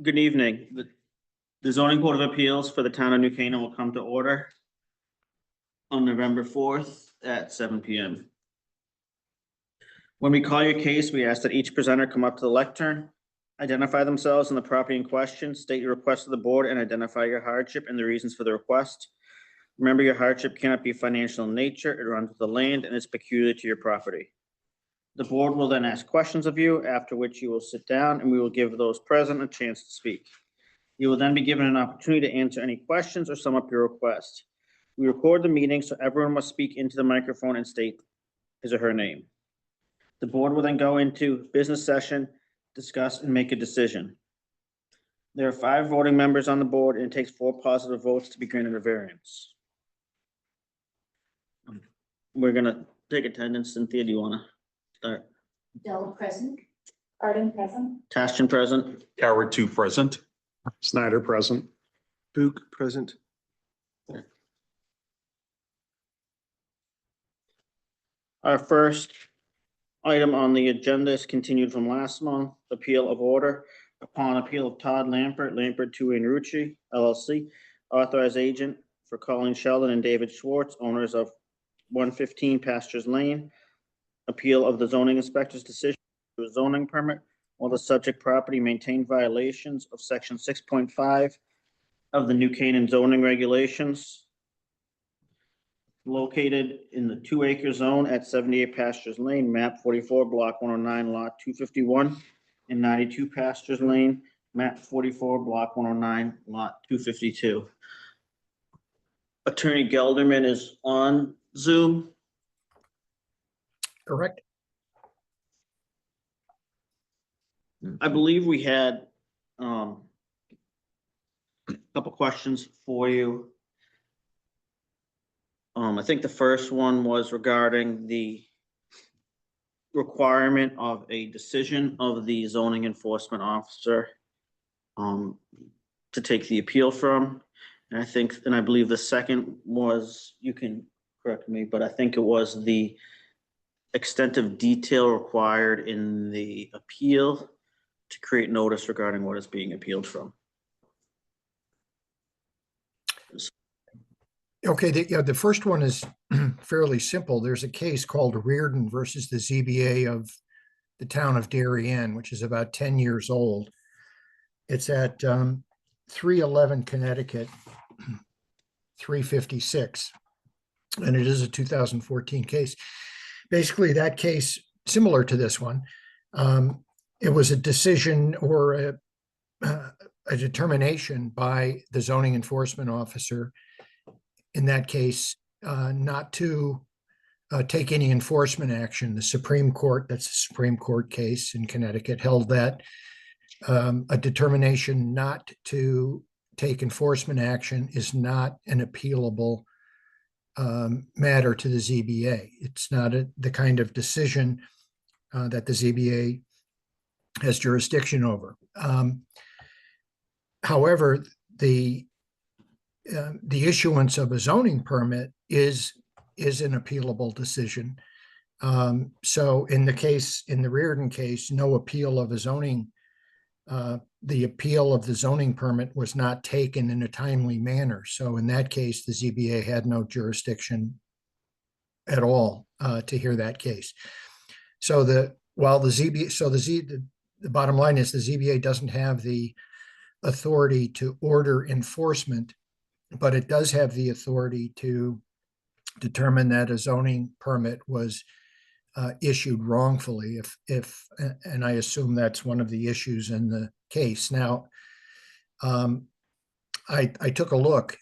Good evening. The zoning board of appeals for the town of New Canaan will come to order on November 4th at 7 p.m. When we call your case, we ask that each presenter come up to the lectern, identify themselves and the property in question, state your request to the board, and identify your hardship and the reasons for the request. Remember, your hardship cannot be financial in nature. It runs with the land and is peculiar to your property. The board will then ask questions of you, after which you will sit down and we will give those present a chance to speak. You will then be given an opportunity to answer any questions or sum up your request. We record the meeting, so everyone must speak into the microphone and state his or her name. The board will then go into business session, discuss and make a decision. There are 5 voting members on the board and it takes 4 positive votes to be granted a variance. We're gonna take attendance. Cynthia, do you wanna start? Dell present. Arden present. Tastian present. Howard, 2 present. Snyder present. Book present. Our first item on the agenda is continued from last month, appeal of order upon appeal of Todd Lampert, Lampert 2 Rucci LLC, authorized agent for Colleen Sheldon and David Schwartz, owners of 115 Pastures Lane. Appeal of the zoning inspector's decision to a zoning permit while the subject property maintained violations of section 6.5 of the New Canaan zoning regulations, located in the 2-acre zone at 78 Pastures Lane, map 44, block 109, lot 251, and 92 Pastures Lane, map 44, block 109, lot 252. Attorney Gelderman is on Zoom. Correct. I believe we had a couple questions for you. I think the first one was regarding the requirement of a decision of the zoning enforcement officer to take the appeal from. And I believe the second was, you can correct me, but I think it was the extent of detail required in the appeal to create notice regarding what is being appealed from. Okay, the first one is fairly simple. There's a case called Reardon versus the ZBA of the town of Darien, which is about 10 years old. It's at 311 Connecticut, 356, and it is a 2014 case. Basically, that case, similar to this one, it was a decision or a determination by the zoning enforcement officer, in that case, not to take any enforcement action. The Supreme Court, that's a Supreme Court case in Connecticut, held that a determination not to take enforcement action is not an appealable matter to the ZBA. It's not the kind of decision that the ZBA has jurisdiction over. However, the issuance of a zoning permit is an appealable decision. So in the Reardon case, no appeal of a zoning, the appeal of the zoning permit was not taken in a timely manner. So in that case, the ZBA had no jurisdiction at all to hear that case. So the bottom line is the ZBA doesn't have the authority to order enforcement, but it does have the authority to determine that a zoning permit was issued wrongfully, and I assume that's one of the issues in the case. Now, I took a look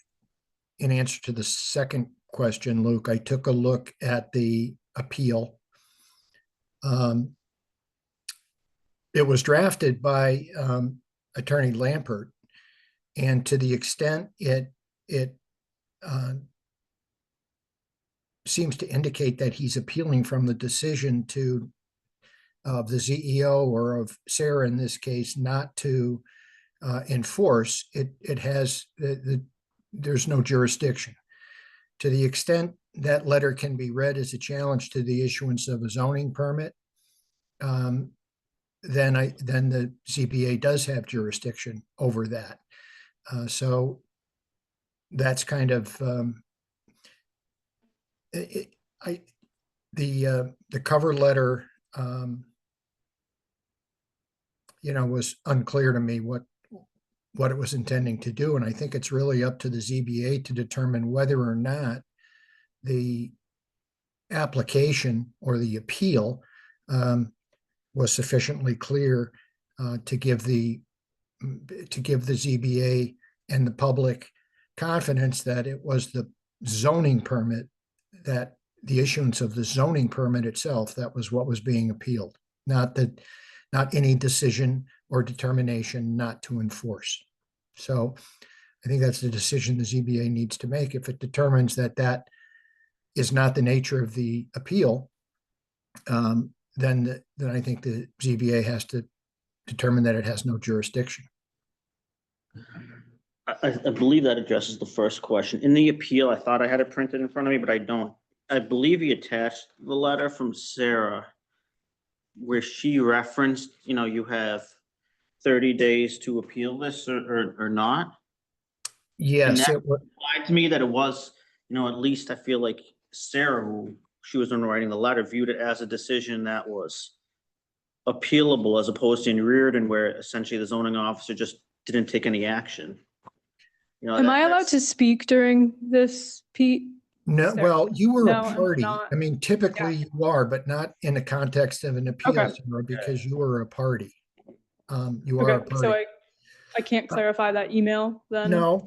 in answer to the second question, Luke. I took a look at the appeal. It was drafted by Attorney Lampert, and to the extent it seems to indicate that he's appealing from the decision of the CEO or of Sarah in this case not to enforce it. There's no jurisdiction. To the extent that letter can be read as a challenge to the issuance of a zoning permit, then the ZBA does have jurisdiction over that. So that's kind of, the cover letter, was unclear to me what it was intending to do. And I think it's really up to the ZBA to determine whether or not the application or the appeal was sufficiently clear to give the ZBA and the public confidence that it was the zoning permit, that the issuance of the zoning permit itself, that was what was being appealed, not any decision or determination not to enforce. So I think that's the decision the ZBA needs to make. If it determines that that is not the nature of the appeal, then I think the ZBA has to determine that it has no jurisdiction. I believe that addresses the first question. In the appeal, I thought I had it printed in front of me, but I don't. I believe he attached the letter from Sarah where she referenced, you have 30 days to appeal this or not. Yes, And that implied to me that it was, at least I feel like Sarah, who she was the one writing the letter, viewed it as a decision that was appealable as opposed to in Reardon, where essentially the zoning officer just didn't take any action. Am I allowed to speak during this, Pete? No, Sarah? well, you were No, a I'm party. not. I mean, typically you are, but not in the context of an appeal, Okay. Sarah, because you were a party. You are a Okay, so party. I can't clarify that email then? No,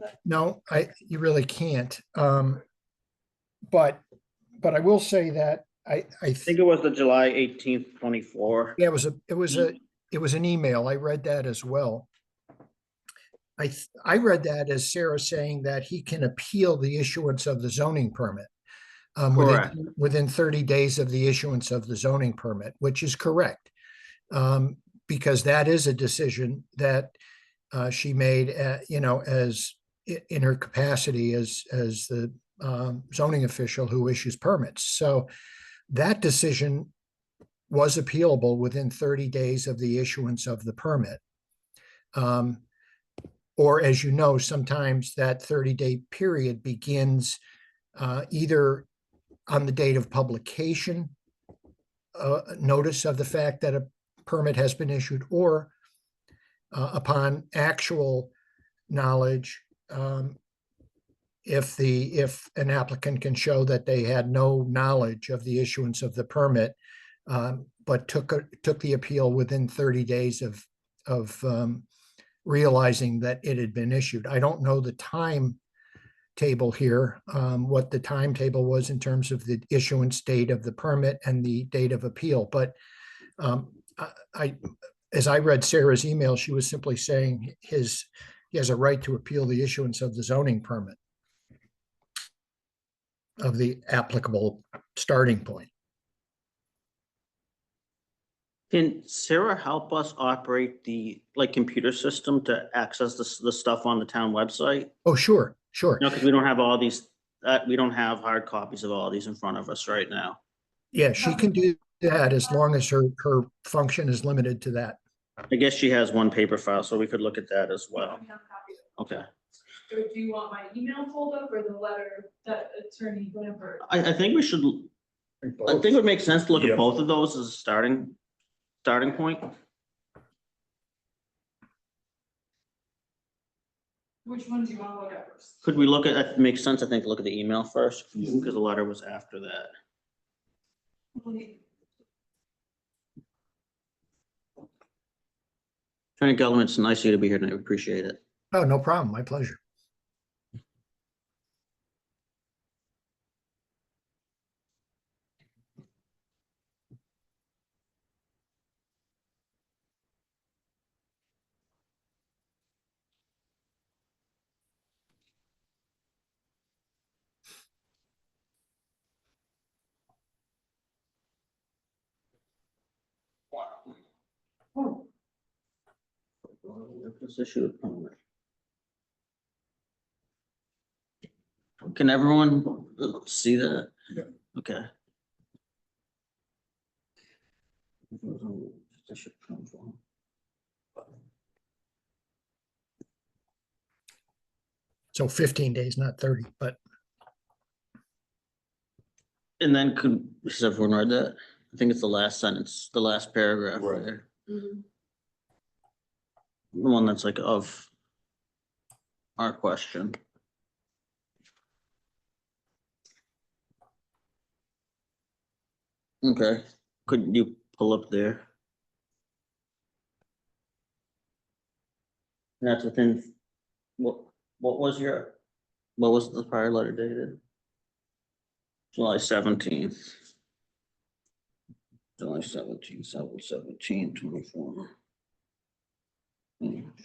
you really can't. But I will say that I think it was the July 18th, 24. yeah, it was an email. I read that as well. I read that as Sarah saying that he can appeal the issuance of the zoning permit within 30 days of the issuance of the zoning permit, which is correct. Because that is a decision that she made, as in her capacity as the zoning official who issues permits. So that decision was appealable within 30 days of the issuance of the permit. Or as you know, sometimes that 30-day period begins either on the date of publication, notice of the fact that a permit has been issued, or upon actual knowledge, if an applicant can show that they had no knowledge of the issuance of the permit, but took the appeal within 30 days of realizing that it had been issued. I don't know the timetable here, what the timetable was in terms of the issuance date of the permit and the date of appeal, but as I read Sarah's email, she was simply saying he has a right to appeal the issuance of the zoning permit of the applicable starting point. Can Sarah help us operate the computer system to access the stuff on the town website? Oh, sure. Because we don't have all these, we don't have hard copies of all these in front of us right now. Yeah, she can do that as long as her function is limited to that. I guess she has one paper file, so we could look at that as well. Okay. Or do you want my email pulled up or the letter that Attorney Blanford? I think we should, I think it would make sense to look at both of those as a starting point. Which one do you want to look at first? Could we look at, it makes sense, I think, to look at the email first, because the letter was after that. Attorney Gelman, it's nice of you to be here tonight. We appreciate it. Oh, no problem. My pleasure. This issue of permit. Can everyone See that? Yeah. Okay. So 15 days, not 30, but And then has everyone read that? I think it's the last sentence, the last paragraph Right. there. Mhm. The one that's like of our question. Okay, couldn't you pull up there? And that's within, what was what was the prior letter dated? July 17th. July 17th, 7/17/24.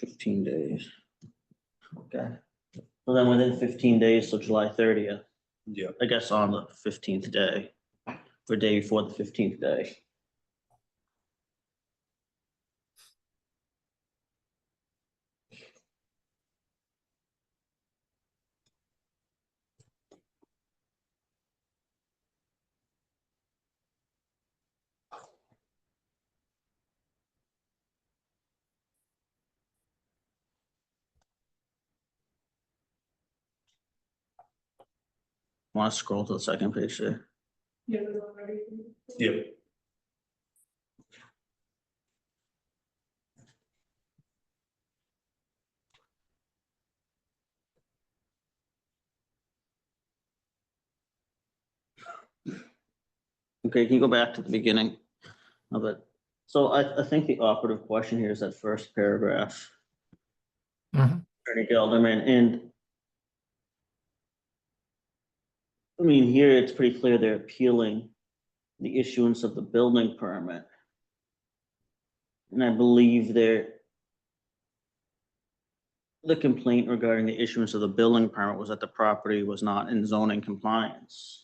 15 days. Okay. So then within 15 days, so July 30th, Yeah. I guess on the 15th day, or day before the 15th day. Want to scroll to the second page there? Yeah, there's already. Yeah. Okay, can you go back to the beginning of it? So I think the operative question here is that first paragraph. Mhm. Attorney Gelderman, and I mean, here it's pretty clear they're appealing the issuance of the building permit. And I believe the complaint regarding the issuance of the building permit was that the property was not in zoning compliance.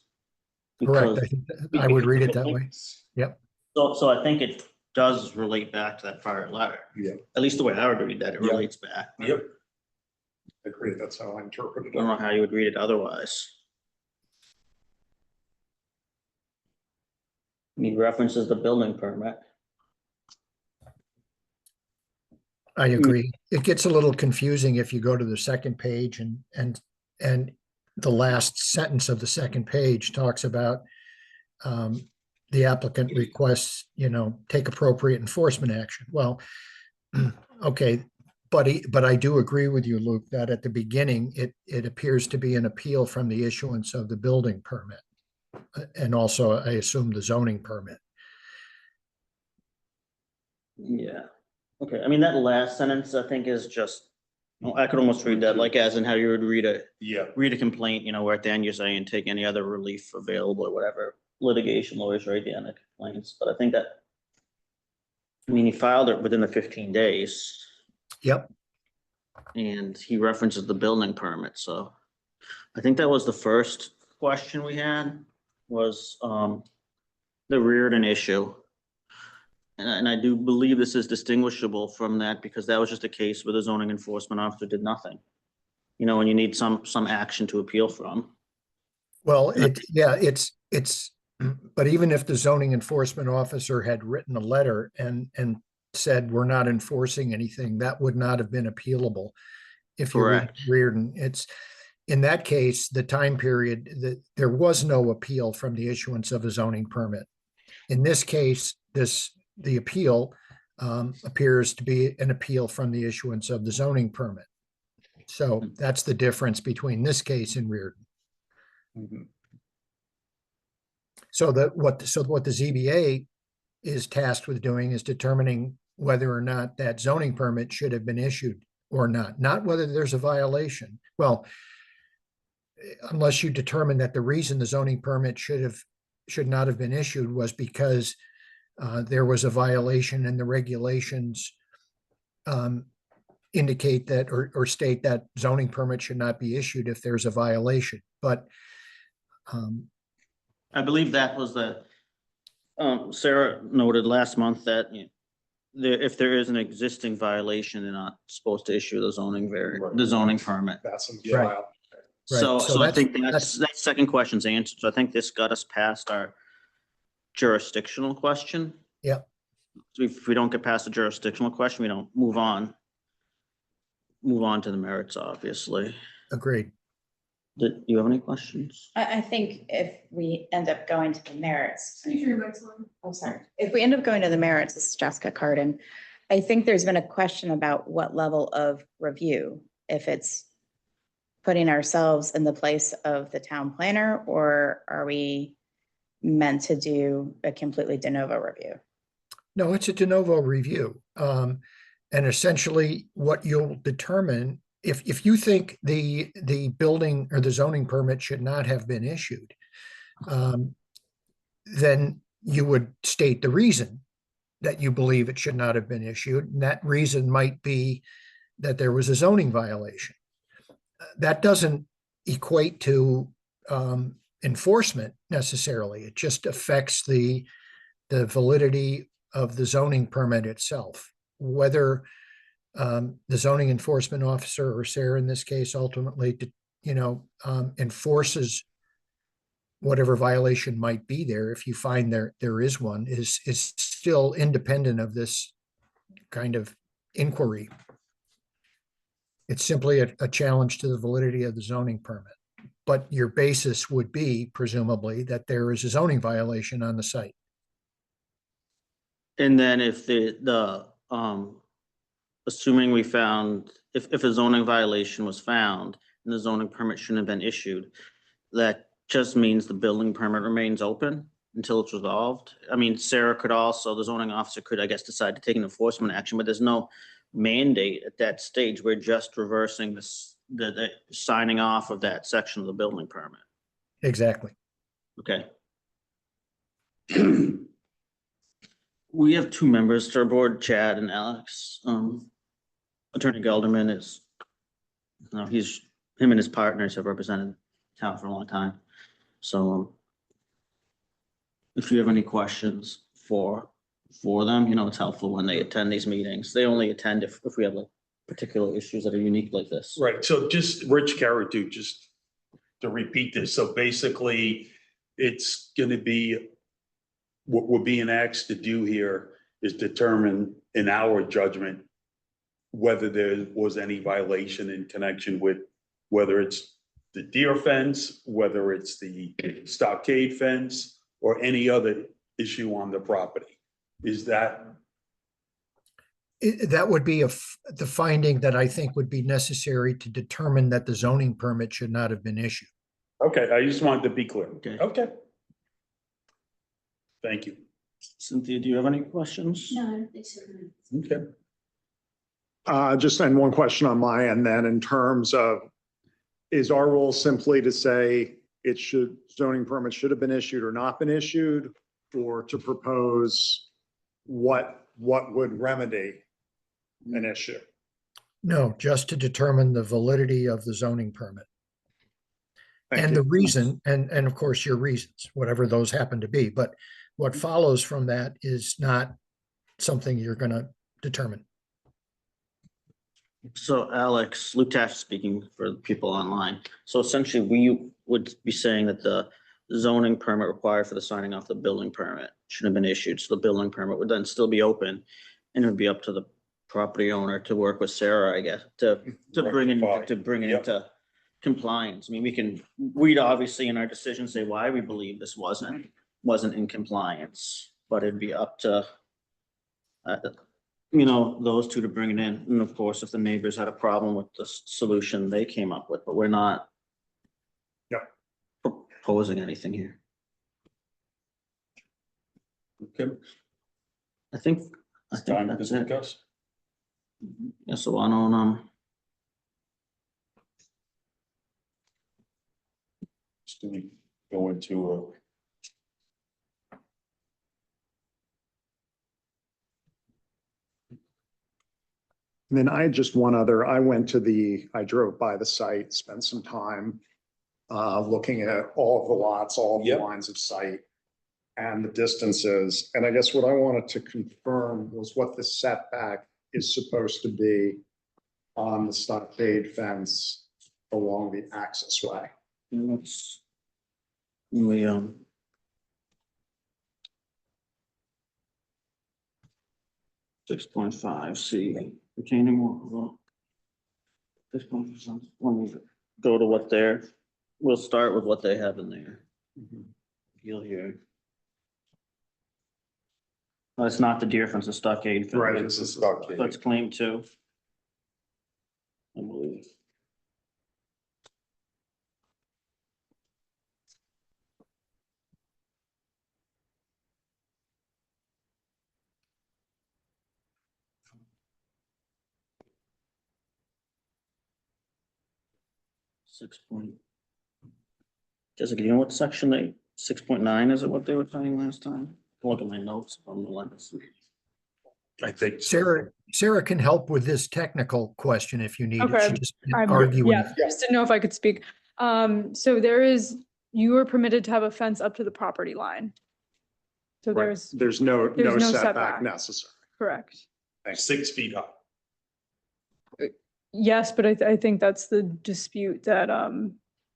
correct. Because- I think I would read it that way. Yep. So I think it does relate back to that prior letter. Yeah. At least the way I would read that, it Yeah. relates back. Yep. Agreed, that's how I interpreted I don't know it. how you would read it otherwise. He references the building permit. I agree. It gets a little confusing if you go to the second page and the last sentence of the second page talks about the applicant requests, take appropriate enforcement action. Well, okay, but I do agree with you, Luke, that at the beginning, it appears to be an appeal from the issuance of the building permit. And also, I assume the zoning permit. Yeah, okay, I mean, that last sentence, I think, is just, well, I could almost read that like as in how you would read Yeah. a complaint, where at the end you're saying, take any other relief available or whatever. Litigation lawyers write the end of complaints, but I think that, I mean, he filed it within the 15 days. Yep. And he references the building permit, so I think that was the first question we had, was the Reardon issue. And I do believe this is distinguishable from that, because that was just a case where the zoning enforcement officer did nothing. And you need some action to appeal from. Well, it's, but even if the zoning enforcement officer had written a letter and said, we're not enforcing anything, that would not have been appealable. If you read Correct. Reardon, it's, in that case, the time period, that there was no appeal from the issuance of a zoning permit. In this case, the appeal appears to be an appeal from the issuance of the zoning permit. So that's the difference between this case and Reardon. Mhm. So what the ZBA is tasked with doing is determining whether or not that zoning permit should have been issued or not whether there's a violation. Well, unless you determine that the reason the zoning permit should not have been issued was because there was a violation and the regulations indicate that or state that zoning permit should not be issued if there's a violation. But I believe that was Sarah noted last month that if there is an existing violation, they're not supposed to issue the zoning Right. the zoning permit. That's in Right. file. So, So so I that's- think that second question's answered. So I think this got us past our jurisdictional question. Yeah. So if we don't get past the jurisdictional question, we don't move on. Move on to the merits, obviously. Agreed. Do you have any questions? I think if we end up going to the merits, Speak for your mic's on. I'm sorry, if we end up going to the merits, this is Jessica Carden. I think there's been a question about what level of review, if it's putting ourselves in the place of the town planner, or are we meant to do a completely de novo review? No, it's a de novo review. And essentially what you'll determine, if you think the building or the zoning permit should not have been issued, then you would state the reason that you believe it should not have been issued. And that reason might be that there was a zoning violation. That doesn't equate to enforcement necessarily. It just affects the validity of the zoning permit itself. Whether the zoning enforcement officer, or Sarah in this case, ultimately, enforces whatever violation might be there, if you find there is one, is still independent of this kind of inquiry. It's simply a challenge to the validity of the zoning permit. But your basis would be presumably that there is a zoning violation on the site. And then if assuming we found, if a zoning violation was found and the zoning permit shouldn't have been issued, that just means the building permit remains open until it's resolved. I mean, Sarah could also, the zoning officer could, I guess, decide to take an enforcement action, but there's no mandate at that stage. We're just reversing this, the signing off of that section of the building permit. Exactly. Okay. We have two members to our board, Chad and Alex. Attorney Gelderman is, him and his partners have represented town for a long time. So if you have any questions for them, it's helpful when they attend these meetings. They only attend if we have like particular issues that are unique like this. Right, so just Rich Caratu, just to repeat this, so basically it's gonna be, what we're being asked to do here is determine in our judgment whether there was any violation in connection with, whether it's the deer fence, whether it's the stockade fence, or any other issue on the property. Is that? That would be the finding that I think would be necessary to determine that the zoning permit should not have been issued. Okay, I just wanted to be clear. Okay. Okay. Thank you. Cynthia, do you have any questions? No, I don't think so. Okay. Just and one question on my end then, in terms of, is our role simply to say zoning permit should have been issued or not been issued, or to propose what would remedy an issue? No, just to determine the validity of the zoning permit. Thank And you. the reason, and of course your reasons, whatever those happen to be, but what follows from that is not something you're going to determine. So Alex, Luke Taft speaking for the people online. So essentially, we would be saying that the zoning permit required for the signing off the building permit shouldn't have been issued. So the building permit would then still be open, and it would be up to the property owner to work with Sarah, I guess, to bring it Yep. into compliance. I mean, we'd obviously in our decision say why we believe this wasn't in compliance, but it'd be up to those two to bring it in. And of course, if the neighbors had a problem with the solution they came up with, but we're not proposing anything here. Okay. I think Time to that's it. discuss. Yeah, so I don't, Just do we go into And then I had just one other, I drove by the site, spent some time looking at all of the lots, all of the Yep. lines of sight and the distances. And I guess what I wanted to confirm was what the setback is supposed to be on the stockade fence along the access way. Let's, we, 6.5 C, retaining wall. 6.5, let me go to what they're, we'll start with what they have in there. You'll hear. That's not the deer fence, the stockade. fence. Right, it's a stockade. That's claim two. I believe. Six point. Jessica, do you know what section 6.9 is it what they were saying last time? Look at my notes on the lens. I think. Sarah can help with this technical question if you need it. She Okay. just I'm, arguing. yeah, just didn't know if I could speak. So you are permitted to have a fence up to the property line. So Right. there's, There's no no setback setback. necessary. correct. 6 feet high. Yes, but I think that's the dispute that,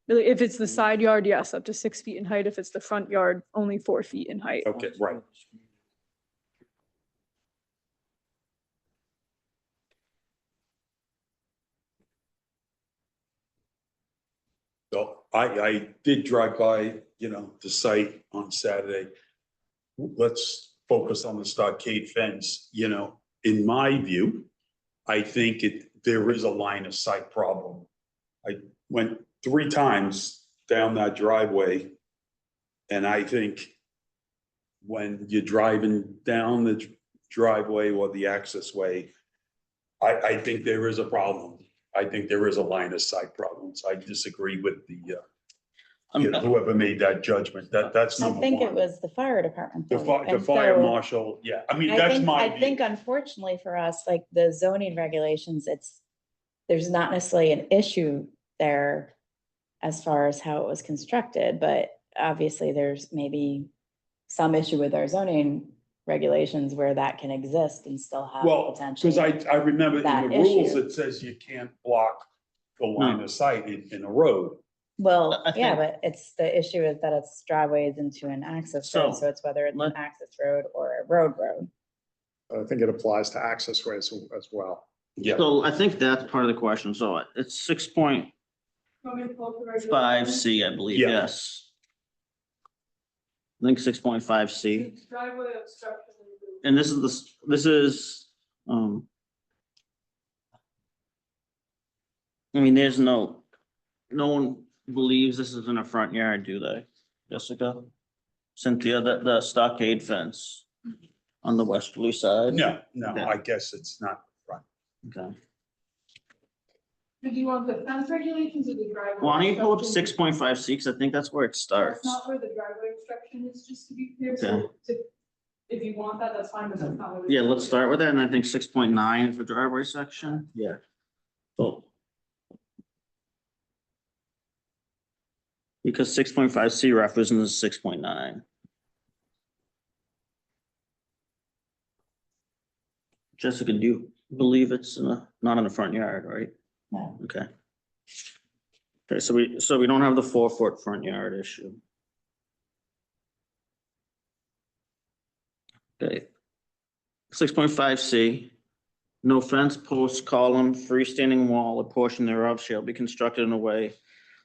really, if it's the side yard, yes, up to 6 feet in height. If it's the front yard, only 4 feet in height. Okay, right. So I did drive by, the site on Saturday. Let's focus on the stockade fence, in my view, I think there is a line of sight problem. I went 3 times down that driveway. And I think when you're driving down the driveway or the access way, I think there is a problem. I think there is a line of sight problems. I disagree with whoever made that judgment. That's I number think it one. was the fire department. The though. the And fire so marshal, yeah, I mean, that's my I view. think unfortunately for us, like the zoning regulations, there's not necessarily an issue there as far as how it was constructed, but obviously there's maybe some issue with our zoning regulations where that can exist and still have Well, potentially. because I remember in that the rules, issue. it says you can't block the line No. of sight in a road. Well, I yeah, think- but the issue is that it's driveways into an access road, So, so it's whether it's an let- access road or a road. I think it applies to access ways as well. Yeah, So I think that's part of the question. So it's 6.5 Want me to pull up the regulations? C, I believe, Yeah. yes. I think 6.5 C. It's driveway obstruction. And this is, I mean, there's no one believes this is in a front yard, do they, Jessica? Cynthia, the stockade fence on the westerly side? no, Okay. I guess it's not right. Okay. Did you want the fence regulations or the driveway? Why don't you pull up obstruction? 6.5 C, because I think that's where it starts. That's not where the driveway obstruction is, just to be clear, Okay. so if you want that, that's fine, but that's not. where the- Yeah, let's start with that, and I think 6.9 is the driveway section, yeah. So. Because 6.5 C references 6.9. Jessica, do you believe it's not in the front yard, right? No. Okay. Okay, so we don't have the 4-foot front yard issue. Okay. 6.5 C, no fence, post, column, freestanding wall, or portion thereof shall be constructed in a way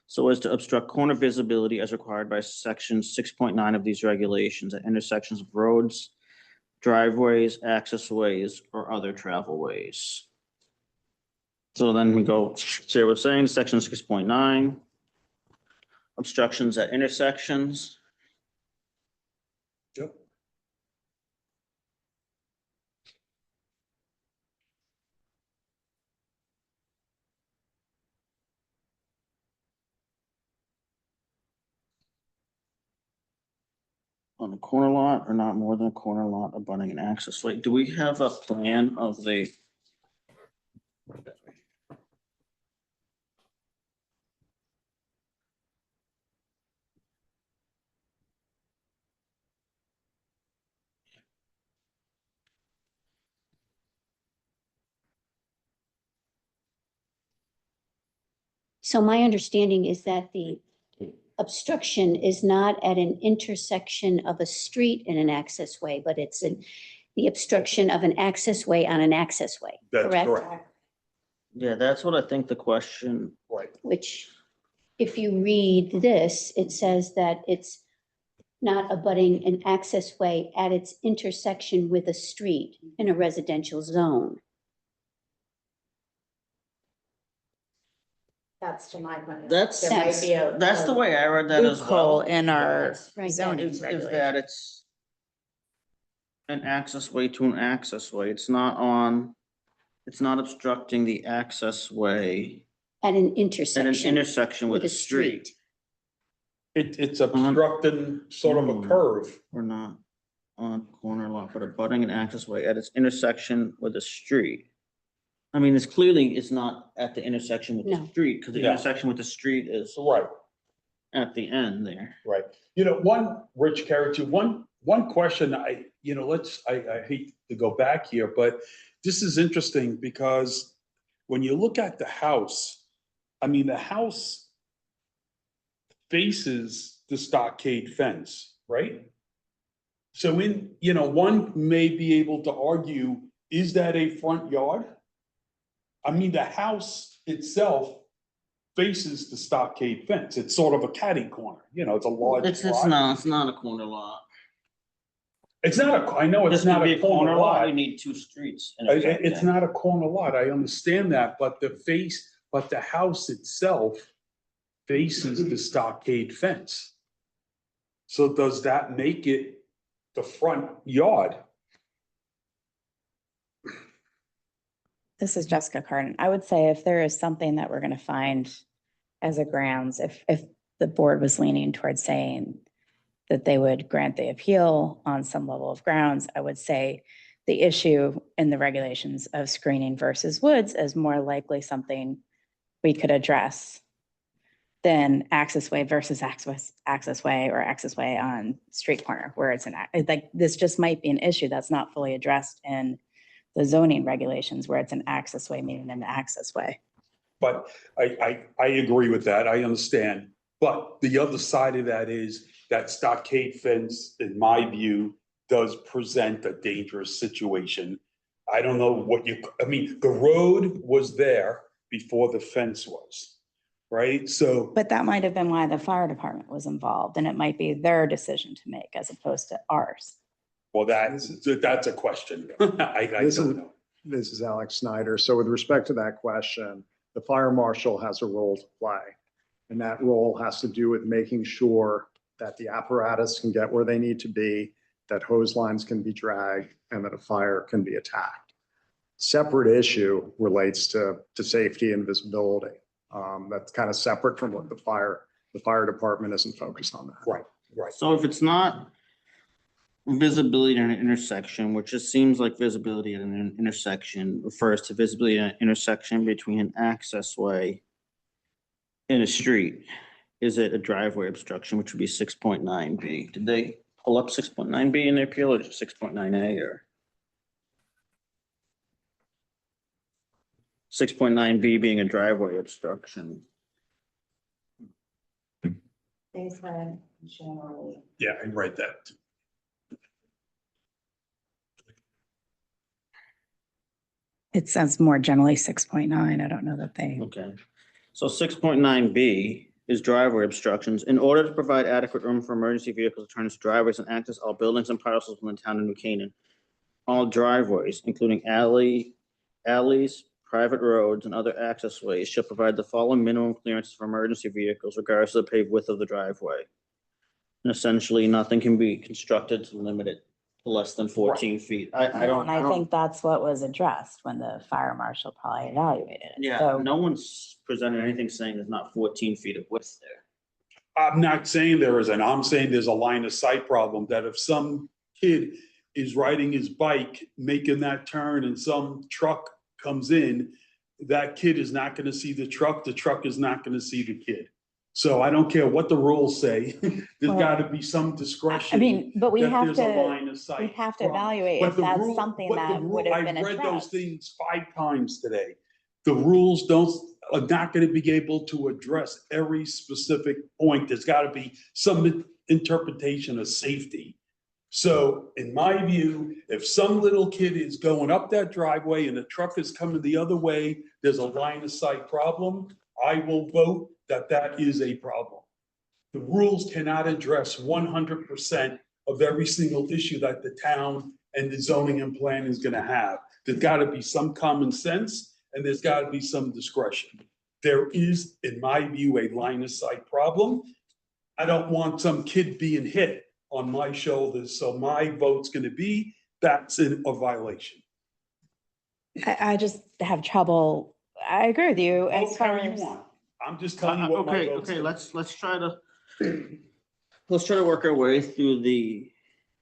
so as to obstruct corner visibility as required by section 6.9 of these regulations at intersections of roads, driveways, access ways, or other travel ways. So then we go, Sarah was saying, section 6.9, obstructions at intersections. Yep. On a corner lot or not more than a corner lot abutting an access way. Do we have a plan of the? So my understanding is that the obstruction is not at an intersection of a street and an access way, but it's the obstruction of an access way on an access way, That's correct? correct. Yeah, that's what I think the question, Right. Which, if you read this, it says that it's not abutting an access way at its intersection with a street in a residential zone. That's to my point. That's, There might be a- that's the way I read that as Loophole well. in our Right, zoning Is that regulations. it's an access way to an access way. It's not obstructing the access way At an at an intersection intersection with a street. It's obstructing sort of a curve. We're not on corner lot, but abutting an access way at its intersection with a street. I mean, it's not at the intersection with the No. street, because the Yeah. intersection with the street is Right. at the end there. Right. Rich Carrot, too, one question I hate to go back here, but this is interesting because when you look at the house, I mean, the house faces the stockade fence, right? So one may be able to argue, is that a front yard? I mean, the house itself faces the stockade fence. It's sort of a catty corner, it's a large It's lot. not a corner lot. I know it's This could not be a corner You lot. need two streets. It's not a corner lot. I understand that, but the house itself faces the stockade fence. So does that make it the front yard? This is Jessica Cardin. I would say if there is something that we're gonna find as a grounds, if the board was leaning towards saying that they would grant the appeal on some level of grounds, I would say the issue in the regulations of screening versus woods is more likely something we could address than access way versus access way or access way on street corner where it's this just might be an issue that's not fully addressed in the zoning regulations where it's an access way, meaning an access way. But I agree with that. I understand. But the other side of that is that stockade fence, in my view, does present a dangerous situation. I don't know the road was there before the fence was, right? So, But that might have been why the fire department was involved, and it might be their decision to make as opposed to ours. well, that's a question. I don't know. This is Alex Snyder. So with respect to that question, the fire marshal has a role to play. And that role has to do with making sure that the apparatus can get where they need to be, that hose lines can be dragged, and that a fire can be attacked. Separate issue relates to safety and visibility. That's kind of separate from what the fire department isn't focused on that. Right. So if it's not visibility at an intersection, which just seems like visibility at an intersection refers to visibility at an intersection between an access way and a street, is it a driveway obstruction, which would be 6.9B? Did they pull up 6.9B in their appeal or just 6.9A or? 6.9B being a driveway obstruction. They said generally. Yeah, I read that. It says more generally 6.9. I don't know that they. Okay, so 6.9B is driveway obstructions. In order to provide adequate room for emergency vehicles to turn into driveways and access all buildings and parcels within the town of New Canaan, all driveways, including alleys, private roads, and other access ways shall provide the following minimum clearances for emergency vehicles regardless of the paved width of the driveway. And essentially, nothing can be constructed to limit it to less than 14 feet. I don't. And I think that's what was addressed when the fire marshal probably evaluated it. Yeah, So no one's presented anything saying there's not 14 feet of width there. I'm not saying there isn't. I'm saying there's a line of sight problem that if some kid is riding his bike, making that turn and some truck comes in, that kid is not going to see the truck is not going to see the kid. So I don't care what the rules say, there's Well, got to be some discretion. I mean, but we that have there's a to, line of sight we have to problem. evaluate But if the that's rule- something but the that rule- would have been I've read those addressed. things 5 times today. The rules don't are not gonna be able to address every specific point. There's gotta be some interpretation of safety. So in my view, if some little kid is going up that driveway and a truck is coming the other way, there's a line of sight problem, I will vote that that is a problem. The rules cannot address 100% of every single issue that the town and the zoning and plan is gonna have. There's gotta be some common sense and there's gotta be some discretion. There is, in my view, a line of sight problem. I don't want some kid being hit on my shoulders, so my vote's gonna be, that's a violation. I just have trouble. I agree with you as Vote far how you as. want. I'm just telling you what my Okay, vote's okay, gonna let's try to, let's try to work our way through the,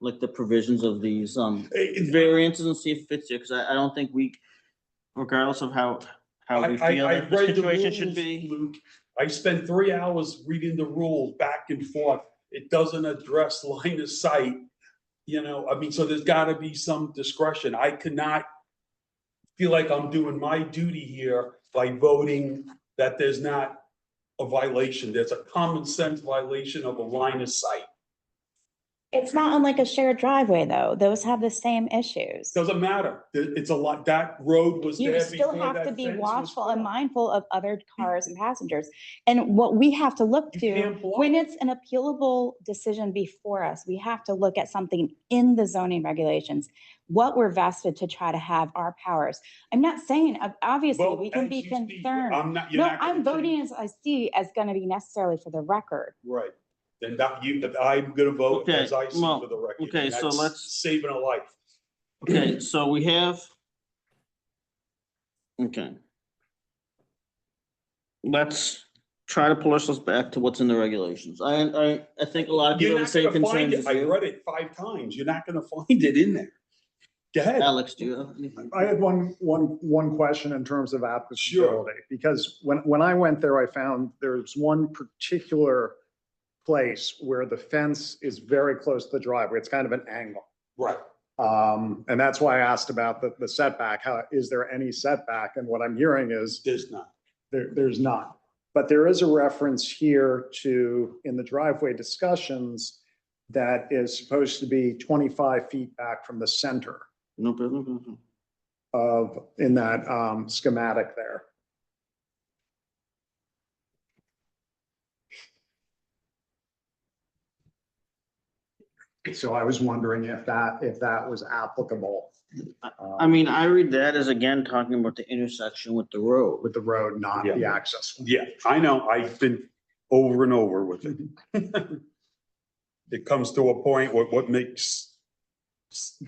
like, the provisions of these, be. variances and see if it fits here, because I don't think we, regardless of how we feel I that the read the situation should rules, be. Luke. I spent 3 hours reading the rules back and forth. It doesn't address line of sight. You know, I mean, so there's gotta be some discretion. I cannot feel like I'm doing my duty here by voting that there's not a violation. There's a common sense violation of a line of sight. It's not unlike a shared driveway, though. Those have the same issues. Doesn't matter. It's a lot, that road was You there still before have to that be fence was watchful and put up. mindful of other cars and passengers. And what we have to look You to, can't block when it. it's an appealable decision before us, we have to look at something in the zoning regulations, what we're vested to try to have our powers. I'm not saying, obviously, Vote we can as be you see. concerned. I'm not, you're No, not gonna I'm voting change- as I see as gonna be necessarily for the record. Right, then that you, that I'm gonna vote Okay, as I see well, for the record. okay, and so that's let's- Saving a life. Okay, so we have. Okay. Let's try to pull ourselves back to what's in the regulations. I think a lot of people You're have the not same gonna find concerns it, as I you. read it 5 times, you're not gonna find it in there. Go ahead. Alex, do you have anything? I had one question in terms of applicability, because when I went there, I found there's one particular place where the fence is very close to the driveway. It's kind of an angle. Right, And that's why I asked about the setback. How, is there any setback? And what I'm hearing is there's not. there's not. But there is a reference here to, in the driveway discussions, that is supposed to be 25 feet back from the center No problem. of, in that schematic there. So I was wondering if that was applicable. I mean, I read that as again talking about the intersection with the road. With the road, not the access. Yeah, I know, I've been over and over with it. It comes to a point where what makes,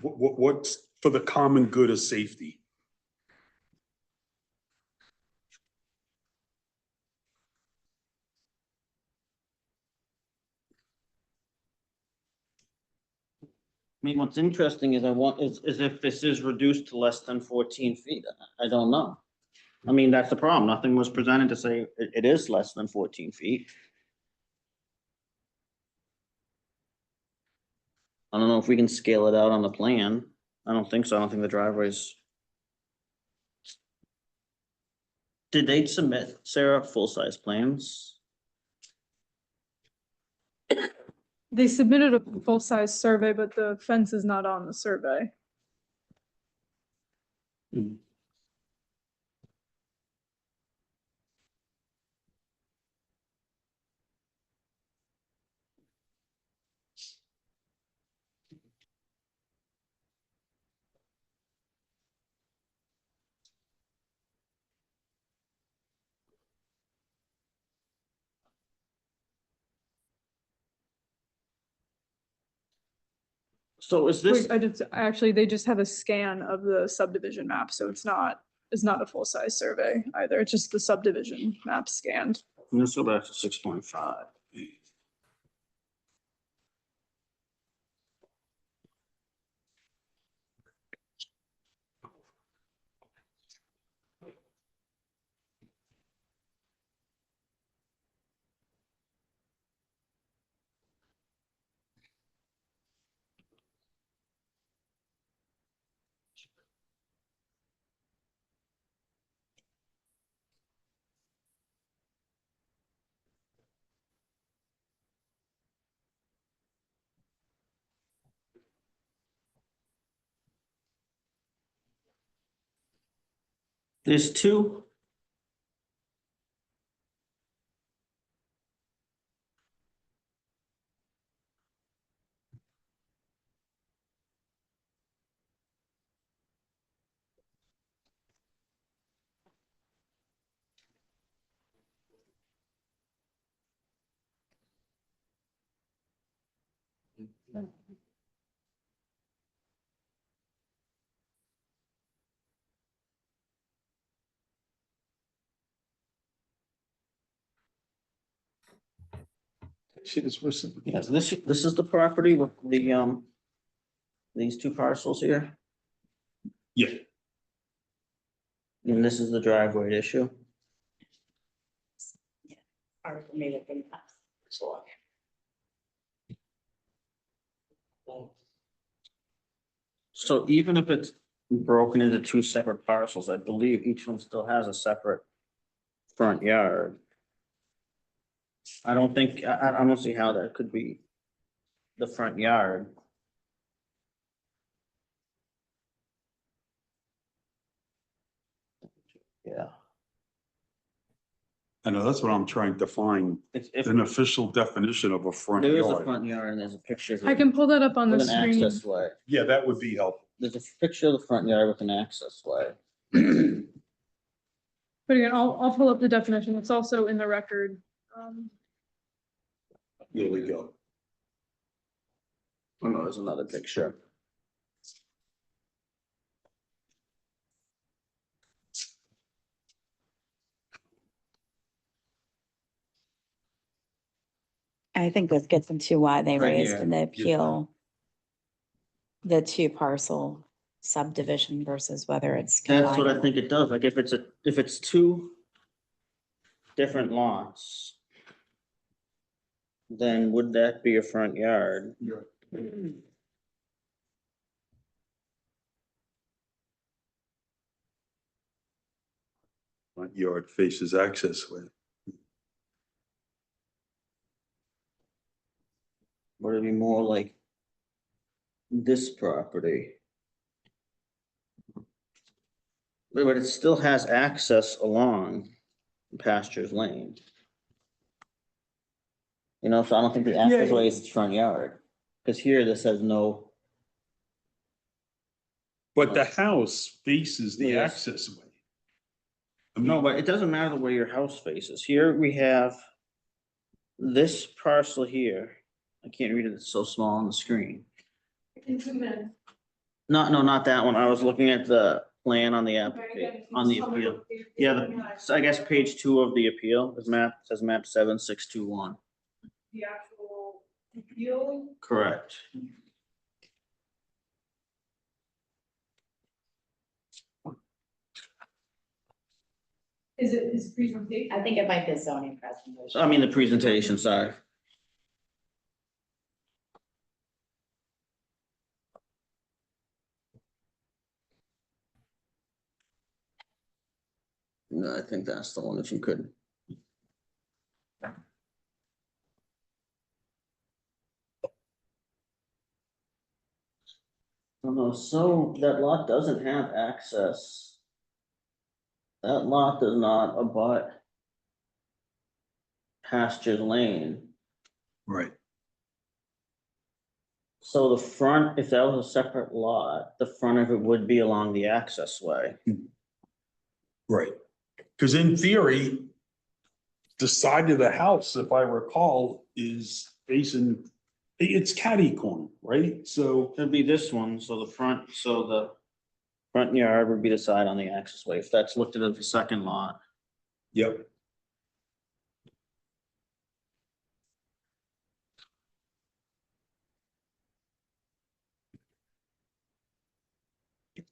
what's for the common good of safety. I mean, what's interesting is is if this is reduced to less than 14 feet. I don't know. I mean, that's the problem. Nothing was presented to say it is less than 14 feet. I don't know if we can scale it out on the plan. I don't think so. I don't think the driveways. Did they submit, Sarah, full-size plans? They submitted a full-size survey, but the fence is not on the survey. So is this, Actually, they just have a scan of the subdivision map, so it's not a full-size survey either. It's just the subdivision map scanned. let's go back to 6.5. There's two. See this person? Yes, this is the property with the, these two parcels here, Yeah, and this is the driveway issue. So even if it's broken into two separate parcels, I believe each one still has a separate front yard. I don't think, I don't see how that could be the front yard. Yeah, I know, that's what I'm trying to find, it's, if an official definition of a front there is a yard. front yard and there's a picture. I can pull that up on the With an screen. access way. Yeah, that would be helpful. There's a picture of the front yard with an access way. But again, I'll pull up the definition. It's also in the record. Here we go. Oh, no, there's another picture. I think this gets into why they Right raised here. in the appeal the two parcel subdivision versus whether it's. That's what I combined. think it does. Like if it's two different lots, then would that be a front yard? Front yard faces access way. Would it be more like this property? But it still has access along Pastures Lane. You know, so I don't think the access way is its front yard, because here this says no. But the house faces the Yes. access way. No, but it doesn't matter where your house faces. Here we have this parcel here. I can't read it, it's so small on the screen. Not that one. I was looking at the plan on the application, on the appeal. Yeah, so I guess page 2 of the appeal is says map 7621. The actual appeal. Correct. Is it his presentation? I think it might be a zoning presentation. I mean, the presentation, sorry. No, I think that's the one if you could. Oh, no, so that lot doesn't have access. That lot does not abut Pasture Lane. Right. So the front, if that was a separate lot, the front of it would be along the access way. Right. Because in theory, the side of the house, if I recall, is facing, it's catty corner, right? So, It'd be this one, so the front yard would be the side on the access way, if that's looked at as the second lot. yep.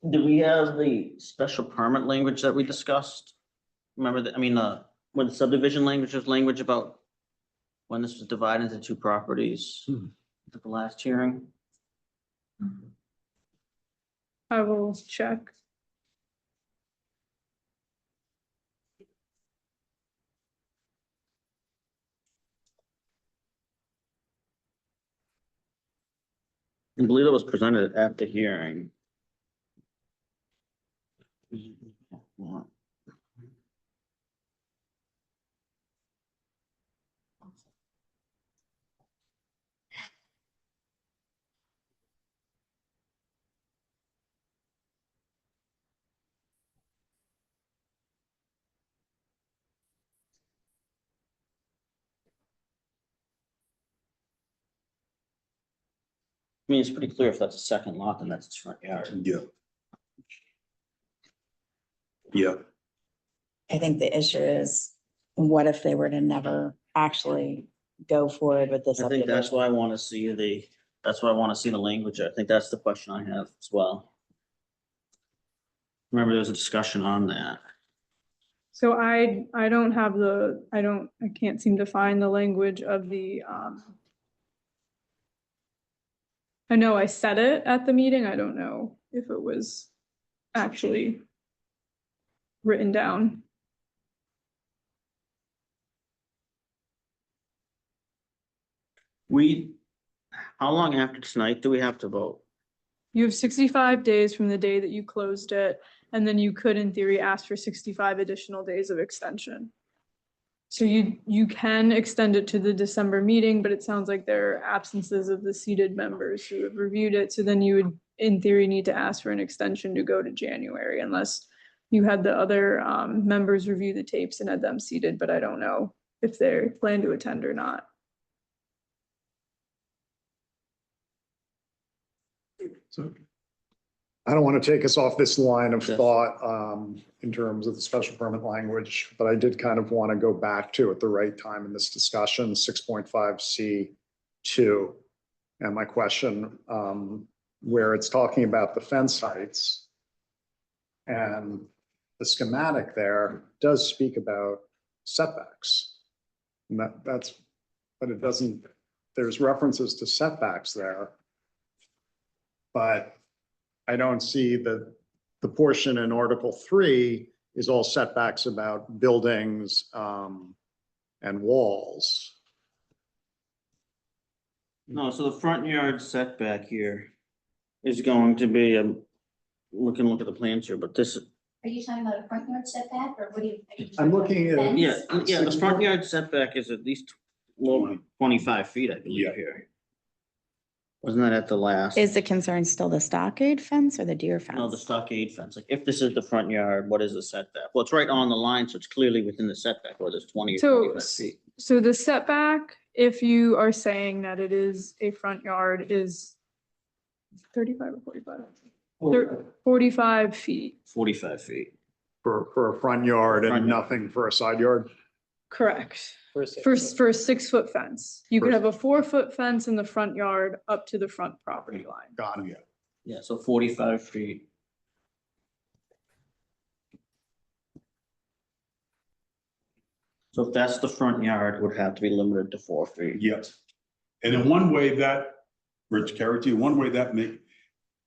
Do we have the special permit language that we discussed? Remember that, I mean, when subdivision language was language about when this was divided into two properties at the last hearing? I will check. I believe it was presented at the hearing. mean, it's pretty clear if that's a second lot, then that's its front yard. Yeah. Yeah, I think the issue is, what if they were to never actually go forward with this? I think that's why I want to see that's why I want to see the language. I think that's the question I have as well. Remember, there was a discussion on that. So I don't have I can't seem to find the language of the, I know I said it at the meeting. I don't know if it was actually written down. How long after tonight do we have to vote? You have 65 days from the day that you closed it, and then you could, in theory, ask for 65 additional days of extension. So you can extend it to the December meeting, but it sounds like there are absences of the seated members who have reviewed it. So then you would, in theory, need to ask for an extension to go to January, unless you had the other members review the tapes and had them seated, but I don't know if they plan to attend or not. So I don't want to take us off this line of Yes. thought in terms of the special permit language, but I did kind of want to go back to at the right time in this discussion, 6.5C2. And my question, where it's talking about the fence heights. And the schematic there does speak about setbacks. And but it doesn't, there's references to setbacks there. But I don't see the portion in Article 3 is all setbacks about buildings and walls. No, so the front yard setback here is going to be, we can look at the plans here, but this, Are you talking about a front yard setback or what do you? are you I'm talking about looking fence? yeah, the front yard setback is at least 25 feet, I believe, Yeah. here. Wasn't that at the last? Is the concern still the stockade fence or the deer fence? No, the stockade fence, like if this is the front yard, what is the setback? Well, it's right on the line, so it's clearly within the setback, whether it's 20 or So, 25 feet. so the setback, if you are saying that it is a front yard, is 35 or 45? 45 feet, 45 feet. for a front yard Front and yard. nothing for a side yard. correct. For a 6-foot fence. You could have a 4-foot fence in the front yard up to the front property line. Got it. Yeah, so 45 feet. So if that's the front yard, it would have to be limited to 4 feet. yes. And in one way that, Rich Carity, one way that makes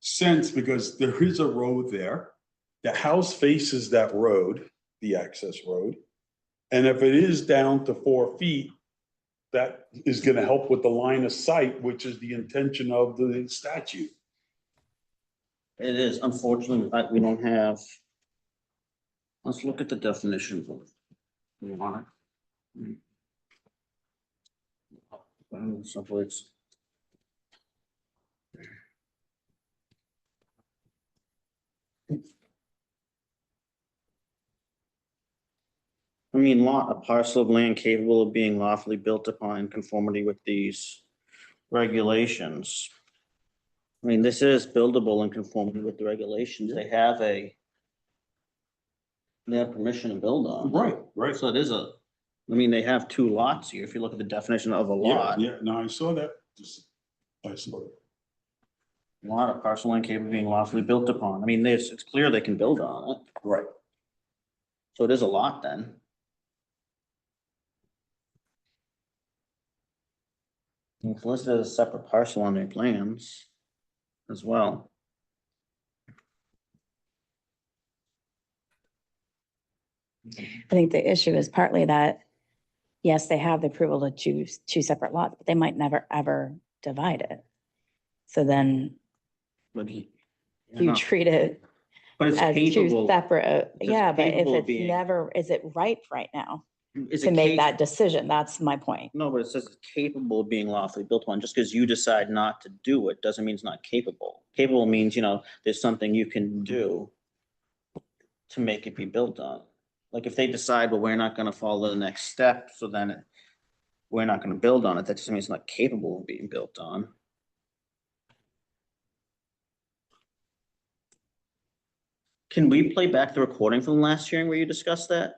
sense because there is a road there. The house faces that road, the access road. And if it is down to 4 feet, that is gonna help with the line of sight, which is the intention of the statute. It is, unfortunately, we don't have. Let's look at the definition. You want it? So it's. I mean, a parcel of land capable of being lawfully built upon in conformity with these regulations. I mean, this is buildable in conformity with the regulations. They have permission to build on. Right. So it is I mean, they have 2 lots here. If you look at the definition of a Yeah, lot. yeah, no, I saw that. I saw it. Lot of parcel land capable of being lawfully built upon. I mean, it's clear they can build on it. Right. So it is a lot then. It's listed as a separate parcel on their plans as well. I think the issue is partly that, yes, they have the approval to choose 2 separate lots, but they might never, ever divide it. So then But you treat it But it's as 2 capable. separate, Just yeah, but if capable of it's being- never, is it ripe right now Is to it make cap- that decision? That's my point. No, but it says it's capable of being lawfully built on. Just because you decide not to do it doesn't mean it's not capable. Capable means, there's something you can do to make it be built on. Like if they decide, well, we're not gonna follow the next step, so then we're not gonna build on it, that just means it's not capable of being built on. Can we play back the recording from the last hearing where you discussed that?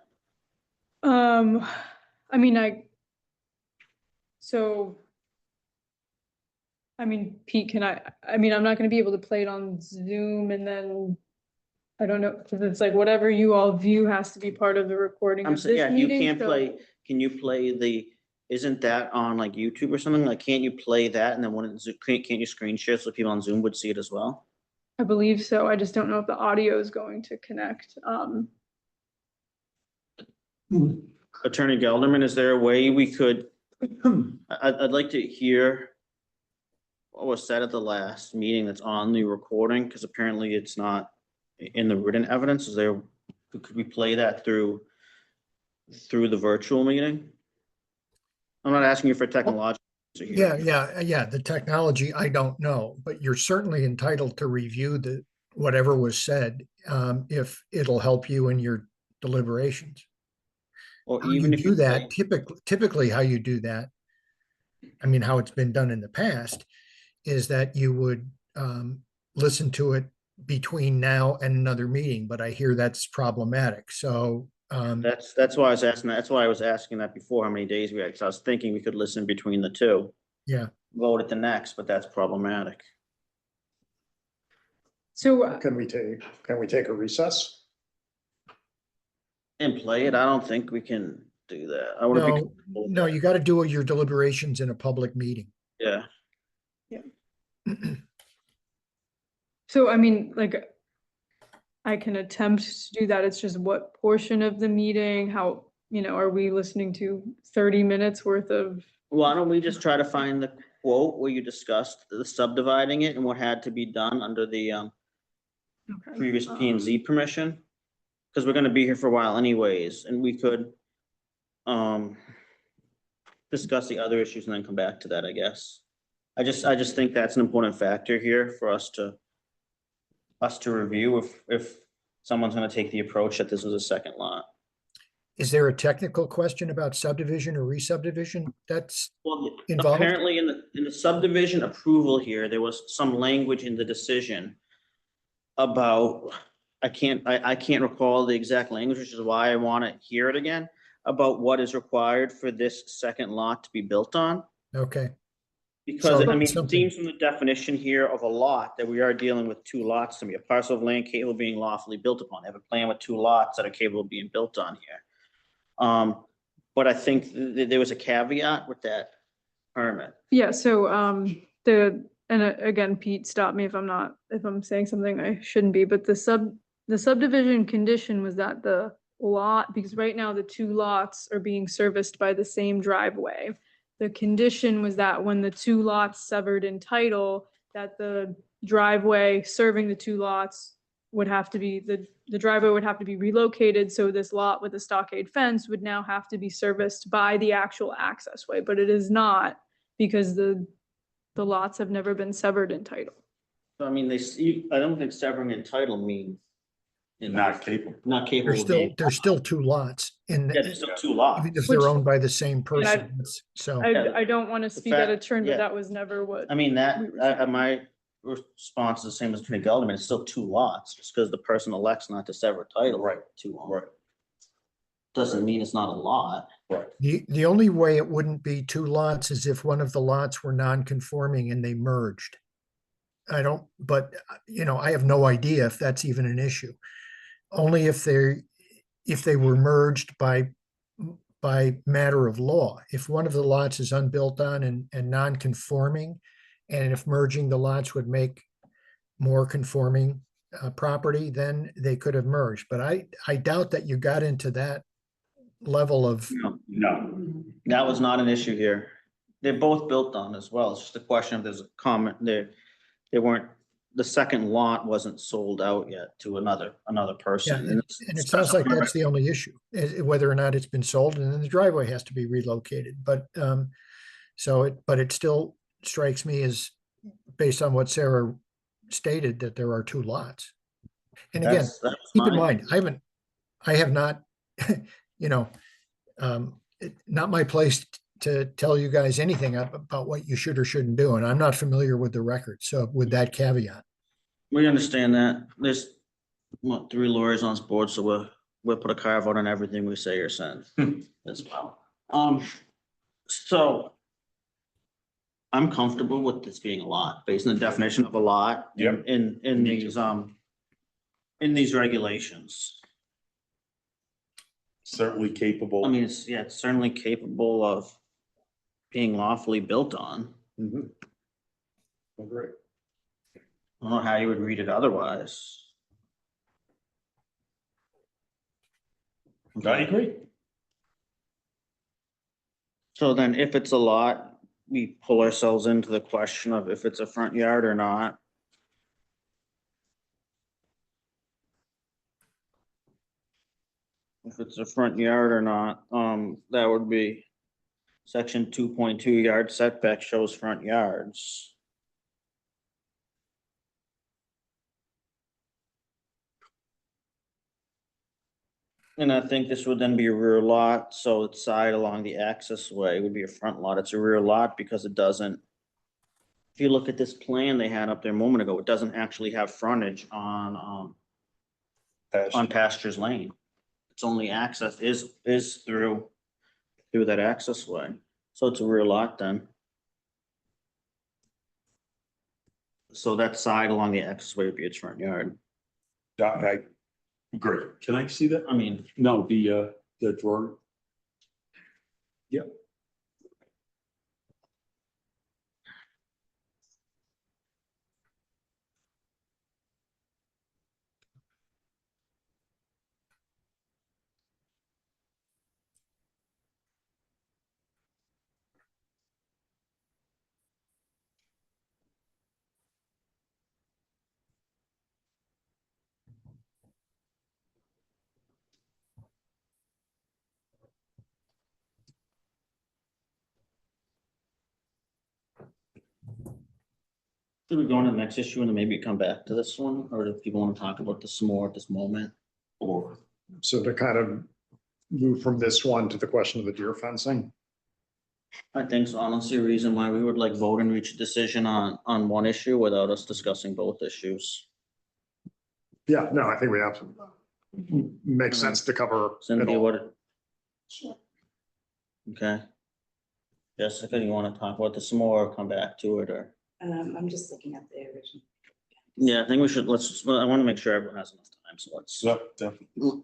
I mean, so. I mean, Pete, I mean, I'm not gonna be able to play it on Zoom and then. I don't know, because it's like whatever you all view has to be part of the recording I'm of saying, this yeah, you meeting, can't so- play, can you play isn't that on like YouTube or something? Like, can't you play that and then can't you screen share so people on Zoom would see it as well? I believe so. I just don't know if the audio is going to connect. Attorney Gelderman, is there a way we could, I'd like to hear what was said at the last meeting that's on the recording, because apparently it's not in the written evidence. Is there, could we play that through the virtual meeting? I'm not asking you for technological. answer here. Yeah, the technology, I don't know, but you're certainly entitled to review whatever was said, if it'll help you in your deliberations. Or How you even if do you that, play, typically how you do that, I mean, how it's been done in the past, is that you would listen to it between now and another meeting, but I hear that's problematic, so. that's why I was asking that. That's why I was asking that before, how many days we had, because I was thinking we could listen between the two. Yeah, Vote at the next, but that's problematic. So, Can we take a recess? And play it, I don't think we can do that. I would be no, comfortable with no, that. you got to do your deliberations in a public meeting. Yeah, so I mean, like, I can attempt to do that. It's just what portion of the meeting, how, are we listening to 30 minutes worth of? why don't we just try to find the quote where you discussed the subdividing it and what had to be done under the Okay, previous P and Z permission? Because we're gonna be here for a while anyways, and we could discuss the other issues and then come back to that, I guess. I just think that's an important factor here for us to review if someone's gonna take the approach that this is a second lot. Is there a technical question about subdivision or re-subdivision that's Well, involved? apparently in the subdivision approval here, there was some language in the decision about, I can't recall the exact language, which is why I want to hear it again, about what is required for this second lot to be built on. Okay, Because, So I mean, it something- seems from the definition here of a lot that we are dealing with two lots to be a parcel of land capable of being lawfully built upon. They have a plan with two lots that are capable of being built on here. But I think there was a caveat with that permit. yeah, so, again, Pete, stop me if I'm saying something I shouldn't be, but the subdivision condition was that the lot, because right now the two lots are being serviced by the same driveway. The condition was that when the two lots severed in title, that the driveway serving the two lots would have to be, the driveway would have to be relocated, so this lot with a stockade fence would now have to be serviced by the actual access way, but it is not, because the lots have never been severed in title. So I mean, I don't think severing in title means. Not capable. Not capable there's of still being. two lots in, Yeah, there's still two lots. even if they're Which- owned by the same I- person, so. I don't want to speak out of fact- turn, yeah. but that was never what. I mean, We were my response is the same as Attorney Gelderman, it's still two lots, just because the person elects not to sever title. Right. Two lots. Doesn't mean it's not a lot. The only way it wouldn't be two lots is if one of the lots were non-conforming and they merged. I don't, but I have no idea if that's even an issue. Only if they were merged by matter of law. If one of the lots is unbuilt on and non-conforming, and if merging the lots would make more conforming property, then they could have merged. But I doubt that you got into that level of, No, That was not an issue here. They're both built on as well. It's just a question of there's a comment there. The second lot wasn't sold out yet to another person. and it sounds like that's the only issue, is whether or not it's been sold, and then the driveway has to be relocated. But it still strikes me as, based on what Sarah stated, that there are two lots. And again, That's keep in fine. mind, I have not, not my place to tell you guys anything about what you should or shouldn't do, and I'm not familiar with the record, so with that caveat. We understand that. what, 3 lawyers on board, so we'll put a carve out on everything we say or send as well. So I'm comfortable with this being a lot, based on the definition of a lot. Yep. In these regulations. Certainly capable. I mean, it's certainly capable of being lawfully built on. Mhm. Agree. I don't know how you would read it otherwise. I agree. So then if it's a lot, we pull ourselves into the question of if it's a front yard or not. If it's a front yard or not, that would be section 2.2 yard setback shows front yards. And I think this would then be a rear lot, so it's side along the access way would be a front lot. It's a rear lot because it doesn't. If you look at this plan they had up there a moment ago, it doesn't actually have frontage on Pastures Lane. It's only access is through that access way. So it's a rear lot then. So that side along the access way would be its front yard. I agree. Can I see that? I mean, No, the drawing. Yep. should we go on to the next issue and then maybe come back to this one? Or do people want to talk about this more at this moment? Or, So to kind of move from this one to the question of the deer fencing. I think so, honestly, a reason why we would like vote and reach a decision on one issue without us discussing both issues. Yeah, no, I think we have to, makes sense to cover it Cynthia, all. what? Okay. Jessica, you want to talk about this more or come back to it or? I'm just looking at the original. Yeah, I think we should, I want to make sure everyone has enough time, so let's. Yep, definitely.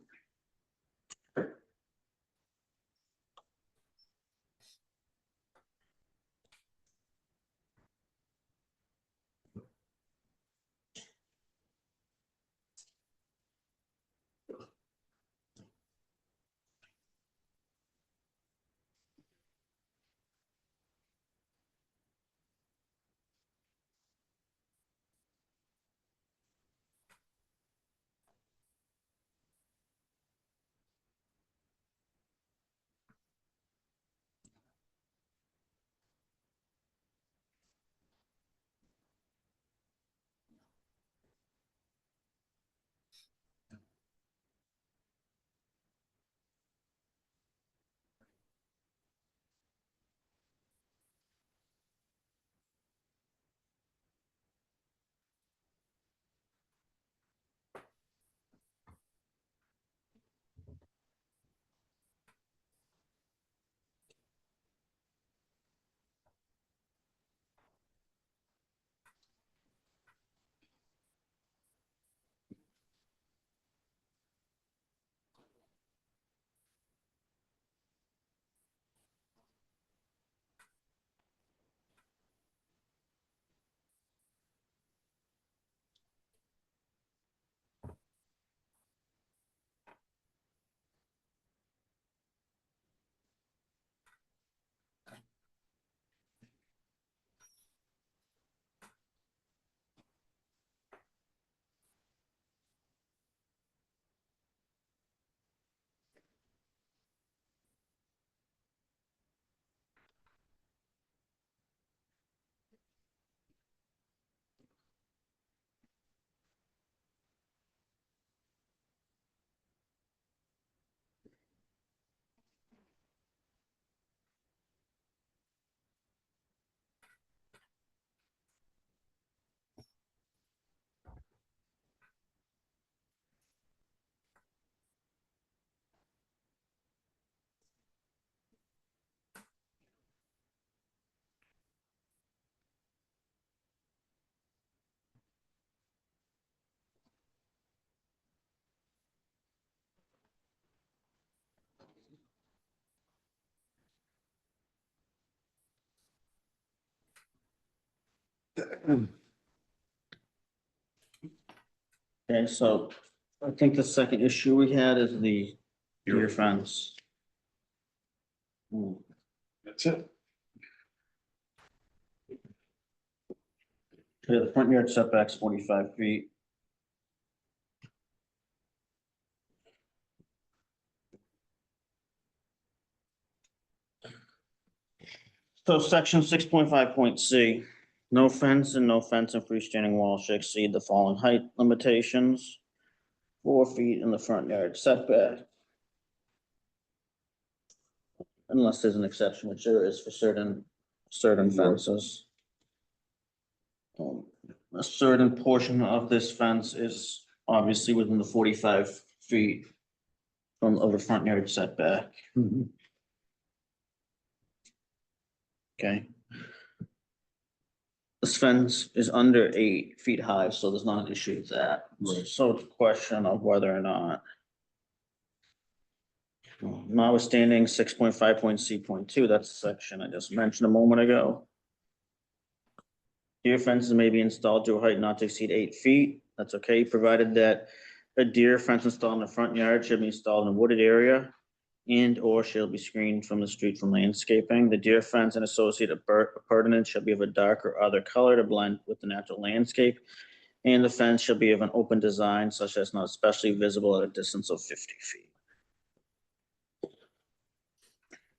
Okay, so I think the second issue we had is the deer fence. Hmm. That's it. Okay, the front yard setback's 45 feet. So section 6.5.c, no fence and no fence and freestanding wall shall exceed the following height limitations. 4 feet in the front yard setback. Unless there's an exception, which there is for certain fences. A certain portion of this fence is obviously within the 45 feet of the front yard setback, Mhm. okay? This fence is under 8 feet high, so there's not an issue with that. So it's a question of whether or not. Notwithstanding 6.5.c.2, that's the section I just mentioned a moment ago. Deer fences may be installed to a height not to exceed 8 feet. That's okay, provided that a deer fence installed in the front yard should be installed in a wooded area and or shall be screened from the street from landscaping. The deer fence and associated appurtenance shall be of a dark or other color to blend with the natural landscape. And the fence shall be of an open design such as not especially visible at a distance of 50 feet.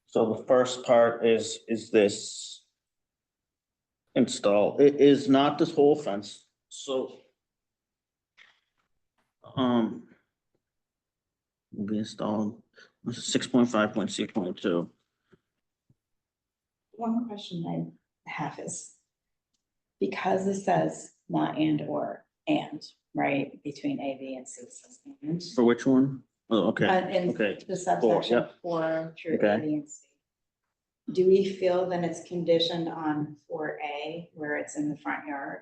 So the first part is this install. It is not this whole fence, so. Will be installed, 6.5.c.2. One question I have is, because it says not and or and, right, between A, B, and C. it says and. For which one? Oh, okay, In okay. the subsection yep. 4 through Okay. A, B, and C. Do we feel then it's conditioned on 4A, where it's in the front yard?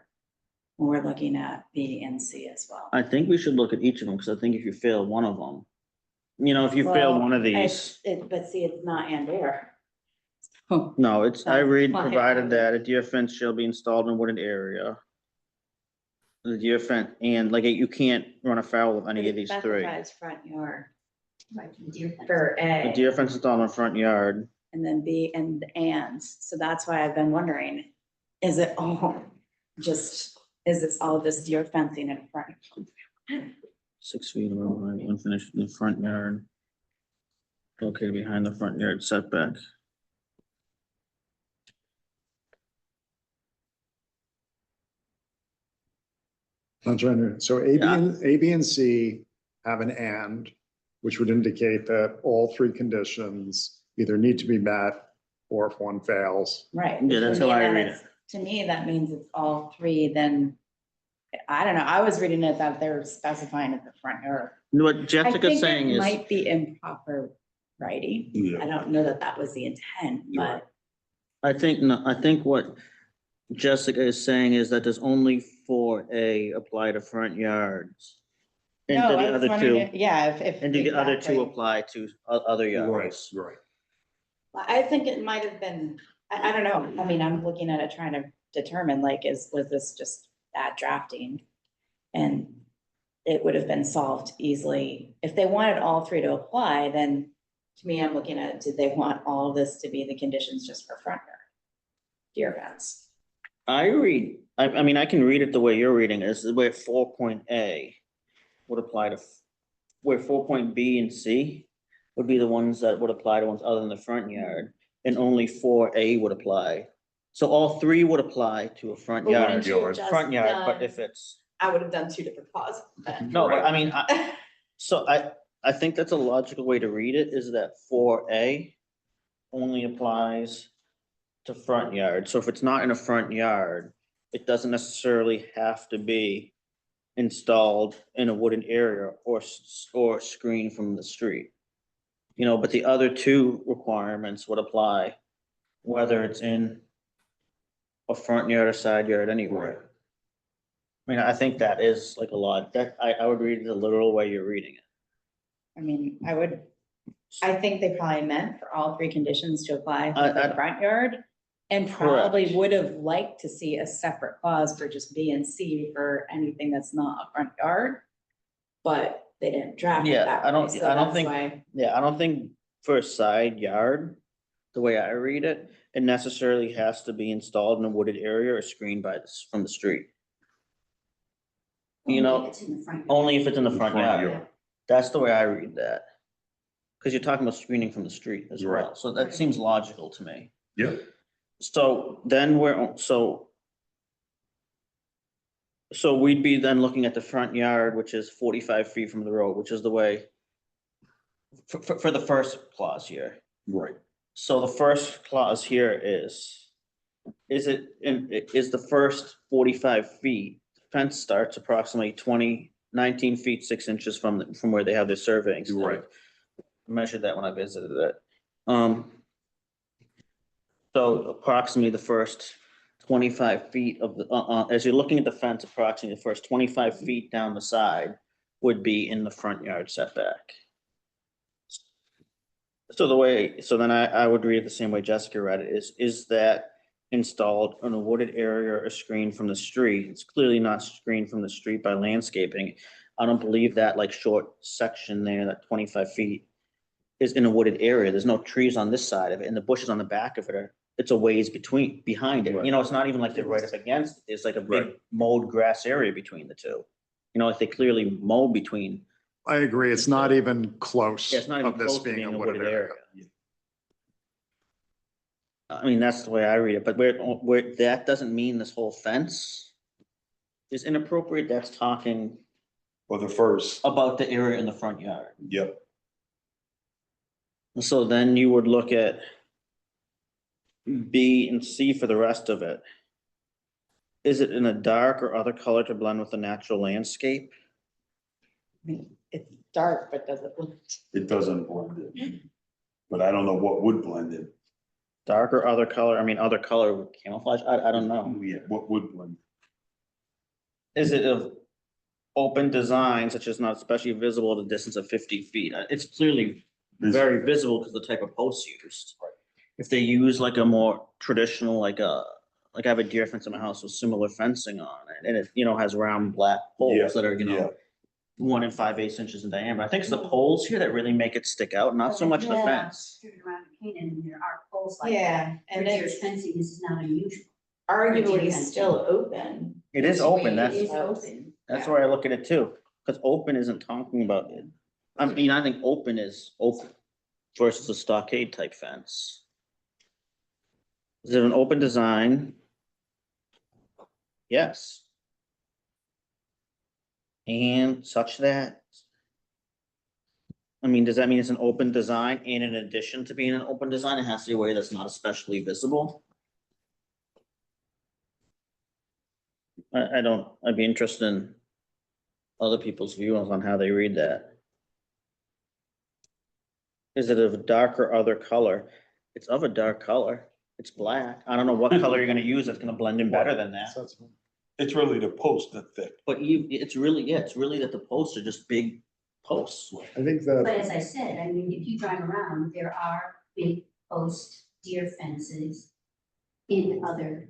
When we're looking at B and C as well? I think we should look at each of them, because I think if you fail one of them, you know, if you fail Well, one of these, But see, it's not and or. Oh, no, it's, I read, Fine. provided that a deer fence shall be installed in a wooded area. The deer fence, and like, you can't run afoul of any of these three. Specifies front yard. For The A, deer fence installed in the front yard, and then B and the ands, so that's why I've been wondering, is it all just, is this all just deer fencing in front? 6 feet of road height, unfinished in the front yard. Located behind the front yard setback. I'm trying to, so A, B, and C have an and, which would indicate that all three conditions either need to be met or if one fails. Right. Yeah, that's To me, how I then read it's- To me, that means it's all three, then, I don't know, I was reading it that they're specifying at the front yard. What I Jessica's think saying it is, might be improper writing. Yeah. I don't know that that was the intent, You're but I think, no, I think what Jessica is saying is that there's only 4A apply to front yards. And do no, the I was other wondering, two, if- yeah, if. and do the other two exactly. apply to other Right, yards? right. I think it might have been, I don't know, I mean, I'm looking at it trying to determine, like, was this just bad drafting? And it would have been solved easily. If they wanted all three to apply, then to me, I'm looking at, did they want all of this to be the conditions just for front yard? Deer fence. I read, I mean, I can read it the way you're reading it, is the way 4.A would apply to, where 4.B and C would be the ones that would apply to ones other than the front yard, and only 4A would apply. So all three would apply to a front But yard, wouldn't you have just front yard, but done- if it's, I would have done two different clauses then. no, but I mean, so I think that's a logical way to read it, is that 4A only applies to front yard. So if it's not in a front yard, it doesn't necessarily have to be installed in a wooded area or screened from the street. You know, but the other two requirements would apply, whether it's in a front yard or side yard anywhere. I mean, I think that is like a lot, that, I would read it the literal way you're reading it. I mean, I think they probably meant for all three conditions to apply for the front yard. And probably Correct. would have liked to see a separate clause for just B and C for anything that's not a front yard. But they didn't draft it Yeah, that I don't- way, so I don't that's think- why. Yeah, I don't think for a side yard, the way I read it, it necessarily has to be installed in a wooded area or screened from the street. You Only know, if it's in the front yard. only if it's in the front Front yard. yard. That's the way I read that. Cause you're talking about screening from the street as Right. well, so that seems logical to me. Yep. So then so we'd be then looking at the front yard, which is 45 feet from the road, which is the way for the first clause here. Right. So the first clause here is the first 45 feet, fence starts approximately 19 feet, 6 inches from where they have their surveying. study. Right. Measured that when I visited it. So approximately the first 25 feet of the, as you're looking at the fence, approximately the first 25 feet down the side would be in the front yard setback. So then I would read it the same way Jessica read it, is that installed in a wooded area or screened from the street? It's clearly not screened from the street by landscaping. I don't believe that like short section there, that 25 feet is in a wooded area. There's no trees on this side of it and the bushes on the back of it it's a ways behind it. You know, it's not even like they're right up against, it's like a big Right. mowed grass area between the two. You know, like they clearly mow between, I agree. It's not even close yeah, it's not even of this close to being being a a wooded area. I mean, that's the way I read it, but where that doesn't mean this whole fence is inappropriate, that's talking Or the first, about the area in the front yard. yep. So then you would look at B and C for the rest of it. Is it in a dark or other color to blend with the natural landscape? I mean, it's dark, but does it look? It doesn't blend it. But I don't know what would blend it. Dark or other color, I mean, other color with camouflage, I don't know. Oh, yeah, what would blend? Is it of open design such as not especially visible at a distance of 50 feet? It's clearly very visible because the type of posts used. If they use like a more traditional, like I have a deer fence in my house with similar fencing on it, and it, you know, has round black Yeah, poles that are, you yeah. know, 1 5/8 inches in diameter. I think it's the poles here that really make it stick out, not so much the Yeah. fence. Driven around New Canaan and there are poles like that. Yeah, and For deer it's fencing, this is not unusual. arguably fencing. still open. It is open, It that's, is open. that's where I look at it too, because open isn't talking about it. I mean, I think open is open versus a stockade type fence. Is it an open design? Yes. And such that. I mean, does that mean it's an open design and in addition to being an open design, it has to be a way that's not especially visible? I'd be interested in other people's views on how they read that. Is it of a dark or other color? It's of a dark color. It's black. I don't know what color you're gonna use that's gonna blend in better than that. It's really the post that thick. But it's really that the posts are just big posts. I think But that, as I said, I mean, if you drive around, there are big post deer fences in other.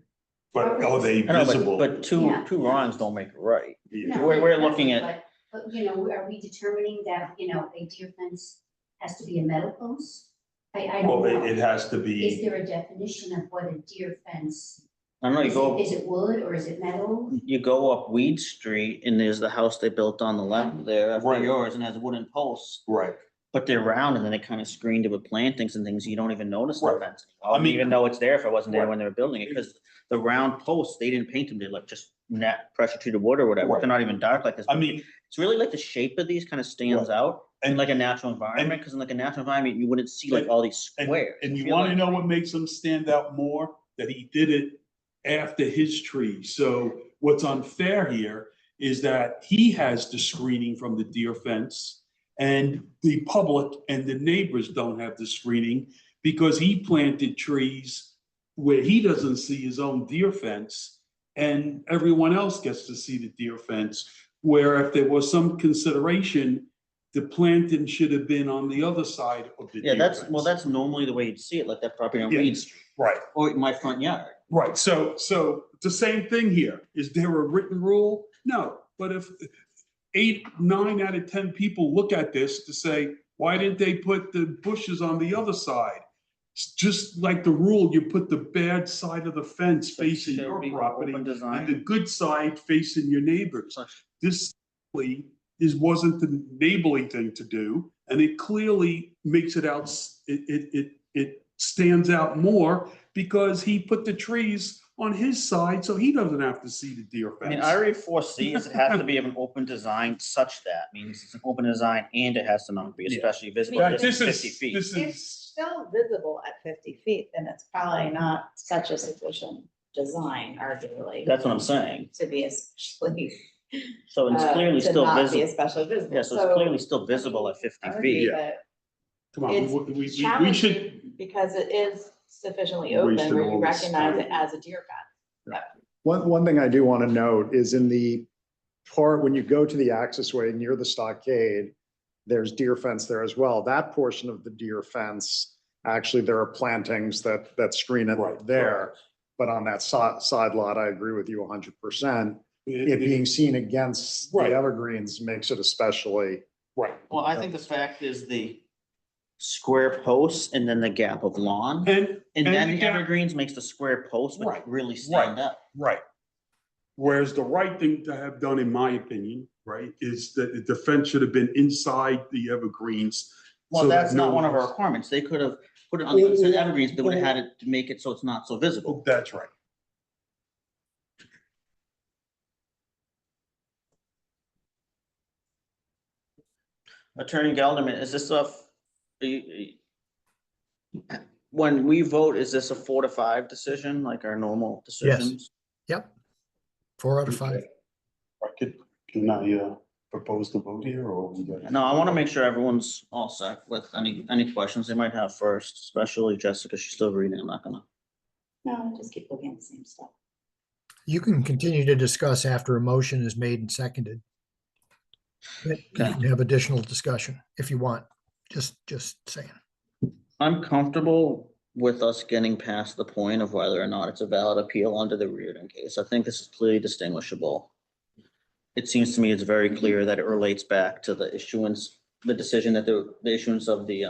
But are they I know, visible? but two Yeah. wrongs don't make it right. Yeah. No, We're nothing, looking at- But, you know, are we determining that, you know, a deer fence has to be a metal post? I Well, don't know. it has to Is be, there a definition of what a deer fence, I don't know, is it wood or is it metal? you go up Weed Street and there's the house they built on the left there after Right. yours and has wooden posts. right. But they're round and then they kind of screened it with plantings and things. You don't even notice the Right. fence. I I mean, mean- even though it's there if it wasn't there Right. when they were building it, because the round posts, they didn't paint them. They like just net pressure treated wood or whatever. Right. They're not even dark like this. I mean, It's really like the shape of these kind of stands out in and like a natural environment, because in like a natural environment, you wouldn't see like And- all these And, squares. and I you feel wanna like- know what makes them stand out more? That he did it after his tree. So what's unfair here is that he has the screening from the deer fence and the public and the neighbors don't have the screening because he planted trees where he doesn't see his own deer fence and everyone else gets to see the deer fence. Where if there was some consideration the planting should have been on the other side of the Yeah, deer that's, fence. well, that's normally the way you'd see it, like that property on Yeah. Reed Street, Right, or my front yard. right. So it's the same thing here. Is there a written rule? No, but if 8, 9 out of 10 people look at this to say, why didn't they put the bushes on the other side? It's just like the rule, you put the bad side of the fence facing Should your be property open and the design. good side facing your neighbors. Such- This wasn't the neighborly thing to do, and it clearly makes it out, it stands out more because he put the trees on his side, so he doesn't have to see the deer I mean, fence. I already foresee is it has to be of an open design such that, means it's an open design and it has to not be Yeah. especially visible That- distance This 50 is, feet. this It's is, still visible at 50 feet, then it's probably not such a sufficient design arguably That's what I'm saying. to be especially. So it's clearly to still not be visible. especially visible. Yeah, so it's clearly still visible at 50 argue feet. that come on, It's we should, challenging because it is sufficiently open Wasted where all you this recognize time. it as a deer fence. One thing I do want to note is in the part, when you go to the access way near the stockade, there's deer fence there as well. That portion of the deer fence, actually, there are plantings that screen it Right, there. But on that side lot, I agree with you 100%. It being seen against the Right. evergreens makes it especially, right. Well, I think the fact is the square posts and then the gap of lawn. And, And and then the the gap- evergreens makes the square post which Right, really stand out. right. Whereas the right thing to have done, in my opinion, right, is that the fence should have been inside the evergreens. Well, so that that's no not one of our else- requirements. They could have put it on the other side of evergreens, they would have had it to make it so it's not so visible. That's right. Attorney Gelderman, is this when we vote, is this a 4-5 decision, like our normal decisions? Yep. 4 out of 5. Can I propose the vote here or? we got- No, I want to make sure everyone's all set with any questions they might have first, especially Jessica, she's still reading, I'm not gonna. No, just keep looking at the same stuff. You can continue to discuss after a motion is made and seconded. But you Okay. can have additional discussion if you want, just saying. I'm comfortable with us getting past the point of whether or not it's a valid appeal under the Reardon case. I think this is clearly distinguishable. It seems to me it's very clear that it relates back to the issuance, the decision that the issuance of the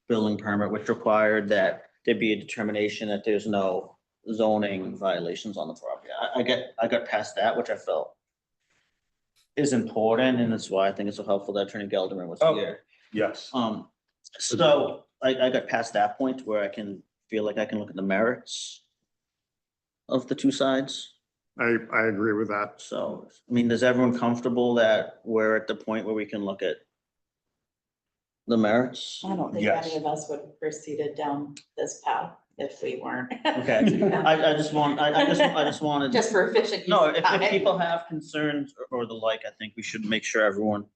building permit, which required that there be a determination that there's no zoning violations on the property. I got past that, which I felt is important, and that's why I think it's so helpful that Attorney Gelderman was Oh. here. Yes. So I got past that point where I can feel like I can look at the merits of the two sides. I agree with that. So, I mean, is everyone comfortable that we're at the point where we can look at the merits? I don't think Yes. any of us would have proceeded down this path if we weren't. Okay, I just wanted. Just for efficient use No, of if time. people have concerns or the like, I think we should make sure everyone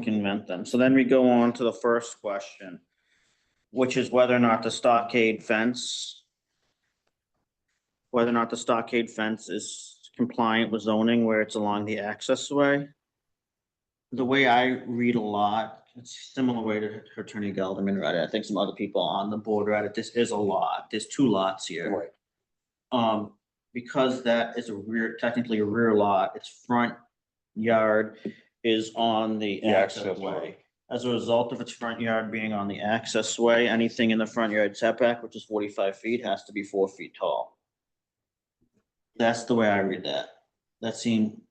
can vent them. So then we go on to the first question, which is whether or not the stockade fence is compliant with zoning where it's along the access way. The way I read a lot, it's similar way to Attorney Gelderman read it. I think some other people on the board read it. This is a lot. There's 2 lots here. Right. Because that is technically a rear lot, its front yard is on the access access way. way. As a result of its front yard being on the access way, anything in the front yard setback, which is 45 feet, has to be 4 feet tall. That's the way I read that. That seemed,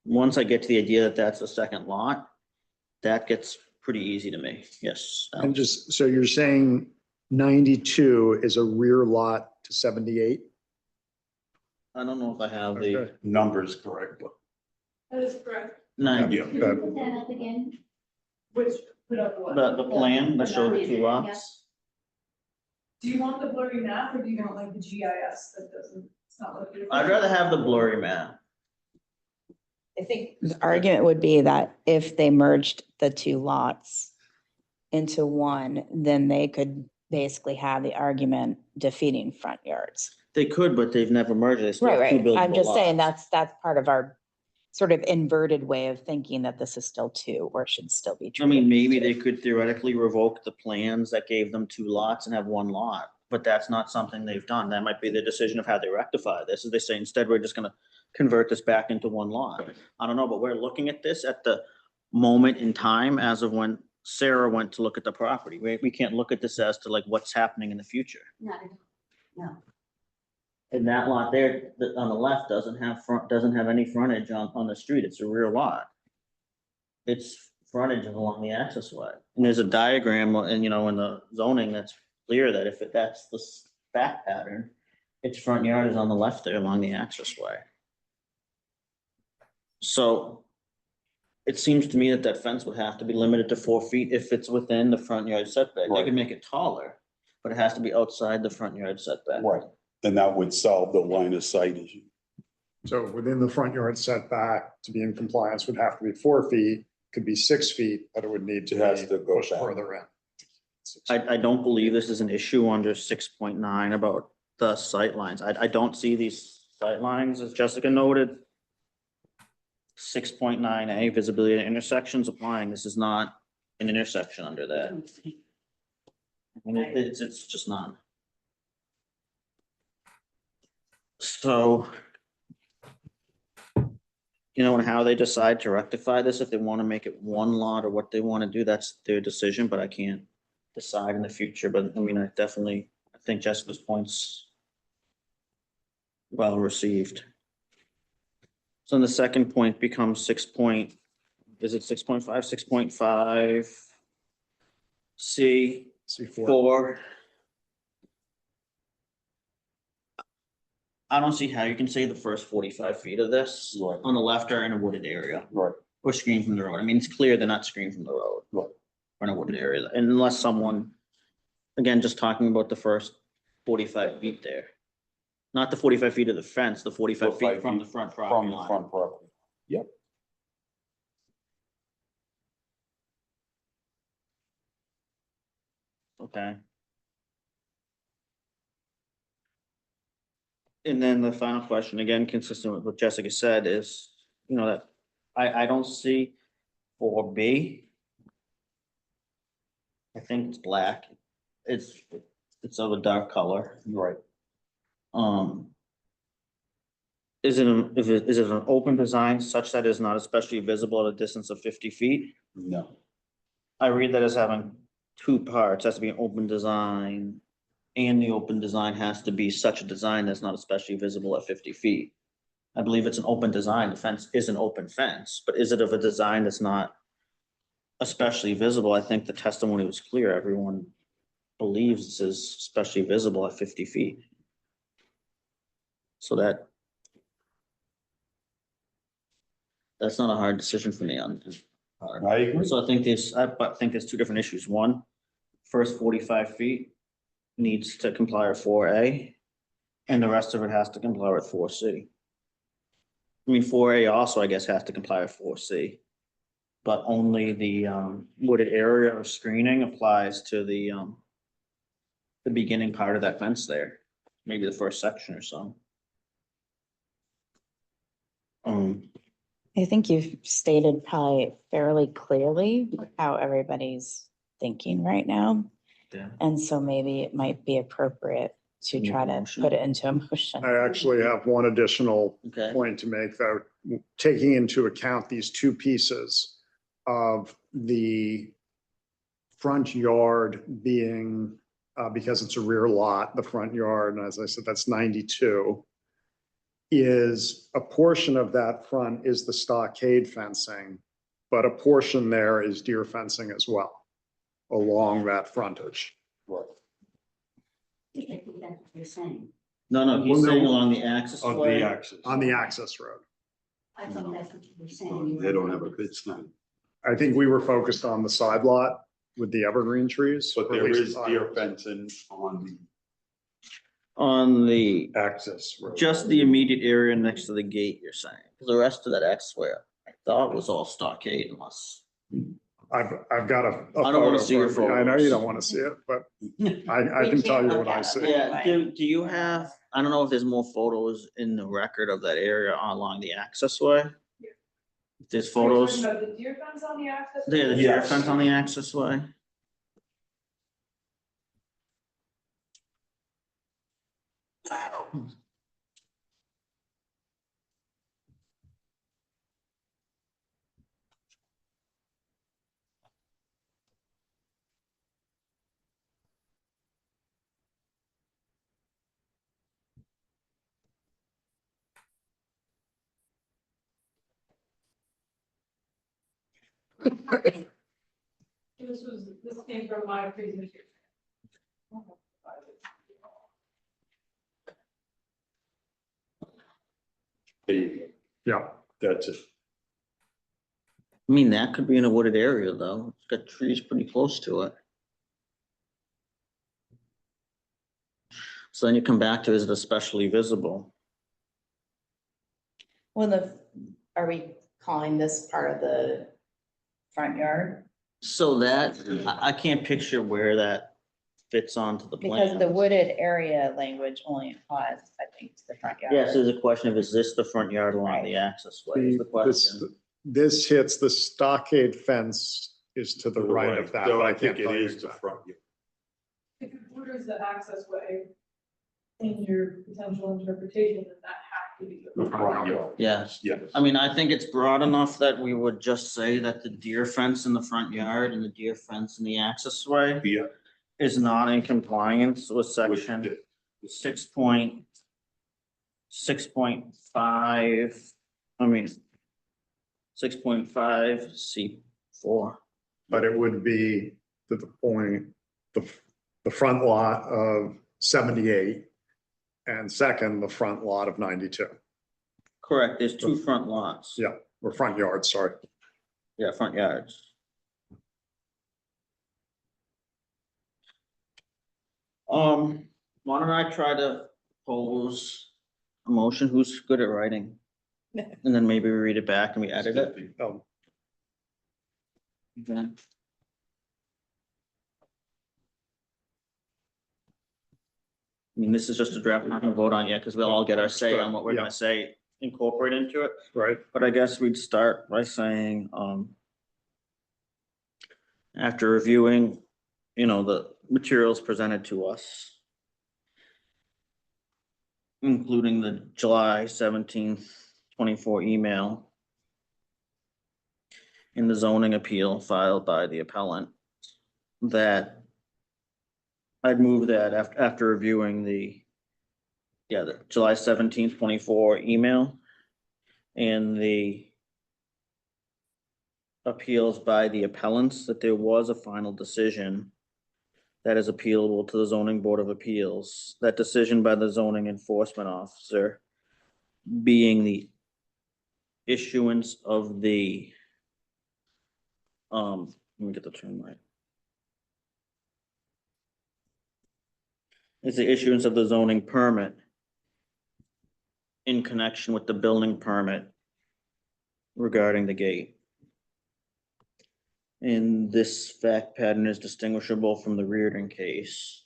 once I get to the idea that that's a second lot, that gets pretty easy to me. Yes. And just, so you're saying 92 is a rear lot to 78? I don't know if I have Okay. the Numbers correct, but. That is correct. 90, Yeah. Could you put that up again? Which, put up what? the plan that showed the 2 lots. Do you want the blurry map or do you want like the GIS that doesn't, it's not like. I'd rather have the blurry map. I think The argument would be that if they merged the 2 lots into one, then they could basically have the argument defeating front yards. They could, but they've never merged. They still have 2 buildable I'm just saying lots. that's part of our sort of inverted way of thinking that this is still two or should still be I treated mean, as maybe two. they could theoretically revoke the plans that gave them 2 lots and have 1 lot, but that's not something they've done. That might be the decision of how they rectify this. Is they say instead, we're just gonna convert this back into 1 lot. I don't know, but we're looking at this at the moment in time as of when Sarah went to look at the property. We can't look at this as to like what's happening in the future. Not at all. No. And that lot there, on the left, doesn't have any frontage on the street. It's a rear lot. Its frontage is along the access way. And there's a diagram and, in the zoning that's clear that that's the fact pattern, its front yard is on the left there along the access way. So it seems to me that fence would have to be limited to 4 feet if it's within the front yard setback. They Right. could make it taller, but it has to be outside the front yard setback. Right. And that would solve the line of sight issue. So within the front yard setback to be in compliance would have to be 4 feet, could be 6 feet, but it would need to It has be to go pushed back. further in. I don't believe this is an issue under 6.9 about the sightlines. I don't see these sightlines, as Jessica noted. 6.9A, visibility at intersections applying. This is not an intersection under that. I mean, it's just not. So, and how they decide to rectify this, if they want to make it 1 lot or what they want to do, that's their decision, but I can't decide in the future. But I mean, I think Jessica's points well received. So then the second point becomes 6.5, 6.5 C C4. 4. I don't see how you can say the first 45 feet of this Right. on the left are in a wooded area Right. or screened from the road. I mean, it's clear they're not screened from the road. Right. Or in a wooded area, unless someone, again, just talking about the first 45 feet there. Not the 45 feet of the fence, the 45 feet 45 from the feet front From property the line. front property. Yep. Okay. And then the final question, again, consistent with what Jessica said, is, that I don't see 4B. I think it's black. It's of a dark color. Right. Is it an open design such that is not especially visible at a distance of 50 feet? No. I read that as having 2 parts. It has to be an open design. And the open design has to be such a design that's not especially visible at 50 feet. I believe it's an open design. The fence is an open fence, but is it of a design that's not especially visible? I think the testimony was clear. Everyone believes this is especially visible at 50 feet. So that's not a hard decision for me on. I agree. So I think there's 2 different issues. One, first 45 feet needs to comply with 4A, and the rest of it has to comply with 4C. I mean, 4A also, I guess, has to comply with 4C, but only the wooded area of screening applies to the beginning part of that fence there, maybe the first section or so. I think you've stated probably fairly clearly how everybody's thinking right now. Yeah. And so maybe it might be appropriate to Make a try to motion. put it into a motion. I actually have one additional Okay, point to make, though, taking into account these 2 pieces of the front yard being, because it's a rear lot, the front yard, and as I said, that's 92, is a portion of that front is the stockade fencing, but a portion there is deer fencing as well along that frontage. Right. I think that's what you're saying. no, he's Well, no. saying along the access On way. the axis. On the access road. I thought that's what you were saying. They don't have it's not. I think we were focused on the side lot with the evergreen trees. But or at there least is side deer lot. fencing on On the, the access road. just the immediate area next to the gate, you're saying, 'cause the rest of that access way, I thought was all stockade unless. I've got a. I don't wanna see your for you. I know you photos. don't want to see it, but I can tell you what I see. Yeah, do you have, I don't know if there's more photos in the record of that area along the access way? There's photos. The deer fence on the access? There, the deer Yes. fence on the access way. This came from my presentation. Yeah, That's it. I mean, that could be in a wooded area though. It's got trees pretty close to it. So then you come back to, is it especially visible? Well, are we calling this part of the front yard? So that, I can't picture where that fits onto the plan. Because the wooded area language only applies, I think, to the front yard. Yes, there's a question of, is this the front yard along the access way, is the question. this hits the stockade fence is to the right of that. So but I can't think it tell you is the exactly. front. yard. If it borders the access way in your potential interpretation, then that has to be. The front yard. Yes. Yes. I mean, I think it's broad enough that we would just say that the deer fence in the front yard and the deer fence in the access way Yeah. is not in compliance with section With 6.5, I mean, 6.5 C4. But it would be to the point, the front lot of 78 and second, the front lot of 92, Correct, there's two front lots. Yeah. or front yard, sorry. Yeah, front yards. Why don't I try to pose a motion, who's good at writing? And then maybe we read it back and we edit it. Oh, Okay. I mean, this is just a draft, we're not gonna vote on yet, because we'll all get our say on what we're Yeah. gonna say, incorporate into it. right. But I guess we'd start by saying, after reviewing, the materials presented to us, including the July 17th, 24 email in the zoning appeal filed by the appellant, that I'd move that after reviewing the July 17th, 24 email and the appeals by the appellants, that there was a final decision that is appealable to the zoning board of appeals. That decision by the zoning enforcement officer being the issuance of the, let me get the term right. Is the issuance of the zoning permit in connection with the building permit regarding the gate. And this fact pattern is distinguishable from the Reardon case,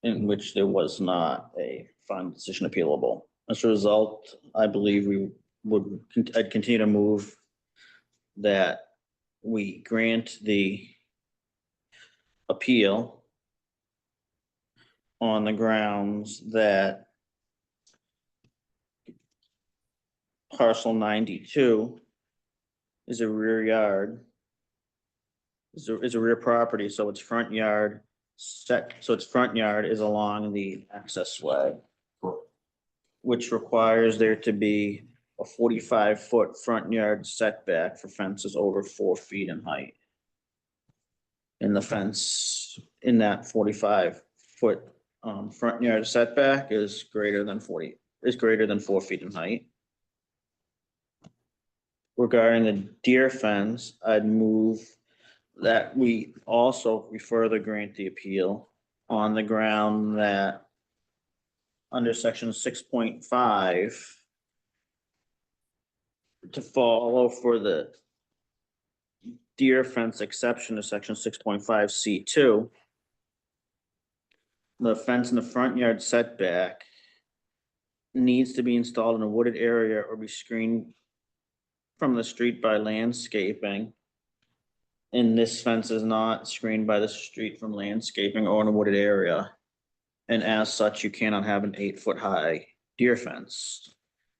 in which there was not a final decision appealable. As a result, I believe I'd continue to move that we grant the appeal on the grounds that parcel 92 is a rear yard, is a rear property, so its front yard its front yard is along the access way, which requires there to be a 45-foot front yard setback for fences over 4 feet in height. And the fence in that 45-foot front yard setback is greater than 4 feet in height. Regarding the deer fence, I'd move that we further grant the appeal on the ground that under section 6.5 to follow for the deer fence exception to section 6.5 C2, the fence in the front yard setback needs to be installed in a wooded area or be screened from the street by landscaping. And this fence is not screened by the street from landscaping or in a wooded area. And as such, you cannot have an 8-foot high deer fence.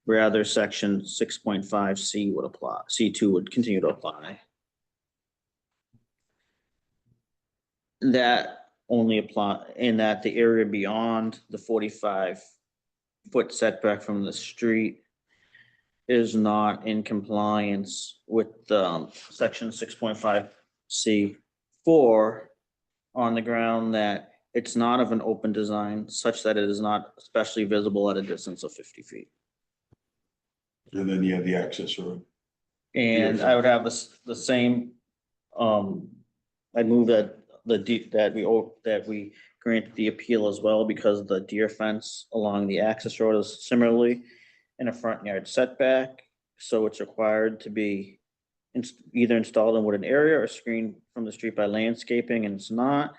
Rather, section 6.5C would apply, C2 would continue to apply. That only apply, in that the area beyond the 45-foot setback from the street is not in compliance with section 6.5C4 on the ground that it's not of an open design such that it is not especially visible at a distance of 50 feet. And then you have the access road. And I would have the same, I'd move that that we grant the appeal as well, because the deer fence along the access road is similarly in a front yard setback. So it's required to be either installed in wooded area or screened from the street by landscaping, and it's not.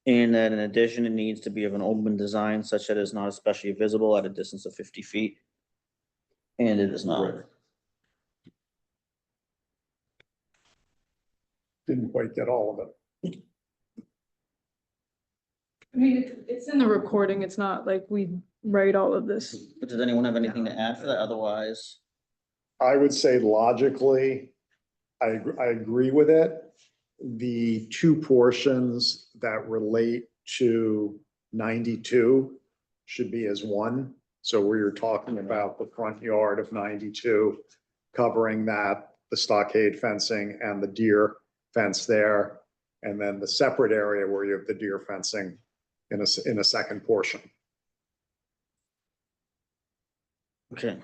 And that in addition, it needs to be of an open design such that it is not especially visible at a distance of 50 feet. And it is not. Didn't quite get all of it. I mean, it's in the recording. It's not like we write all of this. But does anyone have anything to add for that? Otherwise, I would say logically, I agree with it. The two portions that relate to 92 should be as one. So where you're talking about the front yard of 92, covering that, the stockade fencing and the deer fence there, and then the separate area where you have the deer fencing in a second portion. okay.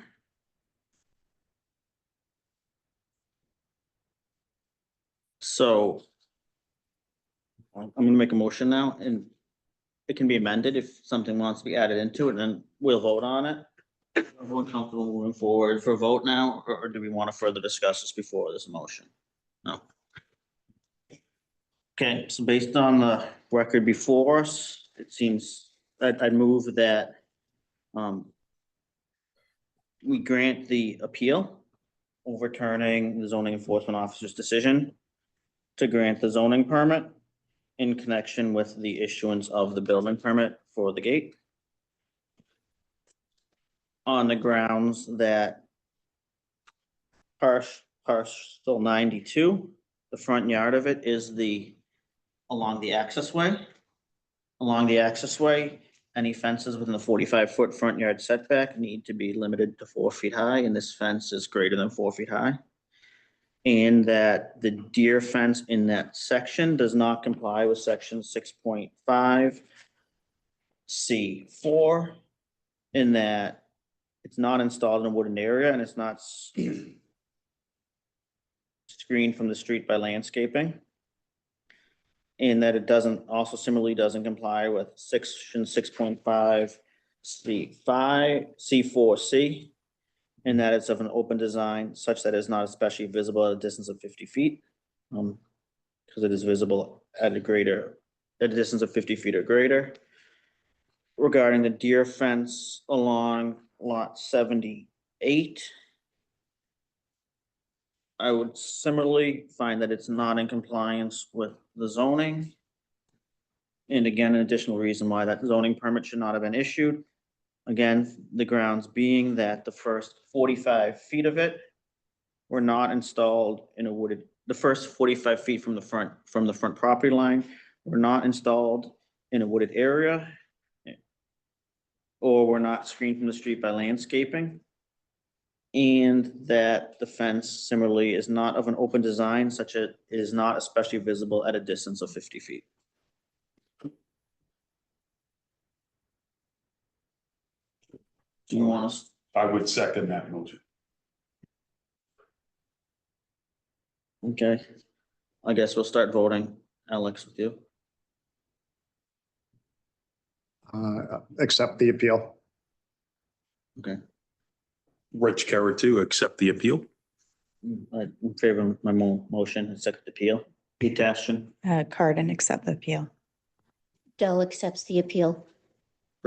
So I'm gonna make a motion now, and it can be amended if something wants to be added into it, and then we'll vote on it. Everyone comfortable moving forward for a vote now, or do we want to further discuss this before this motion? No. Okay, so based on the record before us, it seems I'd move that we grant the appeal overturning the zoning enforcement officer's decision to grant the zoning permit in connection with the issuance of the building permit for the gate, on the grounds that parcel 92, the front yard of it is along the access way. Along the access way, any fences within the 45-foot front yard setback need to be limited to 4 feet high, and this fence is greater than 4 feet high. And that the deer fence in that section does not comply with section 6.5 C4, in that it's not installed in a wooden area and it's not screened from the street by landscaping. And that it also similarly doesn't comply with section 6.5 C4C, and that it's of an open design such that it's not especially visible at a distance of 50 feet. Because it is visible at a distance of 50 feet or greater. Regarding the deer fence along lot 78, I would similarly find that it's not in compliance with the zoning. And again, an additional reason why that zoning permit should not have been issued. Again, the grounds being that the first 45 feet of it were not installed in a wooded, the first 45 feet from the front property line were not installed in a wooded area, or were not screened from the street by landscaping. And that the fence similarly is not of an open design such that it is not especially visible at a distance of 50 feet. Do you want us? I would second that motion. Okay, I guess we'll start voting. Alex, with you. Accept the appeal. Okay, Rich Carrot accept the appeal. I'm in favor of my motion and second appeal. Pete Tashin, Cardin, accept the appeal. Dell accepts the appeal.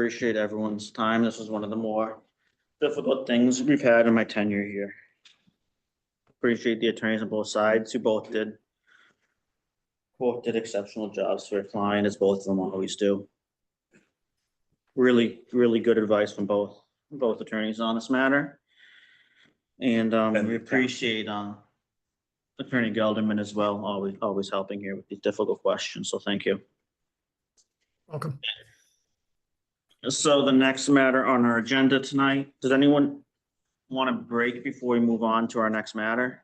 appreciate everyone's time. This was one of the more difficult things we've had in my tenure here. Appreciate the attorneys on both sides who both did exceptional jobs for a client, as both of them always do. Really, really good advice from both attorneys on this matter. And we appreciate Attorney Gelderman as well, always helping here with these difficult questions, so thank you. Welcome. So the next matter on our agenda tonight, does anyone want to break before we move on to our next matter?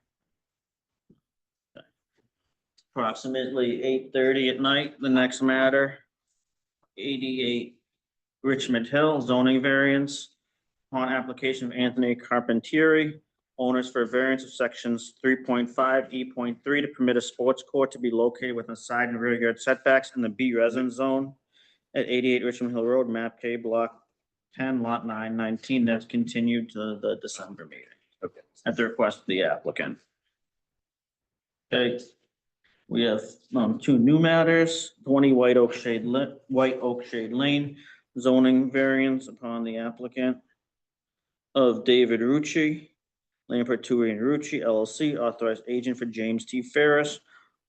Approximately 8:30 at night, the next matter, 88 Richmond Hill zoning variance upon application of Anthony Carpentieri, owners for variance of sections 3.5 E.3 to permit a sports court to be located within side and rear yard setbacks in the B residence zone at 88 Richmond Hill Road, map K, block 10, lot 919. That's continued to the December meeting. Okay. At the request of the applicant. Okay, we have two new matters, 20 White Oak Shade Lane, zoning variance upon the applicant of David Rucci, Lampert Tui and Rucci LLC, authorized agent for James T. Ferris,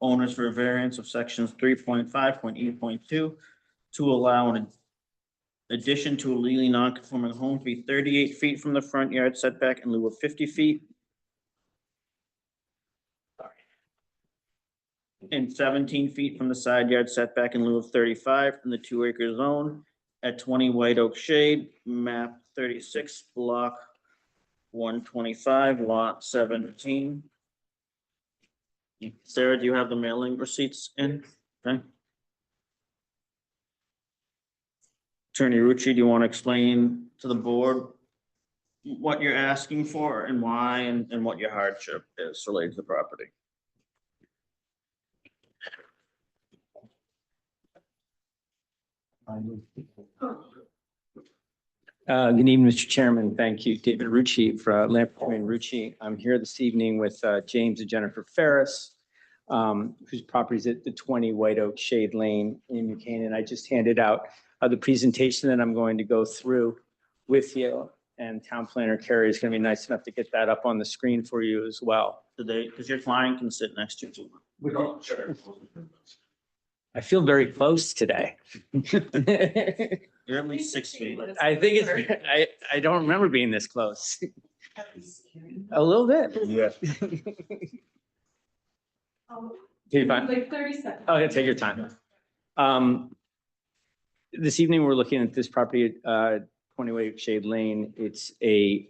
owners for a variance of sections 3.5.8.2 to allow an addition to a legally non-conforming home to be 38 feet from the front yard setback in lieu of 50 feet. And 17 feet from the side yard setback in lieu of 35 in the 2-acre zone at 20 White Oak Shade, map 36, block 125, lot 17. Sarah, do you have the mailing receipts in? Okay. Attorney Rucci, do you want to explain to the board what you're asking for and why, and what your hardship is related to the property? Good evening, Mr. Chairman. Thank you. David Rucci for Lampert and Rucci. I'm here this evening with James and Jennifer Ferris, whose property is at the 20 White Oak Shade Lane in New Canaan. I just handed out the presentation that I'm going to go through with you, and Town Planner Carrie is going to be nice enough to get that up on the screen for you as well. Because your client can sit next to you. We don't. Sure. I feel very close today. You're at least 6 feet. I think it's, I don't remember being this close. A little bit. Yeah. Take fine. Like 30 seconds. Oh, yeah, take your time. This evening, we're looking at this property at 20 White Oak Shade Lane. It's a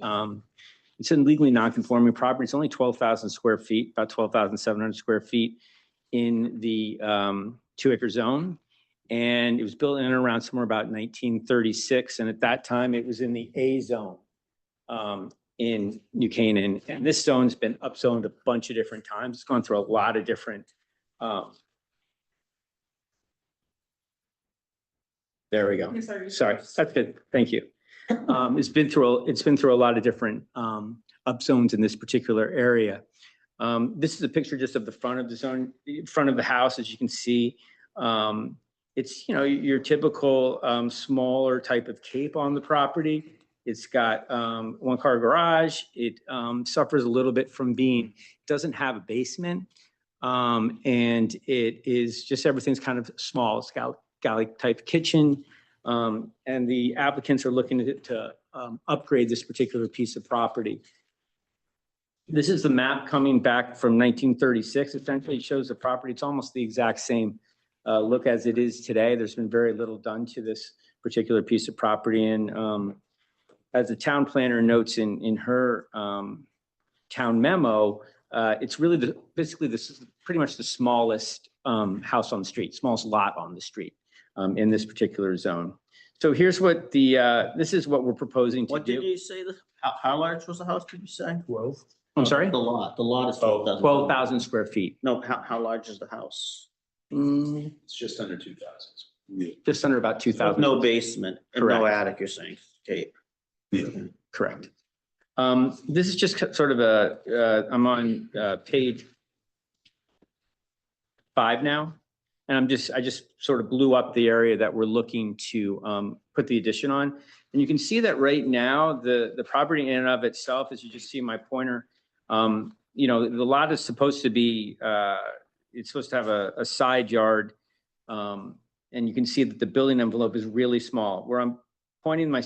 legally non-conforming property. It's only 12,000 square feet, about 12,700 square feet in the 2-acre zone. And it was built in and around somewhere about 1936. And at that time, it was in the A zone in New Canaan. And this zone's been upzoned a bunch of different times. It's gone through a lot of different. There we go. Sorry, that's good. Thank you. It's been through a lot of different upzones in this particular area. This is a picture just of the front of the zone, front of the house, as you can see. It's, your typical smaller type of cape on the property. It's got 1-car garage. It suffers a little bit from being, doesn't have a basement. And it is just, everything's kind of small. It's got galley type kitchen. And the applicants are looking to upgrade this particular piece of property. This is the map coming back from 1936. Essentially, it shows the property. It's almost the exact same look as it is today. There's been very little done to this particular piece of property. And as the town planner notes in her town memo, it's really basically this is pretty much the smallest house on the street, smallest lot on the street in this particular zone. So here's what this is what we're proposing to do. What did you say? How large was the house, did you say? 12. I'm sorry? The lot is 12,000. 12,000 square feet. No, how large is the house? It's just under 2,000. Just under about 2,000. No basement and no Correct. attic, you're saying, Kate? Correct. This is just sort of I'm on page 5 now. And I just sort of blew up the area that we're looking to put the addition on. And you can see that right now, the property in and of itself, as you just see my pointer, you know, the lot is supposed to be, it's supposed to have a side yard. And you can see that the building envelope is really small. Where I'm pointing my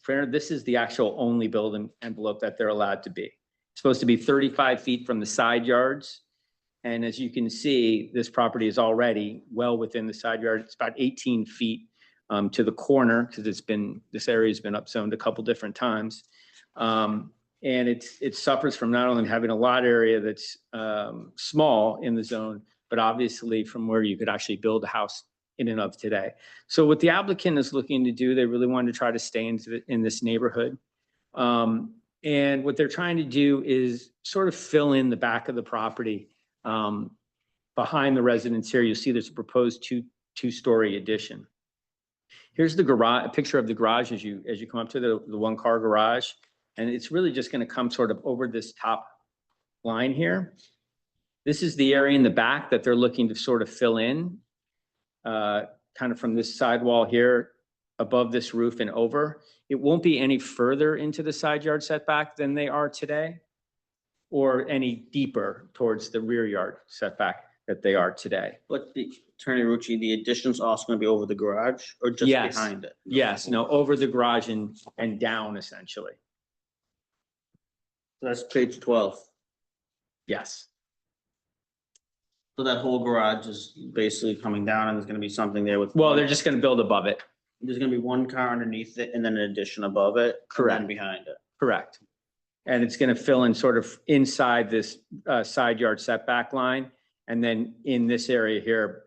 finger, this is the actual only building envelope that they're allowed to be. It's supposed to be 35 feet from the side yards. And as you can see, this property is already well within the side yard. It's about 18 feet to the corner because this area has been upzoned a couple different times. And it suffers from not only having a lot area that's small in the zone, but obviously from where you could actually build a house in and of today. So what the applicant is looking to do, they really wanted to try to stay in this neighborhood. And what they're trying to do is sort of fill in the back of the property. Behind the residence here, you'll see there's a proposed two-story addition. Here's the garage, a picture of the garage as you come up to the one-car garage. And it's really just going to come sort of over this top line here. This is the area in the back that they're looking to sort of fill in, kind of from this sidewall here above this roof and over. It won't be any further into the side yard setback than they are today, or any deeper towards the rear yard setback that they are today. But Attorney Rucci, the addition's also gonna be over the garage or just Yes. behind it? Yes, no, over the garage and down essentially. So that's page 12. Yes, So that whole garage is basically coming down and there's gonna be something there with. well, they're just gonna build above it, There's gonna be one car underneath it and then an addition above it. and Correct. then behind it. correct. And it's gonna fill in sort of inside this side yard setback line. And then in this area here,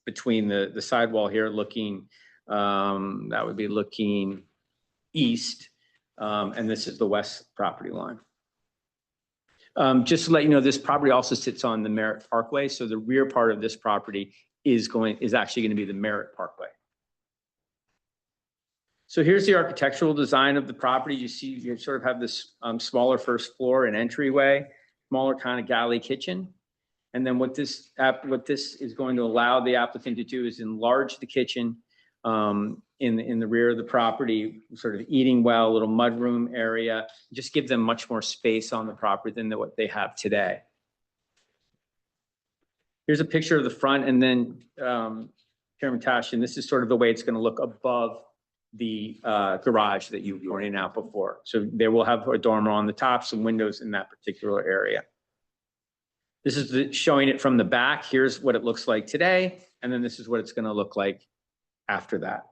between the sidewall here looking, that would be looking east. And this is the west property line. Just to let you know, this property also sits on the Merritt Parkway. So the rear part of this property is actually gonna be the Merritt Parkway. So here's the architectural design of the property. You see, you sort of have this smaller first floor and entryway, smaller kind of galley kitchen. And then what this is going to allow the applicant to do is enlarge the kitchen in the rear of the property, sort of eating well, a little mudroom area, just give them much more space on the property than what they have today. Here's a picture of the front, and then Chairman Tash, and this is sort of the way it's going to look above the garage that you pointed out before. So they will have a dormer on the top, some windows in that particular area. This is showing it from the back. Here's what it looks like today. And then this is what it's going to look like after that.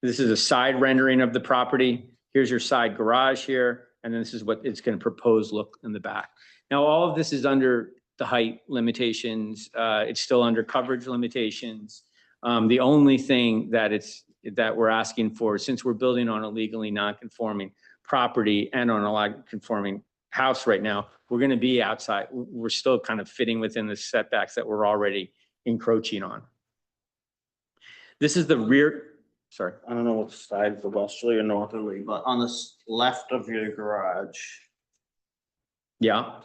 This is a side rendering of the property. Here's your side garage here. And then this is what it's going to propose look in the back. Now, all of this is under the height limitations. It's still under coverage limitations. The only thing that we're asking for, since we're building on a legally non-conforming property and on a non-conforming house right now, we're going to be outside. We're still kind of fitting within the setbacks that we're already encroaching on. This is the rear, sorry. I don't know what side, the westerly or northerly, but on the left of your garage, Yeah.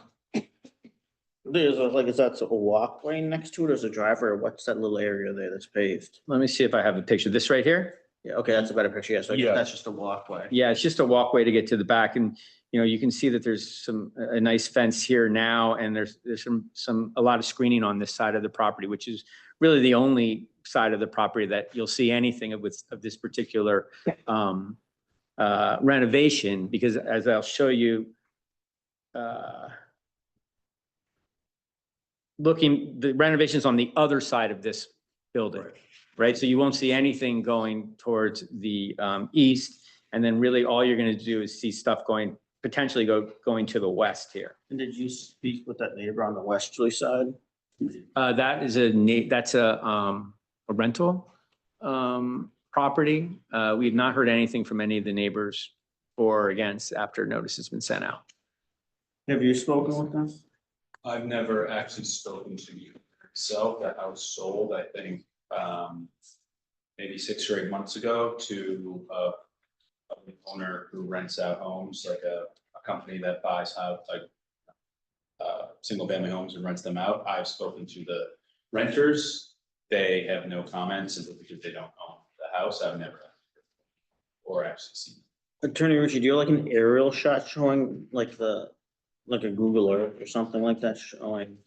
there's is that a walkway next to it or is it a driveway or what's that little area there that's paved? Let me see if I have a picture. This right here? Yeah, okay, that's a better picture. Yeah, so I guess Yeah. that's just a walkway. Yeah, it's just a walkway to get to the back, and you can see that there's a nice fence here now, and there's a lot of screening on this side of the property, which is really the only side of the property that you'll see anything of this particular renovation, because as I'll show you, the renovations on the other side of this building. Right, so you won't see anything going towards the east, and then really all you're going to do is see stuff potentially going to the west here. And did you speak with that neighbor on the westerly side? That's a rental property. We've not heard anything from any of the neighbors for or against after notice has been sent out. Have you spoken with them? I've never actually spoken to you myself. That house sold, I think, maybe 6 or 8 months ago to an owner who rents out homes, like a company that buys out single family homes and rents them out. I've spoken to Renters, they have no comments simply because they don't own the house. I've never or actually seen. Attorney Richie, do you have like an aerial shot showing like like a Google Earth or something like that showing?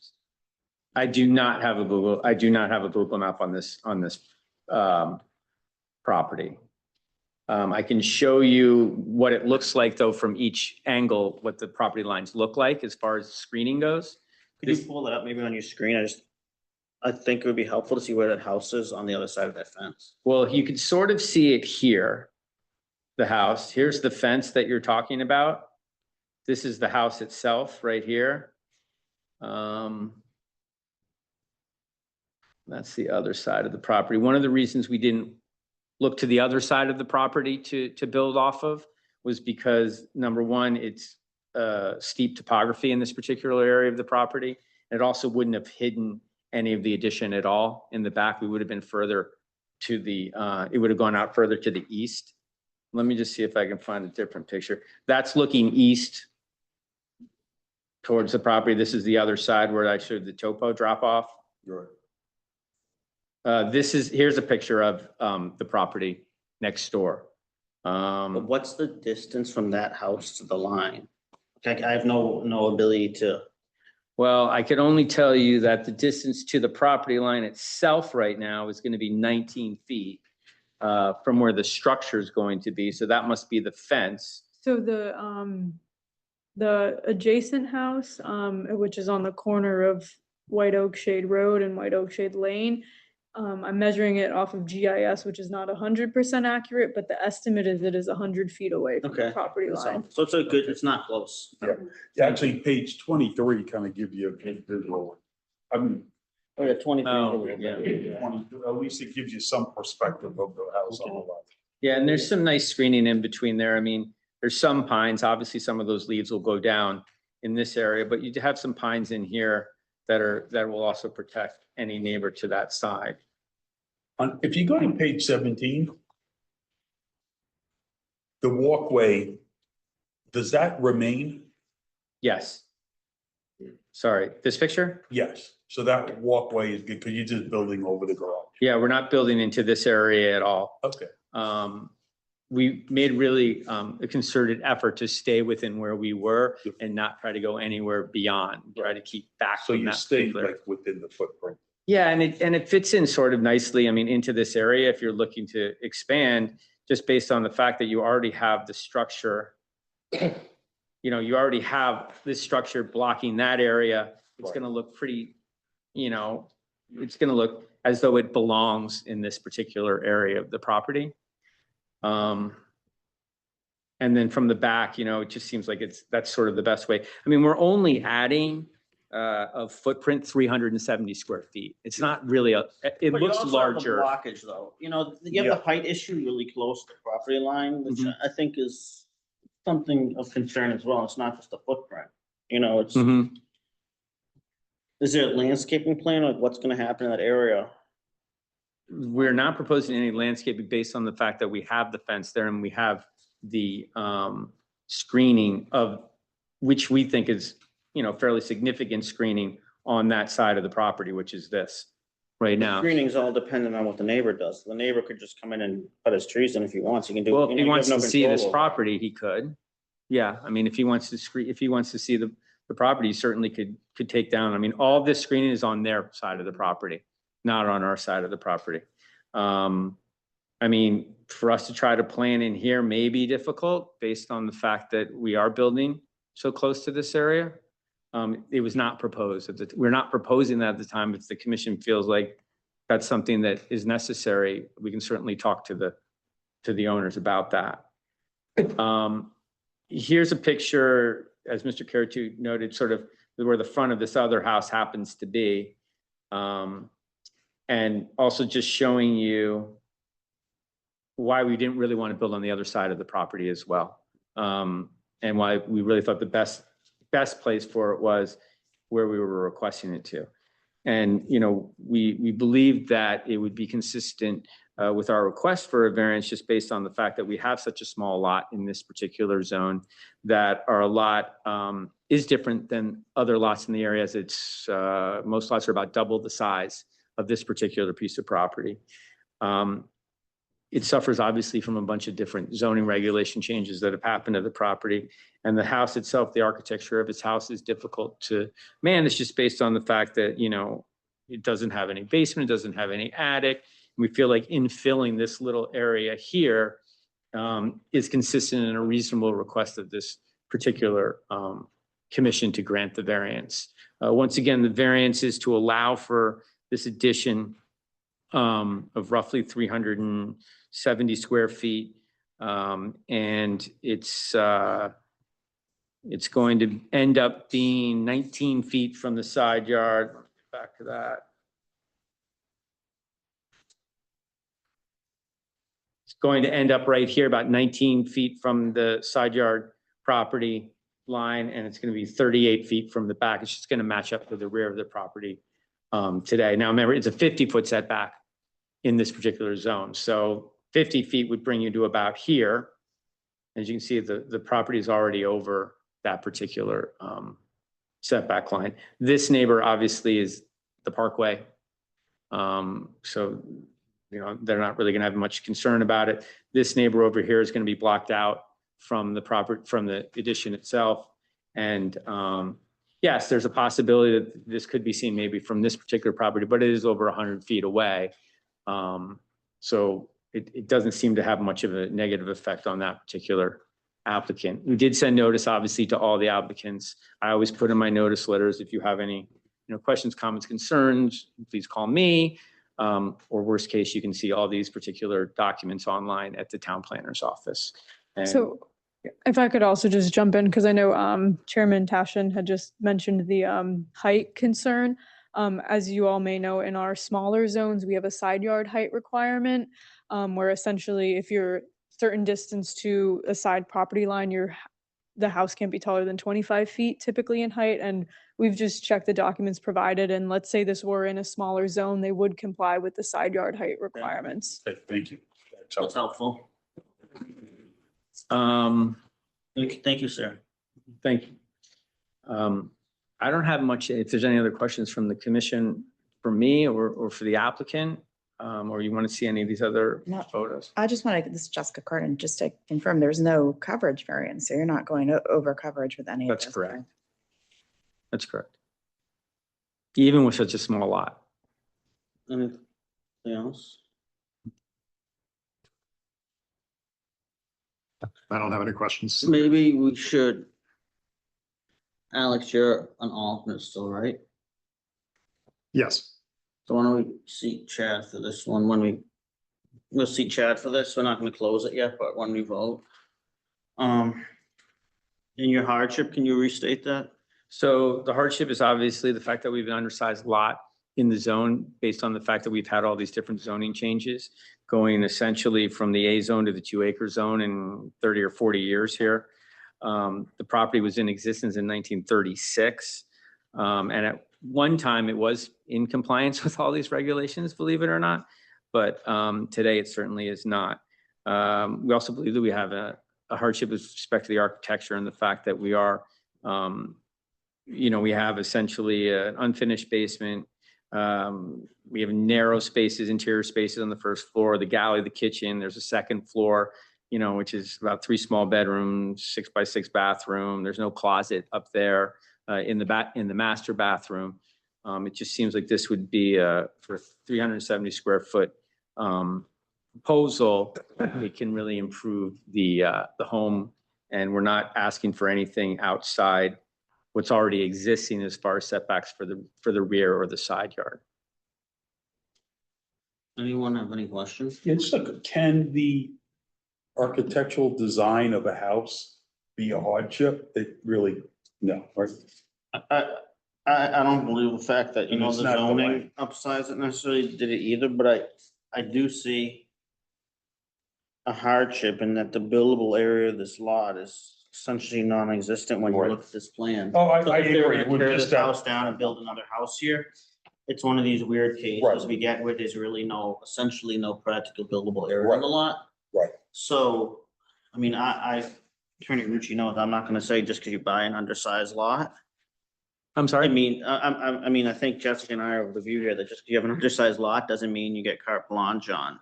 I do not have a Google map on this, property. I can show you what it looks like though from each angle, what the property lines look like as far as screening goes. Could you pull that up maybe on your screen? I think it would be helpful to see where that house is on the other side of that fence. Well, you can sort of see it here, the house. Here's the fence that you're talking about. This is the house itself right here. That's the other side of the property. One of the reasons we didn't look to the other side of the property to build off of was because, number one, it's steep topography in this particular area of the property. It also wouldn't have hidden any of the addition at all in the back. We would have been further to the, it would have gone out further to the east. Let me just see if I can find a different picture. That's looking east towards the property. This is the other side where I showed the topo drop off. Here's a picture of the property next door. But what's the distance from that house to the line? Okay, I have no ability to. Well, I could only tell you that the distance to the property line itself right now is going to be 19 feet from where the structure is going to be. So that must be the fence. So the adjacent house, which is on the corner of White Oak Shade Road and White Oak Shade Lane, I'm measuring it off of GIS, which is not 100% accurate, but the estimate is it is 100 feet away from the Okay. property line. So it's not close. Yeah, actually, page 23 kind of give you a good visual. I mean, Oh, yeah, 23. Oh, yeah. 20 at least it gives you some perspective of the house on the left. Yeah, and there's some nice screening in between there. I mean, there's some pines. Obviously, some of those leaves will go down in this area, but you do have some pines in here that will also protect any neighbor to that side. If you go to page 17, the walkway, does that remain? Yes. Sorry, this picture? Yes. So that walkway is good because you're just building over the garage. Yeah, we're not building into this area at all. Okay. We made really a concerted effort to stay within where we were and not try to go anywhere beyond, try to keep back So from you that stay particular. like within the footprint. Yeah, and it fits in sort of nicely, I mean, into this area if you're looking to expand, just based on the fact that you already have the structure. You know, you already have this structure blocking that area. It's Right. gonna look pretty, it's gonna look as though it belongs in this particular area of the property. And then from the back, it just seems like that's sort of the best way. I mean, we're only adding of footprint 370 square feet. It's not really it But you looks also have the larger. blockage though, you have the height issue really close to the property line, which Mhm. I think is something of concern as well. It's not just the footprint, it's, Mhm. is there a landscaping plan, like what's gonna happen in that area? We're not proposing any landscaping based on the fact that we have the fence there and we have the screening of, which we think is, fairly significant screening on that side of the property, which is this right now. Screening's all dependent on what the neighbor does. The neighbor could just come in and cut his trees in if he wants, he can do. Well, if he you wants have to no see this control over it. property, he could. Yeah, I mean, if he wants to see the property, he certainly could take down. I mean, all this screening is on their side of the property, not on our side of the property. I mean, for us to try to plan in here may be difficult based on the fact that we are building so close to this area. It was not proposed. We're not proposing that at the time. If the commission feels like that's something that is necessary, we can certainly talk to the owners about that. Here's a picture, as Mr. Caratu noted, sort of where the front of this other house happens to be. And also just showing you why we didn't really want to build on the other side of the property as well. And why we really thought the best place for it was where we were requesting it to. And, we believed that it would be consistent with our request for a variance just based on the fact that we have such a small lot in this particular zone, that our lot is different than other lots in the area, as it's most lots are about double the size of this particular piece of property. It suffers obviously from a bunch of different zoning regulation changes that have happened to the property. And the house itself, the architecture of its house is difficult to manage just based on the fact that, you know, it doesn't have any basement, it doesn't have any attic. We feel like infilling this little area here is consistent and a reasonable request of this particular commission to grant the variance. Once again, the variance is to allow for this addition of roughly 370 square feet. And it's going to end up being 19 feet from the side yard. Back to that. It's going to end up right here, about 19 feet from the side yard property line, and it's going to be 38 feet from the back. It's just going to match up to the rear of the property today. Now, remember, it's a 50-foot setback in this particular zone. So 50 feet would bring you to about here. As you can see, the property is already over that particular setback line. This neighbor obviously is the Parkway. So, you know, they're not really going to have much concern about it. This neighbor over here is going to be blocked out from the property, from the addition itself. And yes, there's a possibility that this could be seen maybe from this particular property, but it is over 100 feet away. So it doesn't seem to have much of a negative effect on that particular applicant. We did send notice, obviously, to all the applicants. I always put in my notice letters, if you have any, you know, questions, comments, concerns, please call me. Or worst case, you can see all these particular documents online at the town planner's office. And So if I could also just jump in, because I know Chairman Tashin had just mentioned the height concern. As you all may know, in our smaller zones, we have a side yard height requirement, where essentially if you're certain distance to a side property line, the house can't be taller than 25 feet typically in height. And we've just checked the documents provided. And let's say this were in a smaller zone, they would comply with the side yard height requirements. Thank you. That's helpful. Um, Thank you, sir. Thank you. I don't have much, if there's any other questions from the commission for me or for the applicant, or you want to see any of these other No. photos? I just want to, this is Jessica Carden, just to confirm, there's no coverage variance, so you're not going over coverage with any of this. That's correct. That's correct. Even with such a small lot. Anything else? I don't have any questions. Maybe we should. Alex, you're an alternate still, right? Yes. So why don't we seat Chad for this one we'll seat Chad for this. We're not gonna close it yet, but when we vote. In your hardship, can you restate that? So the hardship is obviously the fact that we've an undersized lot in the zone based on the fact that we've had all these different zoning changes going essentially from the A zone to the 2-acre zone in 30 or 40 years here. The property was in existence in 1936. And at one time it was in compliance with all these regulations, believe it or not. But today it certainly is not. We also believe that we have a hardship with respect to the architecture and the fact that we are, you know, we have essentially an unfinished basement. We have narrow spaces, interior spaces on the first floor, the galley, the kitchen. There's a second floor, you know, which is about 3 small bedrooms, 6x6 bathroom. There's no closet up there in the master bathroom. It just seems like this would be for a 370 square foot proposal. It can really improve the home, and we're not asking for anything outside what's already existing as far as setbacks for the rear or the side yard. Anyone have any questions? It's like, can the architectural design of a house be a hardship? It really, no, right? I don't believe the fact that, you know, It's the not the zoning way. upsize it necessarily did it either, but I do see a hardship in that the buildable area of this lot is essentially non-existent when you Right. look at this plan. Oh, So I if they were agree. gonna We're tear just this house down and build another house here, it's one of these weird cases Right. we get where there's really essentially no practical buildable area Right. on the lot. Right. So, I mean, Attorney Rucci knows, I'm not gonna say just because you buy an undersized lot. I'm I sorry? mean, I mean, I think Jessica and I are of the view here that just 'cause you have an undersized lot doesn't mean you get carte blanche on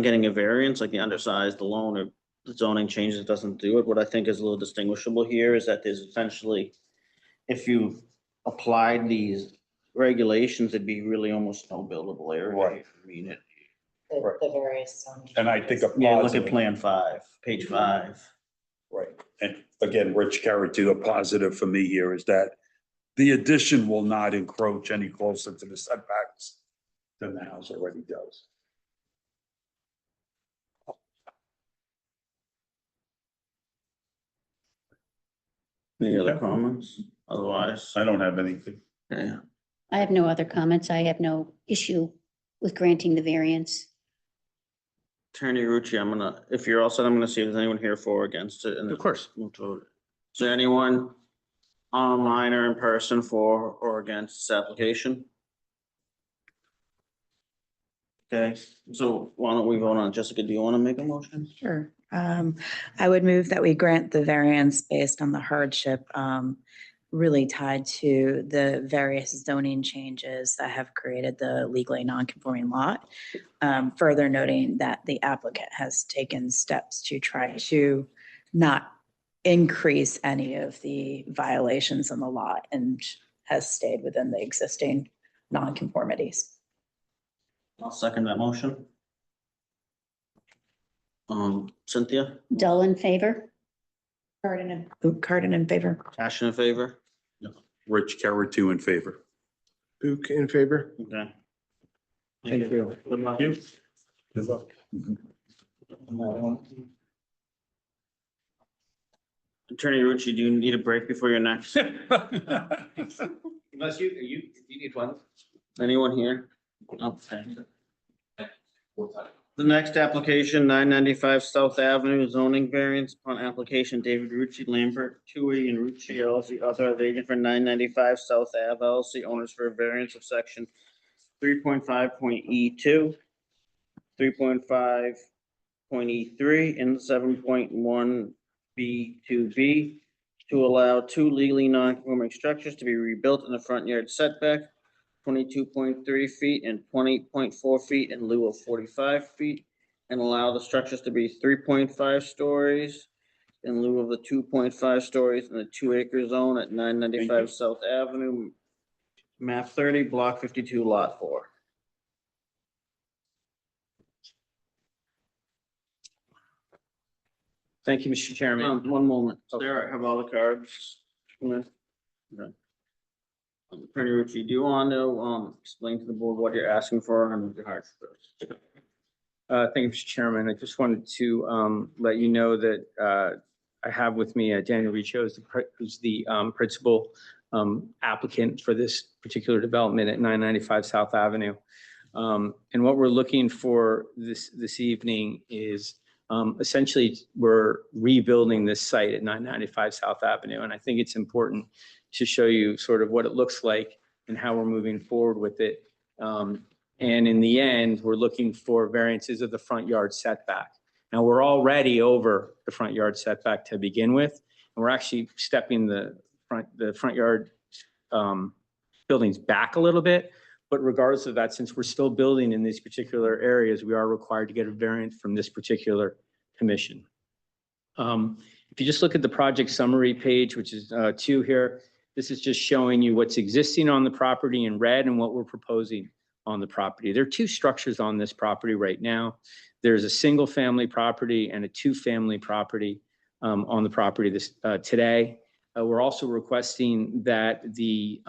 getting a variance, like the undersized alone or the zoning changes doesn't do it. What I think is a little distinguishable here is that there's essentially, if you applied these regulations, it'd be really almost no buildable area. Right. I mean, it, Right. The various. And I think a yeah, look positive. at Plan 5, page 5. Right, and again, Rich carried to a positive for me here is that the addition will not encroach any closer to the setbacks than the house already does. Any other comments? Otherwise, I don't have anything. yeah. I have no other comments. I have no issue with granting the variance. Attorney Rucci, I'm gonna, if you're all set, I'm gonna see if there's anyone here for or against it. And Of course. move to vote. Is there anyone online or in person for or against this application? Okay, so why don't we vote on it? Jessica, do you want to make a motion? Sure. I would move that we grant the variance based on the hardship, really tied to the various zoning changes that have created the legally non-conforming lot. Further noting that the applicant has taken steps to try to not increase any of the violations in the lot and has stayed within the existing non-conformities. I'll second that motion. Cynthia, Dull in favor? Cardin in favor. Ashen in favor? Rich carried two in favor. Luke in favor? Okay. Thank you. Good luck. Good luck. Attorney Rucci, do you need a break before your next? Unless you need one. Anyone here? Okay. The next application, 995 South Avenue, zoning variance upon application David Rucci, Lambert, Tui, and Rucci LLC, authorized agent for 995 South Ave LLC, owners for a variance of section 3.5.E2, 3.5.E3, and 7.1B2B to allow two legally non-conforming structures to be rebuilt in the front yard setback, 22.3 feet and 20.4 feet in lieu of 45 feet, and allow the structures to be 3.5 stories in lieu of the 2.5 stories in the 2-acre zone at 995 South Avenue, map 30, block 52, lot 4. Thank you, Mr. Chairman. One moment. Sarah, have all the cards? Okay. Attorney Rucci, do you want to explain to the board what you're asking for on your hardship? Thank you, Mr. Chairman. I just wanted to let you know that I have with me Daniel Riccio, who's the principal applicant for this particular development at 995 South Avenue. And what we're looking for this evening is essentially we're rebuilding this site at 995 South Avenue. And I think it's important to show you sort of what it looks like and how we're moving forward with it. And in the end, we're looking for variances of the front yard setback. Now, we're already over the front yard setback to begin with, and we're actually stepping the front yard buildings back a little bit. But regardless of that, since we're still building in these particular areas, we are required to get a variance from this particular commission. If you just look at the project summary page, which is 2 here, this is just showing you what's existing on the property in red and what we're proposing on the property. There are 2 structures on this property right now. There's a single family property and a 2-family property on the property today. We're also requesting that the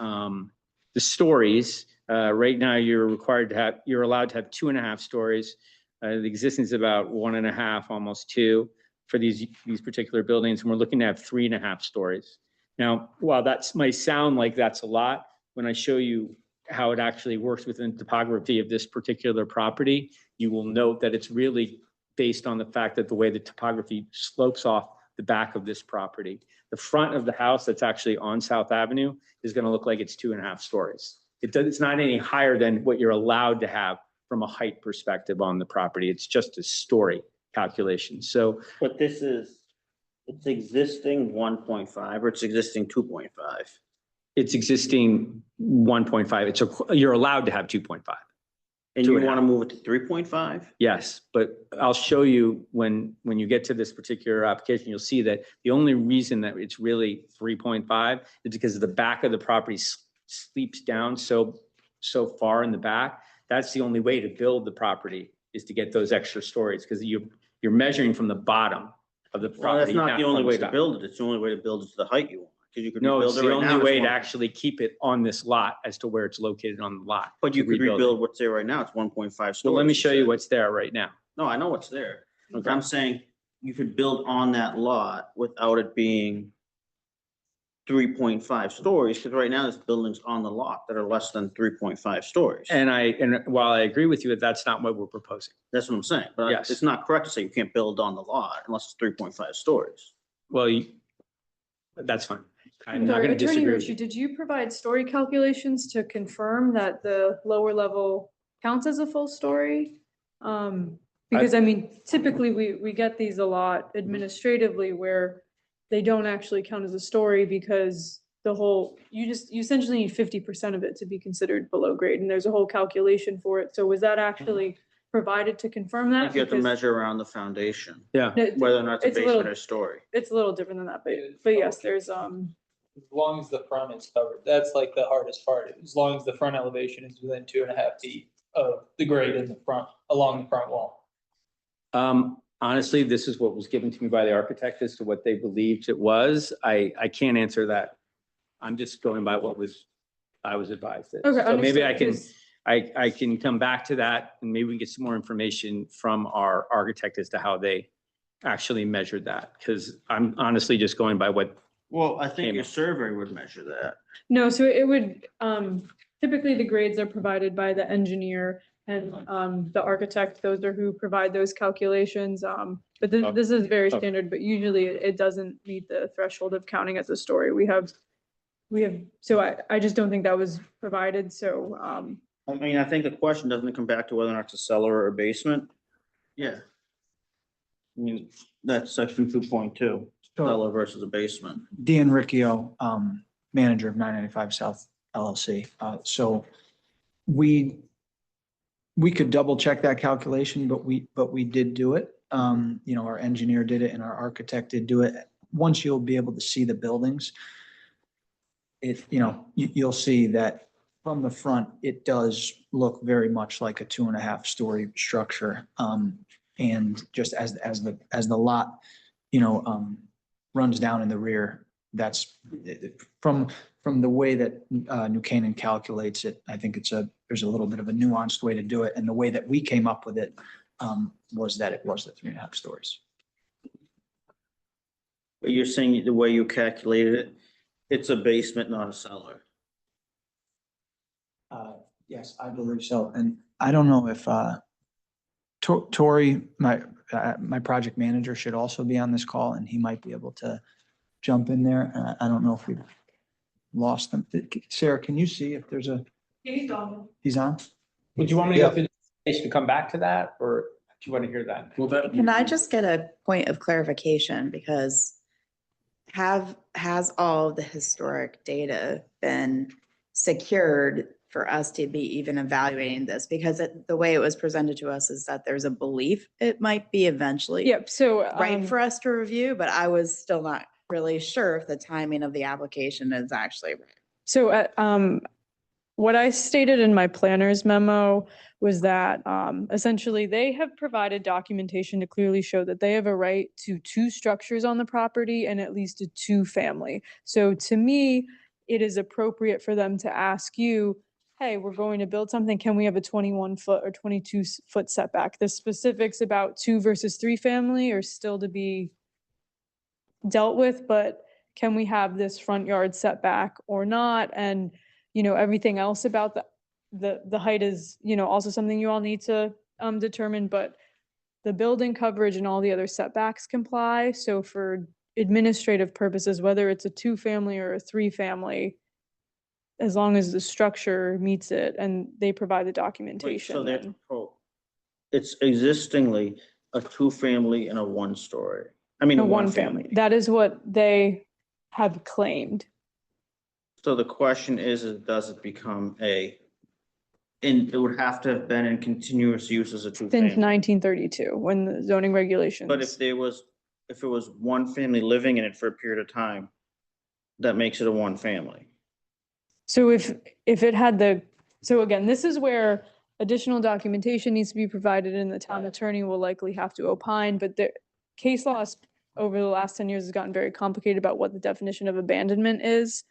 stories, right now you're allowed to have 2.5 stories. The existing is about 1.5, almost 2 for these particular buildings. And we're looking to have 3.5 stories. Now, while that might sound like that's a lot, when I show you how it actually works within the topography of this particular property, you will note that it's really based on the fact that the way the topography slopes off the back of this property. The front of the house that's actually on South Avenue is going to look like it's 2.5 stories. It's not any higher than what you're allowed to have from a height perspective on the property. It's just a story calculation. So, But it's existing 1.5 or it's existing 2.5? It's existing 1.5. You're allowed to have 2.5. And Two you and a want to half. move it to 3.5? Yes, but I'll show you when you get to this particular application, you'll see that the only reason that it's really 3.5 is because the back of the property sleeps down so far in the back. That's the only way to build the property, is to get those extra stories, because you're measuring from the bottom of the property. Well, that's not the only from way to top. build it. It's the only way to build it to the height you want. Because you could No, rebuild it's it the right now. only it's way to one- actually keep it on this lot as to where it's located on the lot. But you to could rebuild it. rebuild what's there right now. It's 1.5 stories. Well, let me show you said. what's there right now. No, I know what's there. Okay. I'm saying you could build on that lot without it being 3.5 stories, because right now there's buildings on the lot that are less than 3.5 stories. And while I agree with you that that's not what we're proposing. That's what I'm saying. But Yes. it's not correct to say you can't build on the lot unless it's 3.5 stories. Well, that's fine. I'm not Sorry, going to Attorney disagree with Rucci, you. did you provide story calculations to confirm that the lower level counts as a full story? Because I mean, typically we get these a lot administratively where they don't actually count as a story because you essentially need 50% of it to be considered below grade, and there's a whole calculation for it. So was that actually provided to confirm that? You have to Because- measure around the foundation, Yeah. No, whether or not it's a It's a little- basement or story. It's a little different than that, but yes, there's, As long as the front is covered, that's like the hardest part, as long as the front elevation is within 2.5 feet of the grade in the front, along the front wall. Honestly, this is what was given to me by the architect as to what they believed it was. I can't answer that. I'm just going by I was advised it. okay. So maybe I understood, can, 'cause- I can come back to that and maybe we can get some more information from our architect as to how they actually measured that. Because I'm honestly just going by what, Well, I think Came your up. survey would measure that. No, so it would, typically the grades are provided by the engineer and, the architect, those are who provide those calculations. But this is very Okay. standard, but usually it doesn't meet the threshold of counting as a story. We have, so I just don't think that was provided, so, I mean, I think the question doesn't come back to whether or not it's a cellar or a basement. Yeah. I mean, that's section 2.2, cellar versus a basement. Dan Riccio, manager of 995 South LLC. So we could double check that calculation, but we did do it. Our engineer did it and our architect did do it. Once you'll be able to see the buildings, you'll see that from the front, it does look very much like a 2.5-story structure. And just as the lot, runs down in the rear, that's from the way that New Canaan calculates it. I think there's a little bit of a nuanced way to do it. And the way that we came up with it was that it was the 3.5 stories. But you're saying the way you calculated it, it's a basement, not a cellar. Yes, I believe so. And I don't know if Tori, my project manager, should also be on this call and he might be able to jump in there. I don't know if we've lost them. Sarah, can you see if there's he's on? would you want me to go through the presentation to come back to that, or do you want to hear that? Well, that. Can I just get a point of clarification? Because has all of the historic data been secured for us to be even evaluating this? Because the way it was presented to us is that there's a belief it might be eventually Yep, so. right for us to review, but I was still not really sure if the timing of the application is actually right. So, what I stated in my planner's memo was that, essentially they have provided documentation to clearly show that they have a right to 2 structures on the property and at least a 2-family. So to me, it is appropriate for them to ask you, hey, we're going to build something. Can we have a 21-foot or 22-foot setback? The specifics about 2 versus 3 family are still to be dealt with, but can we have this front yard setback or not? And, everything else about the height is, also something you all need to determine, but the building coverage and all the other setbacks comply. So for administrative purposes, whether it's a 2-family or a 3-family, as long as the structure meets it and they provide the Wait, documentation. so then- it's existingly a 2-family and a 1-story. I mean, A a 1-family. That is what they have claimed. So the question is does it become it would have to have been in continuous use as a Since two-family. 1932, when the zoning regulations. But if it was one family living in it for a period of time, that makes it a one family. So if it had so again, this is where additional documentation needs to be provided and the town attorney will likely have to opine, but the case laws over the last 10 years has gotten very complicated about what the definition of abandonment is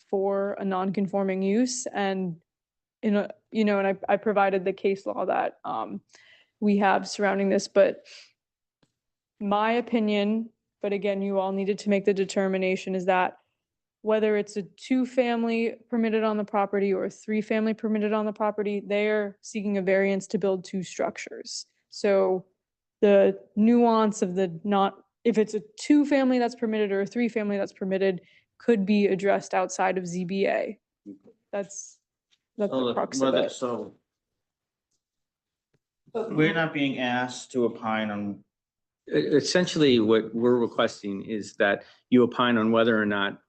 for a non-conforming use. And and I provided the case law that we have surrounding this, but my opinion, but again, you all needed to make the determination, is that whether it's a two-family permitted on the property or a three-family permitted on the property, they're seeking a variance to build two structures. So the nuance of if it's a two-family that's permitted or a three-family that's permitted could be addressed outside of ZBA. That's the crux of it. So we're not being asked to opine on, Essentially, what we're requesting is that you opine on whether or not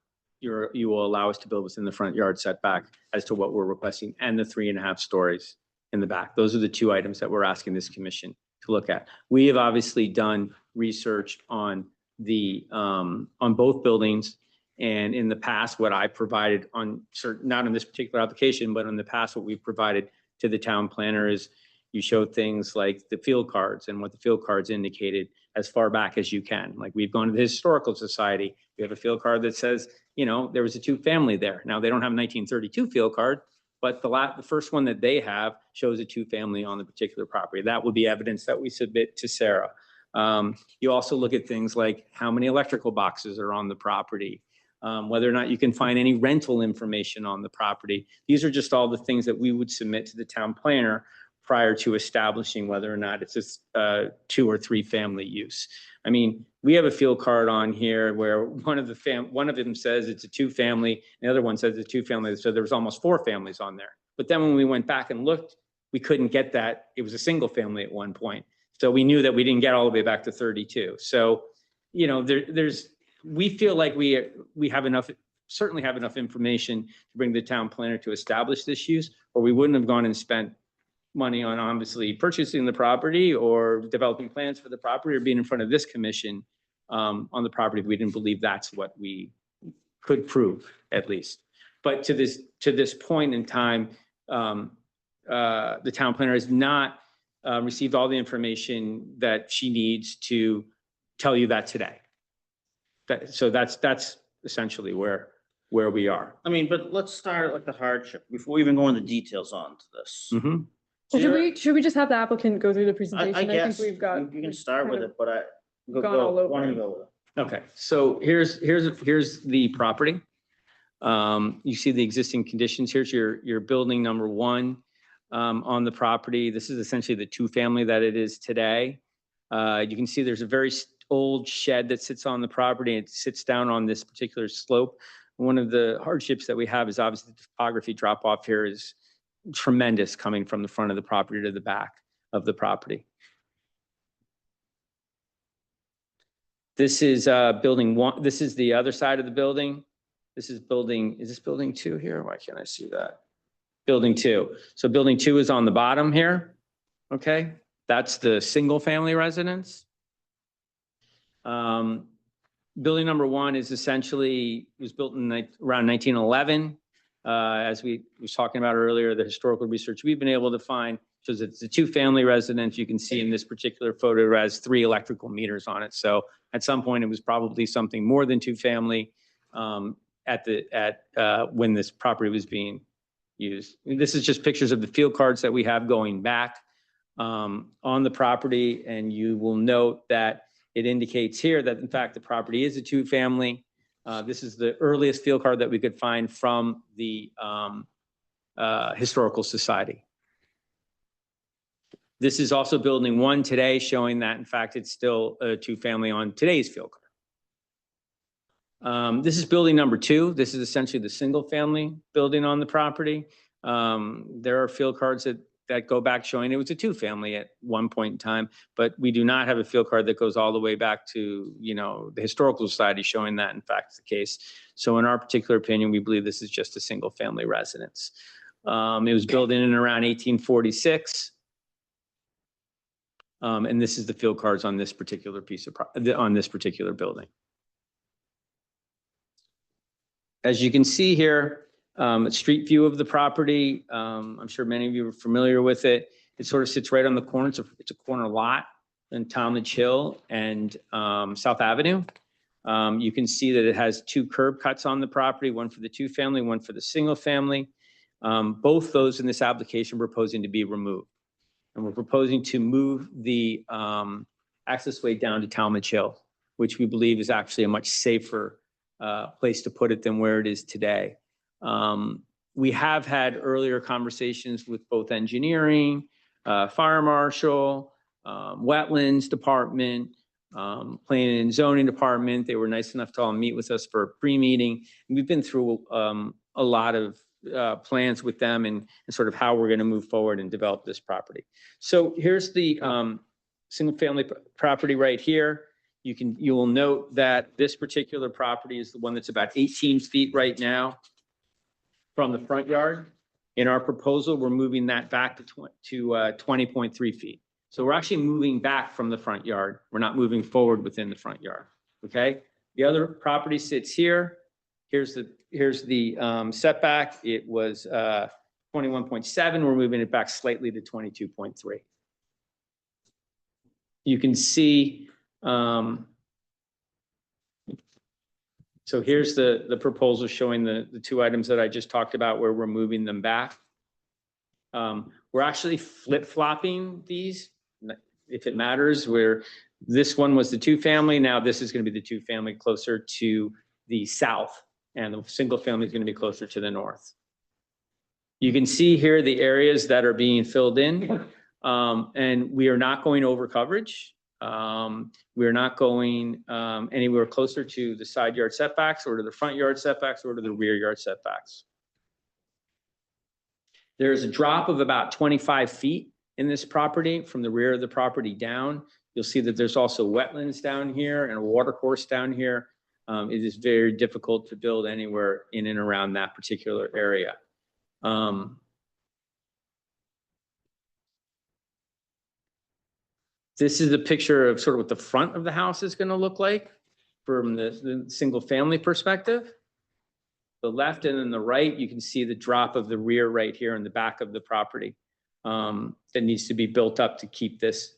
you will allow us to build within the front yard setback as to what we're requesting and the 3.5 stories in the back. Those are the two items that we're asking this commission to look at. We have obviously done research on on both buildings. And in the past, what I provided on certain, not on this particular application, but in the past, what we've provided to the town planner is you showed things like the field cards and what the field cards indicated as far back as you can. Like we've gone to the Historical Society. We have a field card that says, there was a two-family there. Now, they don't have a 1932 field card, but the first one that they have shows a two-family on the particular property. That would be evidence that we submit to Sarah. You also look at things like how many electrical boxes are on the property, whether or not you can find any rental information on the property. These are just all the things that we would submit to the town planner prior to establishing whether or not it's a 2 or 3 family use. I mean, we have a field card on here where one of them says it's a 2-family, and the other one says it's a 2-family, so there was almost 4 families on there. But then when we went back and looked, we couldn't get that. It was a single family at one point. So we knew that we didn't get all the way back to 32. So, we feel like we certainly have enough information to bring the town planner to establish this use, or we wouldn't have gone and spent money on obviously purchasing the property or developing plans for the property or being in front of this commission on the property. We didn't believe that's what we could prove, at least. But to this point in time, the town planner has not received all the information that she needs to tell you that today. So that's essentially where we are. I mean, but let's start at like the hardship before we even go into details on to this. Mhm. So Should we just have the applicant go through the I presentation? guess think we've got. you can start with it, but gone all over why don't it. you go with it? Okay, so here's the property. You see the existing conditions. Here's your building number 1 on the property. This is essentially the 2-family that it is today. You can see there's a very old shed that sits on the property. It sits down on this particular slope. One of the hardships that we have is obviously the topography drop off here is tremendous coming from the front of the property to the back of the property. This is building 1. This is the other side of the building. Is this building 2 here? Why can't I see that? Building 2. So building 2 is on the bottom here. Okay, that's the single family residence. Building number 1 is was built in around 1911. As we was talking about earlier, the historical research we've been able to find shows it's a 2-family residence. You can see in this particular photo it has 3 electrical meters on it. So at some point it was probably something more than 2-family when this property was being used. And this is just pictures of the field cards that we have going back on the property, and you will note that it indicates here that in fact the property is a 2-family. This is the earliest field card that we could find from the Historical Society. This is also building 1 today, showing that in fact it's still a 2-family on today's field card. This is building number 2. This is essentially the single family building on the property. There are field cards that that go back showing it was a two-family at one point in time, but we do not have a field card that goes all the way back to, you know, the Historical Society showing that in fact is the case. So in our particular opinion, we believe this is just a single-family residence. It was built in and around 1846. And this is the field cards on this particular piece of, on this particular building. As you can see here, a street view of the property. I'm sure many of you are familiar with it. It sort of sits right on the corner. It's a corner lot in Talmadge Hill and South Avenue. You can see that it has two curb cuts on the property, one for the two-family, one for the single-family. Both those in this application we're proposing to be removed. And we're proposing to move the access way down to Talmadge Hill, which we believe is actually a much safer place to put it than where it is today. We have had earlier conversations with both engineering, fire marshal, wetlands department, planning and zoning department. They were nice enough to all meet with us for a pre-meeting. We've been through a lot of plans with them and sort of how we're going to move forward and develop this property. So here's the single family property right here. You will note that this particular property is the one that's about 18 feet right now from the front yard. In our proposal, we're moving that back to 20.3 feet. So we're actually moving back from the front yard. We're not moving forward within the front yard, okay? The other property sits here. Here's the setback. It was 21.7. We're moving it back slightly to 22.3. You can see, so here's the proposal showing the two items that I just talked about where we're moving them back. We're actually flip-flopping these, if it matters, where this one was the two-family. Now this is going to be the two-family closer to the south, and the single-family is going to be closer to the north. You can see here the areas that are being filled in, and we are not going over coverage. We're not going anywhere closer to the side yard setbacks or to the front yard setbacks or to the rear yard setbacks. There's a drop of about 25 feet in this property from the rear of the property down. You'll see that there's also wetlands down here and a water course down here. It is very difficult to build anywhere in and around that particular area. This is a picture of sort of what the front of the house is going to look like from the single family perspective. The left and then the right, you can see the drop of the rear right here in the back of the property that needs to be built up to keep this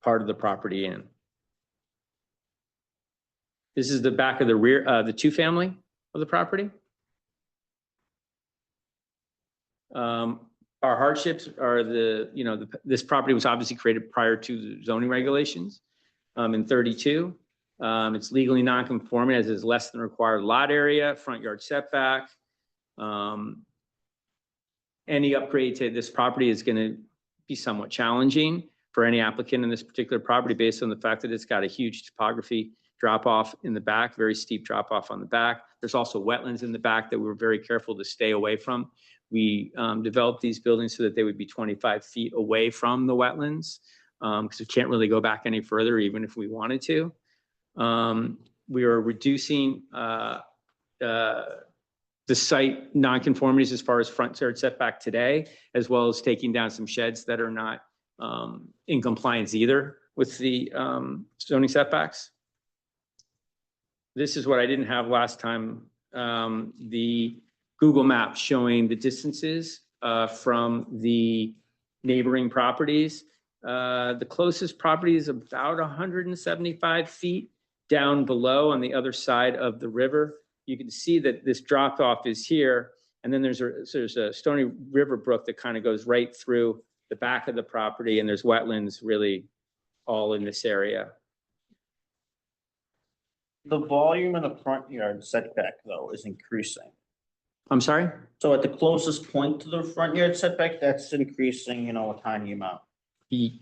part of the property in. This is the back of the rear, the two family of the property. Our hardships are this property was obviously created prior to the zoning regulations in 32. It's legally non-conforming as is less than required lot area, front yard setback. Any upgrade to this property is going to be somewhat challenging for any applicant in this particular property based on the fact that it's got a huge topography drop off in the back, very steep drop off on the back. There's also wetlands in the back that we were very careful to stay away from. We developed these buildings so that they would be 25 feet away from the wetlands because we can't really go back any further even if we wanted to. We are reducing the site nonconformities as far as front yard setback today, as well as taking down some sheds that are not in compliance either with the zoning setbacks. This is what I didn't have last time. The Google map showing the distances from the neighboring properties. The closest property is about 175 feet down below on the other side of the river. You can see that this drop off is here. And then there's a Stony River Brook that kind of goes right through the back of the property, and there's wetlands really all in this area. The volume in the front yard setback though is increasing. I'm sorry? So at the closest point to the front yard setback, that's increasing, a tiny amount.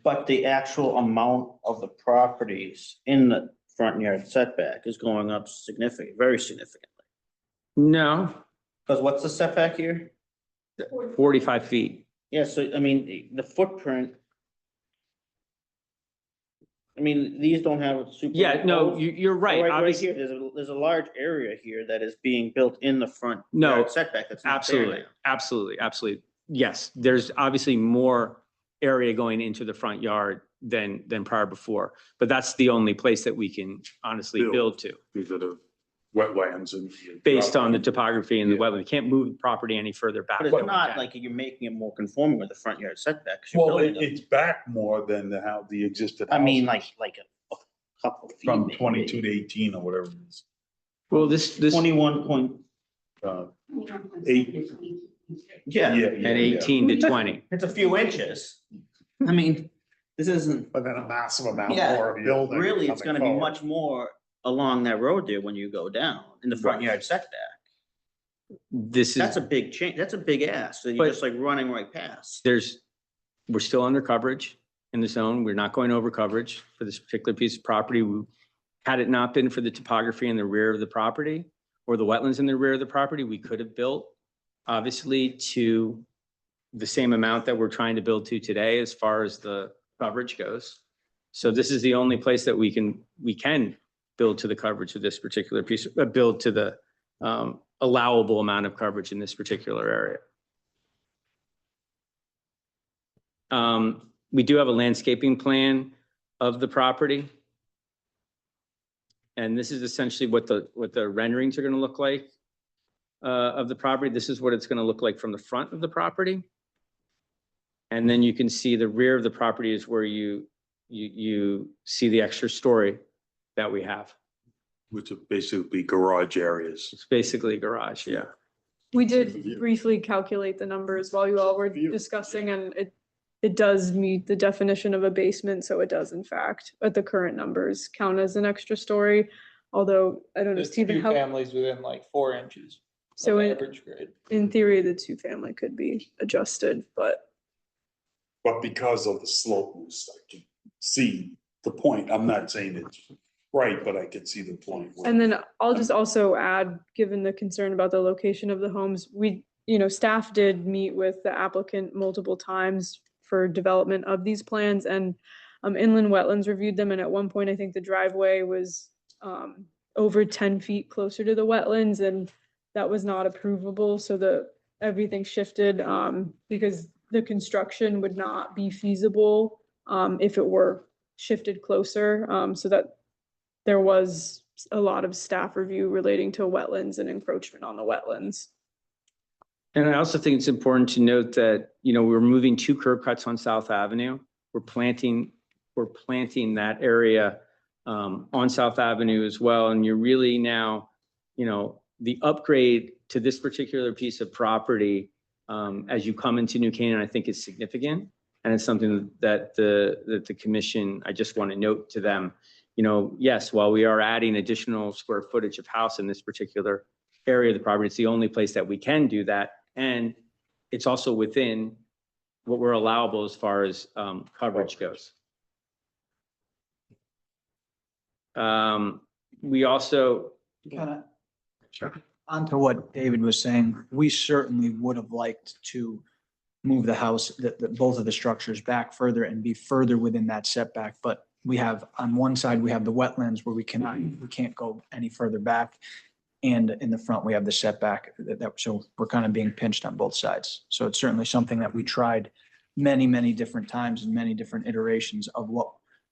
But the actual amount of the properties in the front yard setback is going up very significantly. No, Because what's the setback here? 45 feet. Yeah, so I mean, the footprint. I mean, these don't have super. Yeah, no, roads. you're right. Right Obviously, here, there's a large area here that is being built in the front. No, yard setback, that's not there absolutely, now. absolutely, absolutely. Yes, there's obviously more area going into the front yard than prior before, but that's the only place that we can honestly Build. build to, These are the wetlands and. based on the topography and the Yeah. wetland. We can't move the property any further back. But than it's we not can. like you're making it more conforming with the front yard setback. 'cause you're Well, building it's back more than the existing. I mean, house. like a couple feet. From maybe. 22 to 18 or whatever it is. Well, this, 21 point, Eight. yeah, and 18 to 20. it's a few inches. I mean, this isn't, But then a massive amount Yeah. more of building. really, it's coming gonna be forward. much more along that road there when you go down in the front Right. yard setback. This That's is, a big change. That's a big ask. So you're But- just like running right past. we're still under coverage in the zone. We're not going over coverage for this particular piece of property. Had it not been for the topography in the rear of the property or the wetlands in the rear of the property, we could have built obviously to the same amount that we're trying to build to today as far as the coverage goes. So this is the only place that we can build to the coverage of this particular piece, build to the allowable amount of coverage in this particular area. We do have a landscaping plan of the property. And this is essentially what the renderings are gonna look like of the property. This is what it's gonna look like from the front of the property. And then you can see the rear of the property is where you see the extra story that we have. Which would basically be garage areas. It's basically a garage, yeah. We did briefly calculate the numbers while you all were discussing, and it does meet the definition of a basement, so it does in fact, at the current numbers, count as an extra story. Although, I don't know, There's Stephen, two how, families within like 4 inches. so of in, average grade. in theory, the two family could be adjusted, but But because of the slopeness, I can see the point. I'm not saying it's right, but I can see the point. and then I'll just also add, given the concern about the location of the homes, staff did meet with the applicant multiple times for development of these plans, and inland wetlands reviewed them, and at one point, I think the driveway was over 10 feet closer to the wetlands, and that was not approvable, so everything shifted because the construction would not be feasible if it were shifted closer, so that there was a lot of staff review relating to wetlands and encroachment on the wetlands. And I also think it's important to note that, we're moving 2 curb cuts on South Avenue. We're planting that area on South Avenue as well. And you're really now, the upgrade to this particular piece of property as you come into New Canaan, I think is significant. And it's something that the commission, I just want to note to them, yes, while we are adding additional square footage of house in this particular area of the property, it's the only place that we can do that. And it's also within what we're allowable as far as coverage goes. We also. Kind of onto what David was saying, we certainly would have liked to move the house, both of the structures back further and be further within that setback. But we have, on one side, we have the wetlands where we can't go any further back. And in the front, we have the setback so we're kind of being pinched on both sides. So it's certainly something that we tried many, many different times and many different iterations of what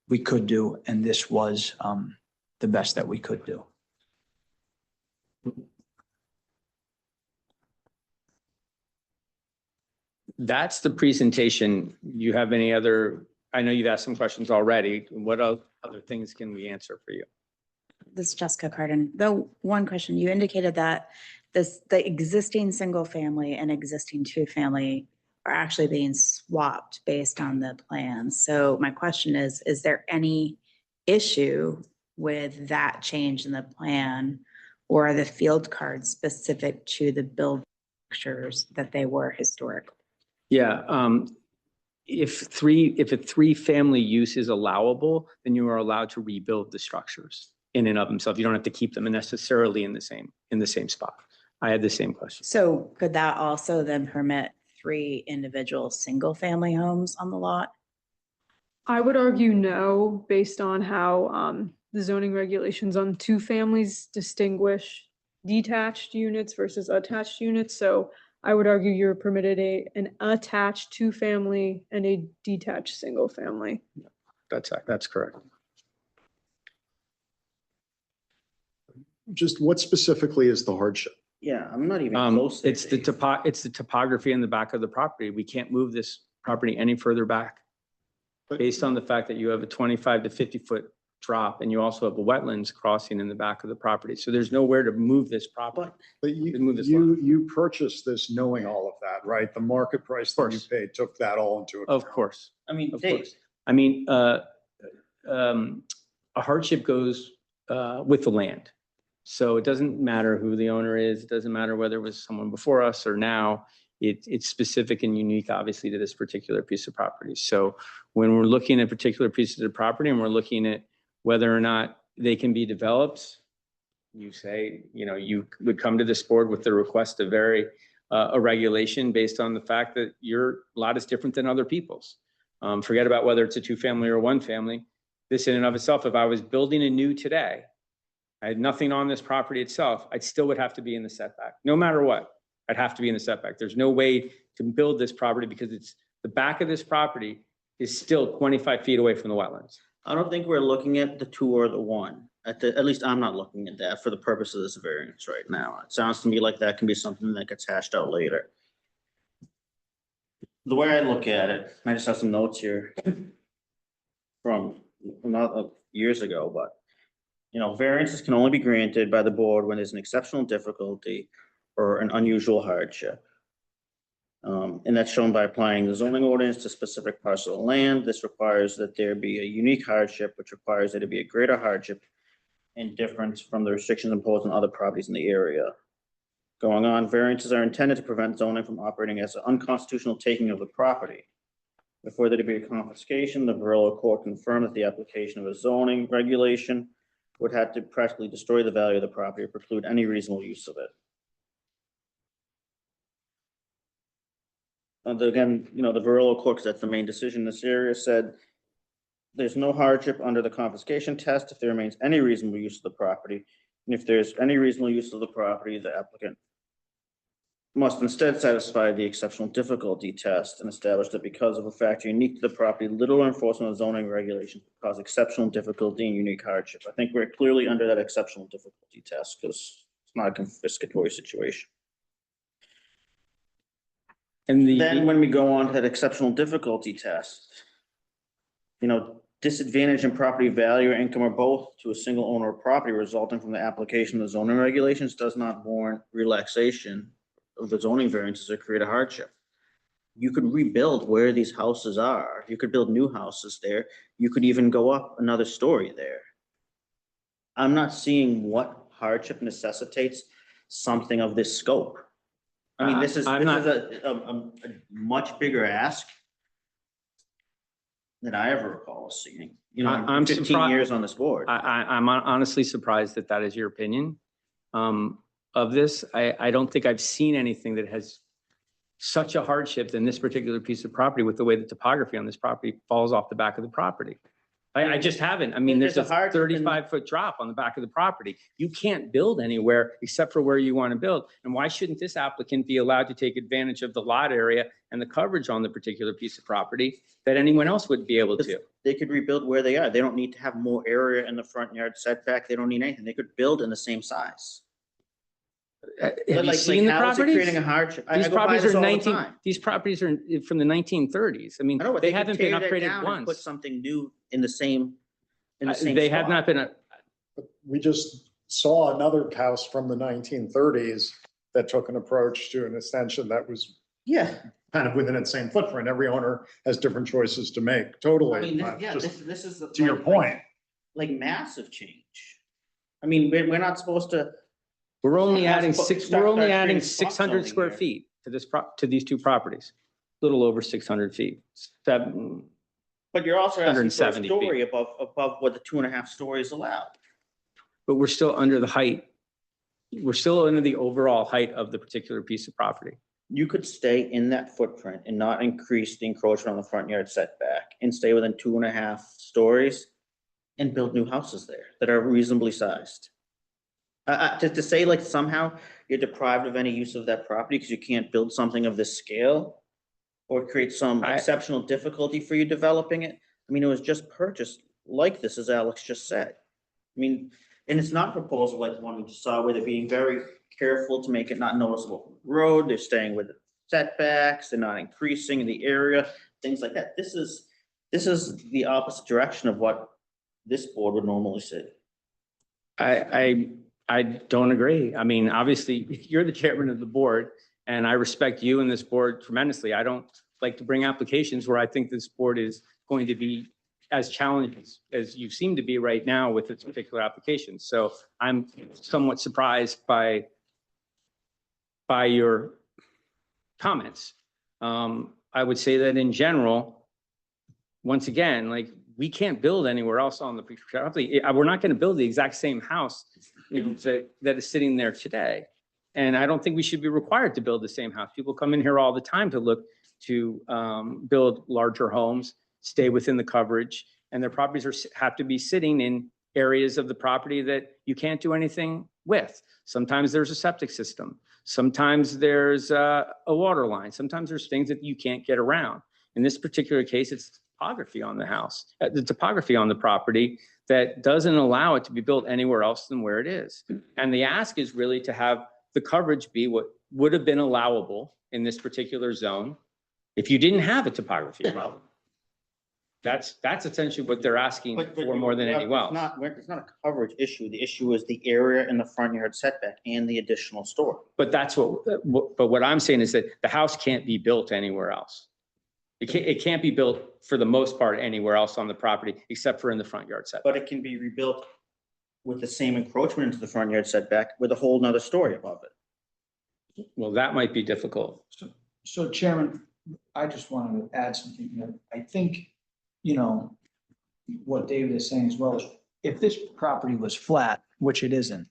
we could do. And this was the best that we could do. That's the presentation. You have any other, I know you've asked some questions already. What other things can we answer for you? This is Jessica Cardin. The one question, you indicated that the existing single family and existing two family are actually being swapped based on the plan. So my question is there any issue with that change in the plan? Or are the field cards specific to the build structures that they were historically? Yeah, if a 3-family use is allowable, then you are allowed to rebuild the structures in and of themselves. You don't have to keep them necessarily in the same spot. I had the same question. So could that also then permit 3 individual single-family homes on the lot? I would argue no, based on how the zoning regulations on two families distinguish detached units versus attached units. So I would argue you're permitted an attached two-family and a detached single-family. That's correct. Just what specifically is the hardship? Yeah, I'm not even close. there, It's the Dave. it's the topography in the back of the property. We can't move this property any further back. But- Based on the fact that you have a 25 to 50-foot drop and you also have a wetlands crossing in the back of the property. So there's nowhere to move this property. But They move this you purchased this knowing all of that, right? The market price that you course. paid took that all into account. Of course, I mean, of Dave, course. I mean, a hardship goes with the land. So it doesn't matter who the owner is. It doesn't matter whether it was someone before us or now. It's specific and unique, obviously, to this particular piece of property. So when we're looking at particular pieces of property and we're looking at whether or not they can be developed, you say, you would come to this board with the request to vary a regulation based on the fact that your lot is different than other people's. Forget about whether it's a two-family or one-family. This in and of itself, if I was building anew today, I had nothing on this property itself, I still would have to be in the setback, no matter what. I'd have to be in the setback. There's no way to build this property because the back of this property is still 25 feet away from the wetlands. I don't think we're looking at the two or the one. At least I'm not looking at that for the purpose of this variance right now. It sounds to me like that can be something that gets hashed out later. The way I look at it, I just have some notes here from not years ago, but variances can only be granted by the board when there's an exceptional difficulty or an unusual hardship. And that's shown by applying the zoning ordinance to specific parcel of land. This requires that there be a unique hardship, which requires there to be a greater hardship and difference from the restrictions imposed on other properties in the area. Going on, variances are intended to prevent zoning from operating as an unconstitutional taking of the property. Before there to be a confiscation, the Barolo Court confirmed that the application of a zoning regulation would have to practically destroy the value of the property or preclude any reasonable use of it. And again, the Barolo Court, 'cause that's the main decision in this area, said there's no hardship under the confiscation test if there remains any reasonable use of the property. And if there's any reasonable use of the property, the applicant must instead satisfy the exceptional difficulty test and establish that because of a factor unique to the property, little enforcement of zoning regulations would cause exceptional difficulty and unique hardship. I think we're clearly under that exceptional difficulty test because it's not a confiscatory situation. And Then when we go on to that exceptional difficulty test, disadvantage in property value or income or both to a single owner of property resulting from the application of the zoning regulations does not warrant relaxation of the zoning variances or create a hardship. You could rebuild where these houses are. You could build new houses there. You could even go up another story there. I'm not seeing what hardship necessitates something of this scope. I mean, this is I'm not- a much bigger ask than I ever recall seeing, I'm in 15 surprised- years on this board. I'm honestly surprised that is your opinion of this. I don't think I've seen anything that has such a hardship than this particular piece of property with the way the topography on this property falls off the back of the property. I just haven't. I mean, there's a There's a hardship in- 35-foot drop on the back of the property. You can't build anywhere except for where you want to build. And why shouldn't this applicant be allowed to take advantage of the lot area and the coverage on the particular piece of property that anyone else would be able to? They could rebuild where they are. They don't need to have more area in the front yard setback. They don't need anything. They could build in the same size. Have But you like, seen the how is it properties? creating a hardship? I These go by properties this are all the 19, time. these properties are from the 1930s. I mean, I know, but they could haven't been tear that upgraded down and Put once. something new in the same spot. They have not been, We just saw another house from the 1930s that took an approach to an extension that was Yeah, kind of within its same footprint. Every owner has different choices to make, I totally. mean, Not just this is. To your point, Like massive change. I mean, we're not supposed to, we're only Start- adding start we're only creating adding spot 600 zoning square here. feet to these two properties. Little over 600 feet. but you're also asking for a 170 feet. story above what the 2.5 stories allowed. But we're still under the height. We're still under the overall height of the particular piece of property. You could stay in that footprint and not increase the encroachment on the front yard setback and stay within 2.5 stories and build new houses there that are reasonably sized. To say like somehow you're deprived of any use of that property because you can't build something of this scale or create some exceptional difficulty for you developing it. I mean, it was just purchased like this, as Alex just said. I mean, and it's not a proposal like the one we just saw where they're being very careful to make it not noticeable from the road. They're staying with setbacks. They're not increasing in the area, things like that. This is the opposite direction of what this board would normally see. I don't agree. I mean, obviously, you're the chairman of the board, and I respect you and this board tremendously. I don't like to bring applications where I think this board is going to be as challenged as you seem to be right now with this particular application. So I'm somewhat surprised by your comments. I would say that in general, once again, like, we can't build anywhere else on the property. We're not going to build the exact same house, you know, that is sitting there today. And I don't think we should be required to build the same house. People come in here all the time to look to build larger homes, stay within the coverage, and their properties have to be sitting in areas of the property that you can't do anything with. Sometimes there's a septic system. Sometimes there's a water line. Sometimes there's things that you can't get around. In this particular case, it's topography on the house, the topography on the property that doesn't allow it to be built anywhere else than where it is. And the ask is really to have the coverage be what would have been allowable in this particular zone if you didn't have a topography problem. That's essentially what they're asking for more than any well. It's not a coverage issue. The issue is the area in the front yard setback and the additional story. But what I'm saying is that the house can't be built anywhere else. It can't be built for the most part anywhere else on the property except for in the front yard setback. But it can be rebuilt with the same encroachment into the front yard setback with a whole nother story above it. Well, that might be difficult. So Chairman, I just wanted to add something here. I think, you know, what David is saying as well is if this property was flat, which it isn't,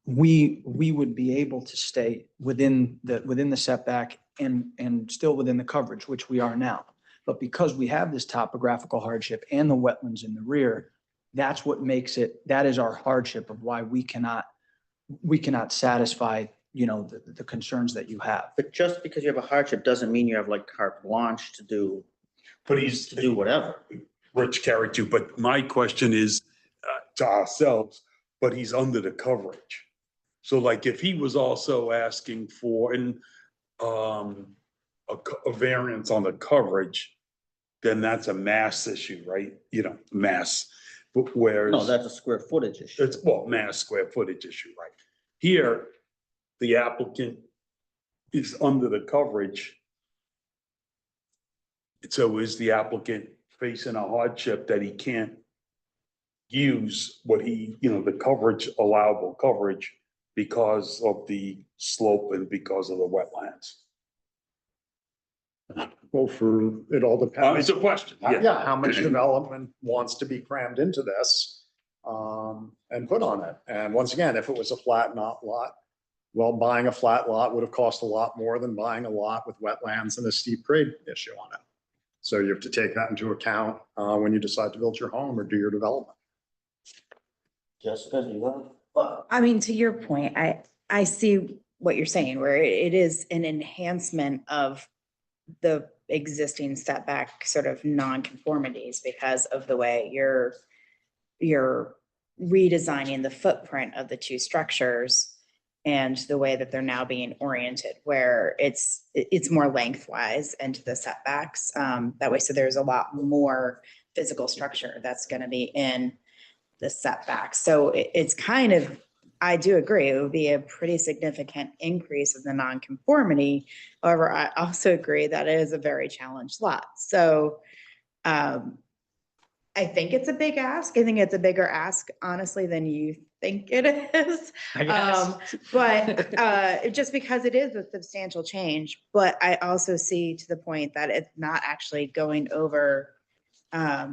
we would be able to stay within the setback and still within the coverage, which we are now. But because we have this topographical hardship and the wetlands in the rear, that's what makes it, that is our hardship of why we cannot satisfy, you know, the concerns that you have. But just because you have a hardship doesn't mean you have like carte blanche to do whatever. Rich carried too, but my question is to ourselves, but he's under the coverage. So like if he was also asking for a variance on the coverage, then that's a mass issue, right? You know, mass, but whereas. No, that's a square footage issue. It's, well, mass square footage issue, right? Here, the applicant is under the coverage. So is the applicant facing a hardship that he can't use what he, you know, the coverage, allowable coverage because of the slope and because of the wetlands? Well, it all depends. It's a question. Yeah, how much development wants to be crammed into this and put on it. And once again, if it was a flat lot, well, buying a flat lot would have cost a lot more than buying a lot with wetlands and a steep grade issue on it. So you have to take that into account when you decide to build your home or do your development. Jessica, do you want? Well, I mean, to your point, I see what you're saying, where it is an enhancement of the existing setback sort of non-conformities because of the way you're redesigning the footprint of the two structures and the way that they're now being oriented, where it's more lengthwise into the setbacks. That way, so there's a lot more physical structure that's going to be in the setbacks. So it's kind of, I do agree, it would be a pretty significant increase of the nonconformity. However, I also agree that it is a very challenged lot. So I think it's a big ask. I think it's a bigger ask, honestly, than you think it is. I guess. But just because it is a substantial change, but I also see to the point that it's not actually going over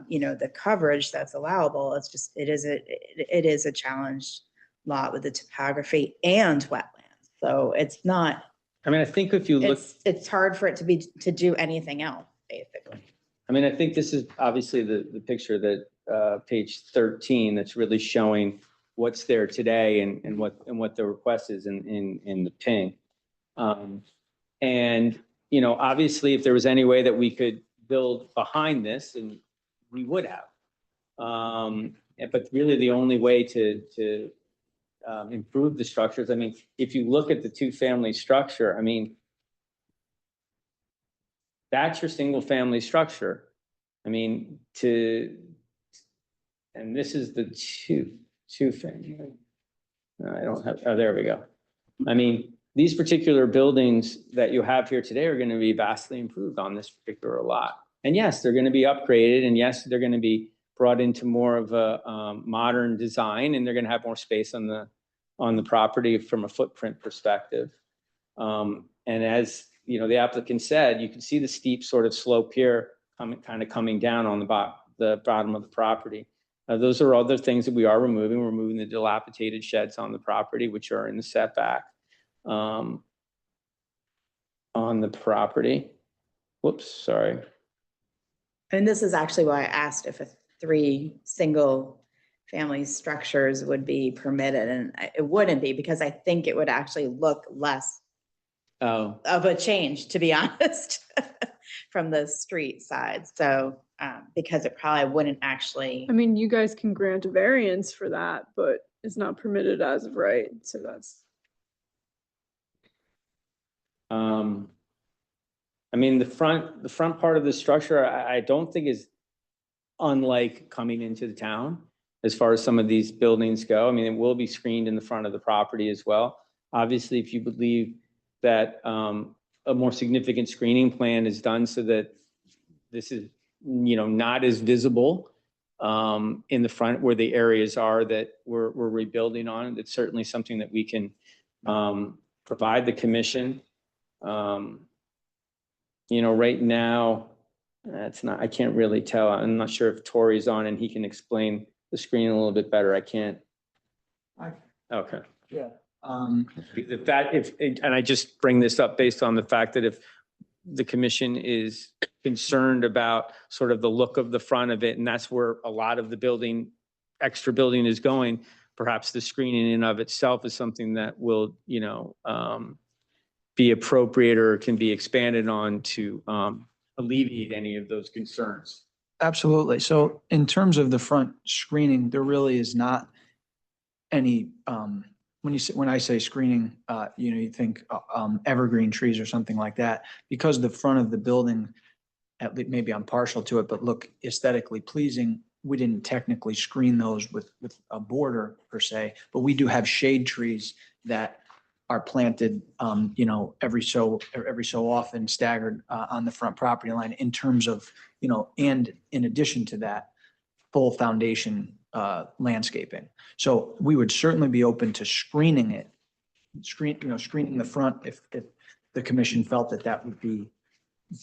you know, the coverage that's allowable. It's just, it is a challenged lot with the topography and wetlands. So it's not I mean, I think if you look, It's hard for it to do anything else, basically. I mean, I think this is obviously the picture that, page 13, that's really showing what's there today and what the request is in the pink. And, you know, obviously, if there was any way that we could build behind this, and we would have. But really the only way to improve the structures, I mean, if you look at the two-family structure, I mean, that's your single-family structure. I mean, and this is the two-family. No, I don't have, oh, there we go. I mean, these particular buildings that you have here today are going to be vastly improved on this particular lot. And yes, they're going to be upgraded, and yes, they're going to be brought into more of a modern design, and they're going to have more space on the property from a footprint perspective. And as you know, the applicant said, you can see the steep sort of slope here coming down on the bottom of the property. Those are other things that we are removing. We're removing the dilapidated sheds on the property, which are in the setback on the property. Whoops, sorry. And this is actually why I asked if 3 single family structures would be permitted, and it wouldn't be, because I think it would actually look less Oh, of a change, to be honest, from the street side. So, because it probably wouldn't actually. I mean, you guys can grant a variance for that, but it's not permitted as of right, so that's. I mean, the front part of the structure, I don't think is unlike coming into the town as far as some of these buildings go. I mean, it will be screened in the front of the property as well. Obviously, if you believe that a more significant screening plan is done so that this is, you know, not as visible in the front where the areas are that we're rebuilding on, it's certainly something that we can provide the commission. You know, right now, I can't really tell. I'm not sure if Tori's on and he can explain the screen a little bit better. I can't. Okay. Yeah. And I just bring this up based on the fact that if the commission is concerned about sort of the look of the front of it, and that's where a lot of the extra building is going, perhaps the screening in and of itself is something that will, you know, be appropriate or can be expanded on to alleviate any of those concerns. Absolutely. So in terms of the front screening, there really is not any, when I say screening, you know, you think evergreen trees or something like that, because the front of the building, at least maybe I'm partial to it, but look aesthetically pleasing. We didn't technically screen those with a border per se, but we do have shade trees that are planted, you know, every so often staggered on the front property line in terms of, you know, and in addition to that, full foundation landscaping. So we would certainly be open to screening it, screening the front if the commission felt that would be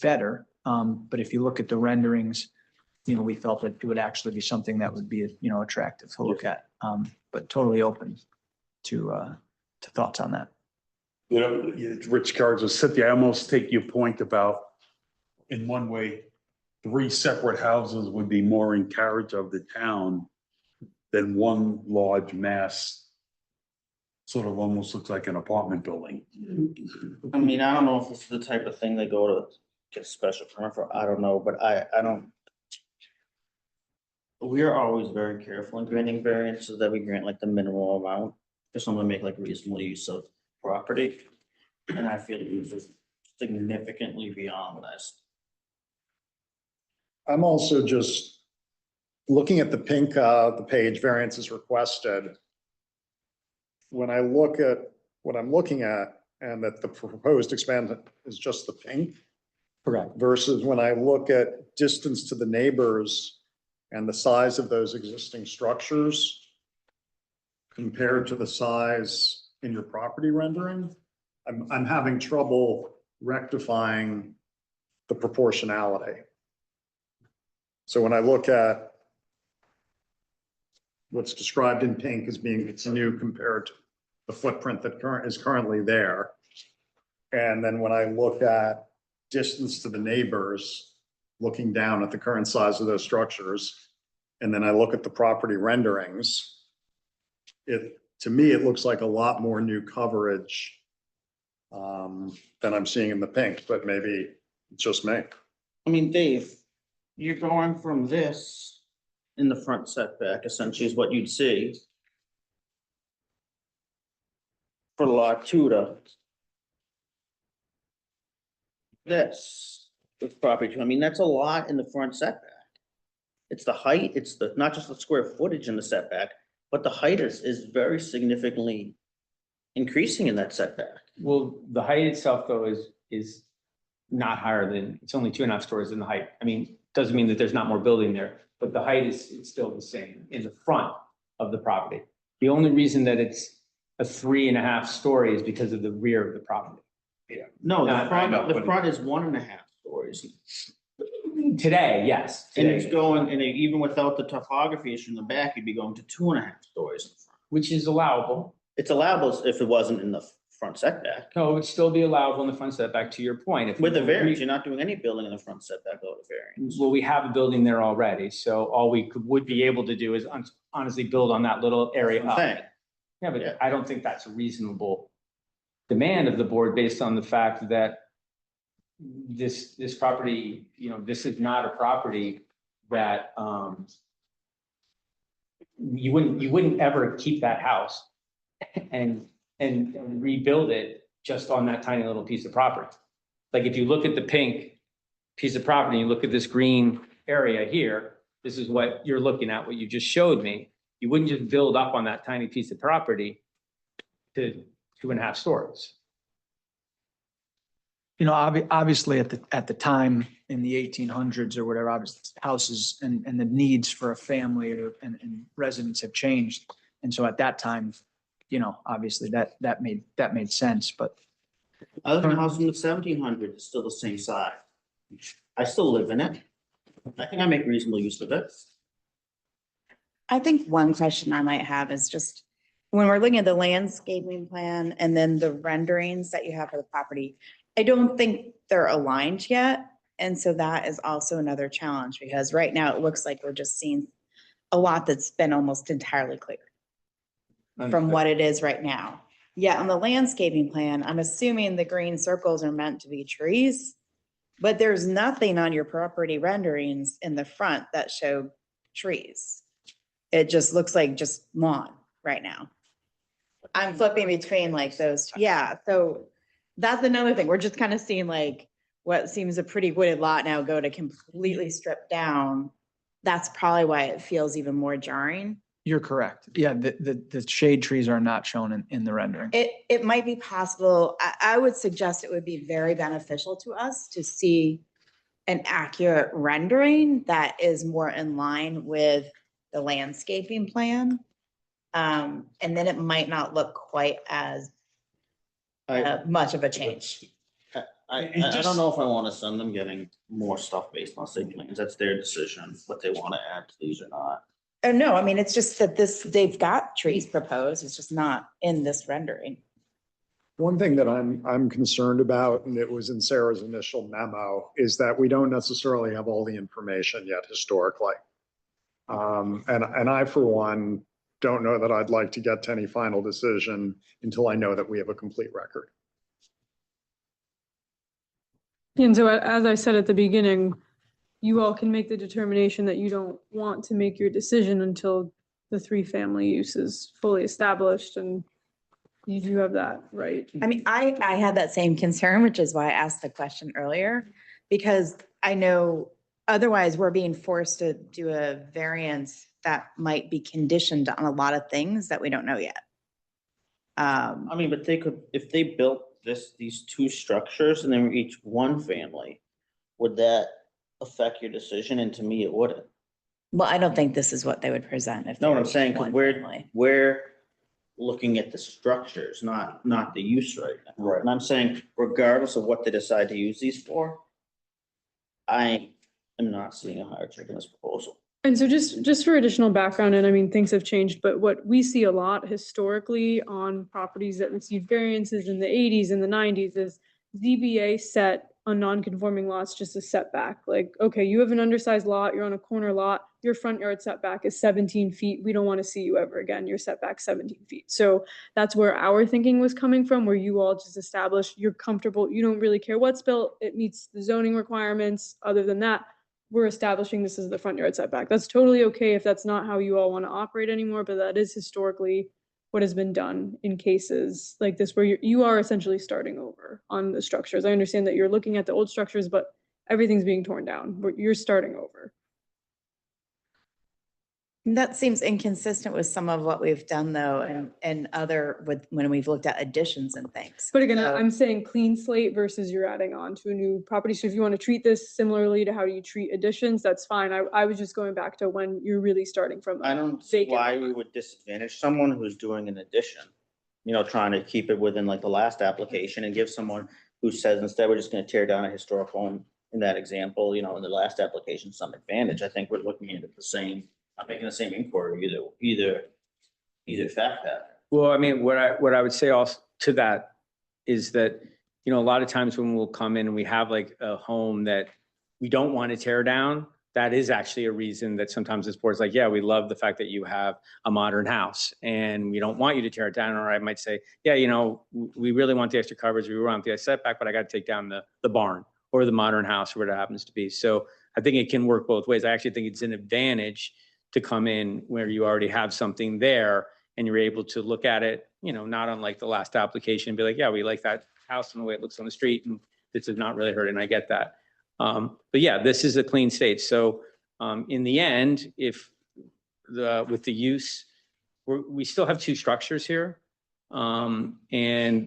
better. But if you look at the renderings, you know, we felt that it would actually be something that would be, you know, attractive to look at, but totally open to thoughts on that. You know, Rich Cards will sit there. I almost take your point about, in one way, 3 separate houses would be more in character of the town than one large mass. Sort of almost looks like an apartment building. I mean, I don't know if this is the type of thing they go to get a special permit for, I don't know, but I don't. We are always very careful in granting variances that we grant like the minimal amount for someone to make like reasonable use of property. And I feel this is significantly beyond this. I'm also just looking at the pink, the page variances requested. When I look at what I'm looking at and that the proposed expansion is just the pink. Correct. Versus when I look at distance to the neighbors and the size of those existing structures compared to the size in your property rendering, I'm having trouble rectifying the proportionality. So when I look at what's described in pink as being it's new compared to the footprint that is currently there, And then when I look at distance to the neighbors, looking down at the current size of those structures, and then I look at the property renderings, to me, it looks like a lot more new coverage than I'm seeing in the pink, but maybe it's just me. I mean, Dave, you're going from this in the front setback, essentially is what you'd see for lot two to this, with property two. I mean, that's a lot in the front setback. It's the height, it's the, not just the square footage in the setback, but the height is very significantly increasing in that setback. Well, the height itself though is not higher than, it's only 2.5 stories in the height. I mean, doesn't mean that there's not more building there, but the height is it's still the same in the front of the property. The only reason that it's a 3.5 story is because of the rear of the property. No, I know, the but- front is 1.5 stories. Today, yes. And today. it's going, and even without the topography issue in the back, you'd be going to 2.5 stories in the front. Which is allowable. It's allowable if it wasn't in the front setback. No, it would still be allowable in the front setback, to your point. If With the we- variance, you're not doing any building in the front setback without a variance. Well, we have a building there already, so all we would be able to do is honestly build on that little area up. Thing. Yeah, Yeah. but I don't think that's a reasonable demand of the board based on the fact that this property, this is not a property that, you wouldn't ever keep that house and rebuild it just on that tiny little piece of property. Like if you look at the pink piece of property, you look at this green area here, this is what you're looking at, what you just showed me. You wouldn't just build up on that tiny piece of property to 2.5 stories. Obviously at the time in the 1800s or whatever, obviously houses and the needs for a family and residents have changed. And so at that time, obviously that made sense, but I live in a house from the 1700s, it's still the same size. I still live in it. I think I make reasonable use of it. I think one question I might have is just when we're looking at the landscaping plan and then the renderings that you have for the property, I don't think they're aligned yet. And so that is also another challenge because right now it looks like we're just seeing a lot that's been almost entirely clear from what it is right now. Yeah, on the landscaping plan, I'm assuming the green circles are meant to be trees, but there's nothing on your property renderings in the front that show trees. It just looks like just lawn right now. I'm flipping between like those, yeah, so that's another thing. We're just kind of seeing like what seems a pretty wooded lot now go to completely stripped down. That's probably why it feels even more jarring. you're correct. Yeah, the shade trees are not shown in the rendering. It might be possible. I would suggest it would be very beneficial to us to see an accurate rendering that is more in line with the landscaping plan. And then it might not look quite as much of a change. I don't know if I want to send them getting more stuff based on site plans. That's their decision, what they want to add to these or not. No, I mean, it's just that they've got trees proposed. It's just not in this rendering. One thing that I'm concerned about, and it was in Sarah's initial memo, is that we don't necessarily have all the information yet historically. And I, for one, don't know that I'd like to get to any final decision until I know that we have a complete record. And so as I said at the beginning, you all can make the determination that you don't want to make your decision until the 3-family use is fully established, and you do have that right. I mean, I had that same concern, which is why I asked the question earlier, because I know otherwise we're being forced to do a variance that might be conditioned on a lot of things that we don't know yet. I mean, but they could, if they built these 2 structures and they were each 1 family, would that affect your decision? And to me, it wouldn't. Well, I don't think this is what they would present if. No, what I'm they were saying, 'cause one we're family. looking at the structures, not the use right now. Right. And I'm saying, regardless of what they decide to use these for, I am not seeing a hardship in this proposal. And so just for additional background, and I mean, things have changed, but what we see a lot historically on properties that received variances in the 80s and the 90s is ZBA set on non-conforming lots just a setback, like, okay, you have an undersized lot, you're on a corner lot, your front yard setback is 17 feet, we don't want to see you ever again, your setback 17 feet. So that's where our thinking was coming from, where you all just established you're comfortable, you don't really care what's built, it meets the zoning requirements. Other than that, we're establishing this as the front yard setback. That's totally okay if that's not how you all want to operate anymore, but that is historically what has been done in cases like this, where you are essentially starting over on the structures. I understand that you're looking at the old structures, but everything's being torn down, but you're starting over. That seems inconsistent with some of what we've done though, and other, when we've looked at additions and things. But again, So- I'm saying clean slate versus you're adding on to a new property. So if you want to treat this similarly to how you treat additions, that's fine. I was just going back to when you're really starting from. I don't see vacant why lot. we would disadvantage someone who's doing an addition. You know, trying to keep it within like the last application and give someone who says instead we're just gonna tear down a historic home in that example, you know, in the last application, some advantage. I think we're looking at it the same, I'm making the same inquiry, either fact that. Well, I mean, what I would say also to that is that, you know, a lot of times when we'll come in and we have like a home that we don't want to tear down, that is actually a reason that sometimes this board's like, yeah, we love the fact that you have a modern house and we don't want you to tear it down. Or I might say, yeah, you know, we really want the extra coverage, we want the setback, but I got to take down the barn or the modern house or whatever it happens to be. So I think it can work both ways. I actually think it's an advantage to come in where you already have something there and you're able to look at it, you know, not unlike the last application and be like, yeah, we like that house and the way it looks on the street and this is not really hurt. And I get that. But yeah, this is a clean state. So in the end, if with the use, we still have two structures here. And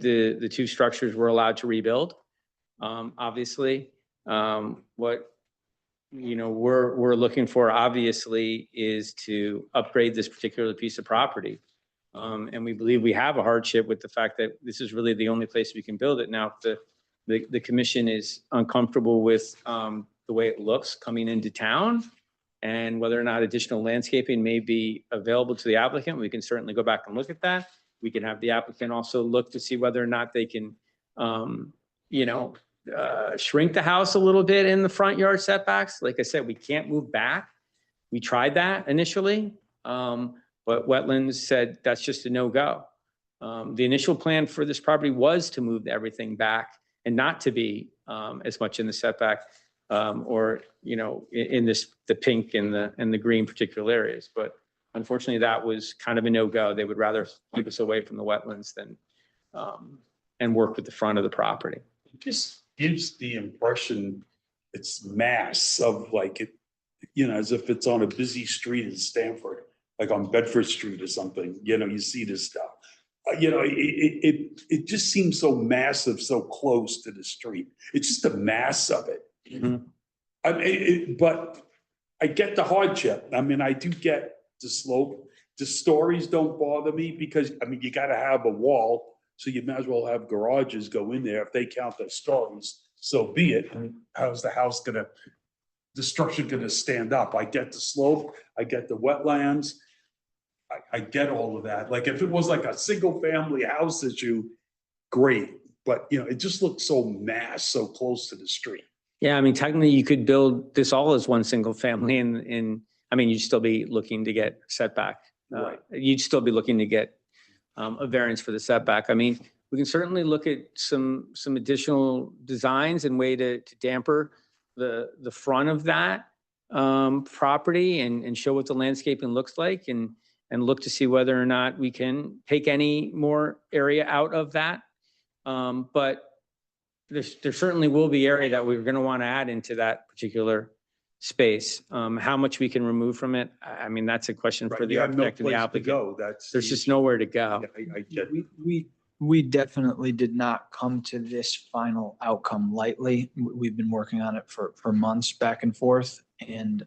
the two structures were allowed to rebuild. Obviously, what you know, we're looking for obviously is to upgrade this particular piece of property. And we believe we have a hardship with the fact that this is really the only place we can build it. Now, if the commission is uncomfortable with the way it looks coming into town and whether or not additional landscaping may be available to the applicant, we can certainly go back and look at that. We can have the applicant also look to see whether or not they can, you know, shrink the house a little bit in the front yard setbacks. Like I said, we can't move back. We tried that initially, but wetlands said that's just a no-go. The initial plan for this property was to move everything back and not to be as much in the setback or, you know, in the pink and the green particular areas. But unfortunately, that was kind of a no-go. They would rather keep us away from the wetlands than and work with the front of the property. It just gives the impression it's mass of like it, you know, as if it's on a busy street in Stamford, like on Bedford Street or something, you know, you see this stuff. You know, it just seems so massive, so close to the street. It's just a mass of it. Mhm. I mean, but I get the hardship. I mean, I do get the slope. The stories don't bother me because, I mean, you gotta have a wall, so you might as well have garages go in there. If they count the stories, so be it. I mean, how's the structure gonna stand up? I get the slope, I get the wetlands. I get all of that. Like if it was like a single family house issue, great. But you know, it just looks so so close to the street. Yeah, I mean, technically you could build this all as one single family and I mean, you'd still be looking to get setback. Right. You'd still be looking to get a variance for the setback. I mean, we can certainly look at some additional designs and way to damper the front of that property and show what the landscaping looks like and look to see whether or not we can take any more area out of that. But there certainly will be area that we're going to want to add into that particular space. How much we can remove from it, I mean, that's a question for Right, the you have no architect and the place to applicant. go. That's. There's just nowhere to go. I get. We definitely did not come to this final outcome lightly. We've been working on it for months back and forth and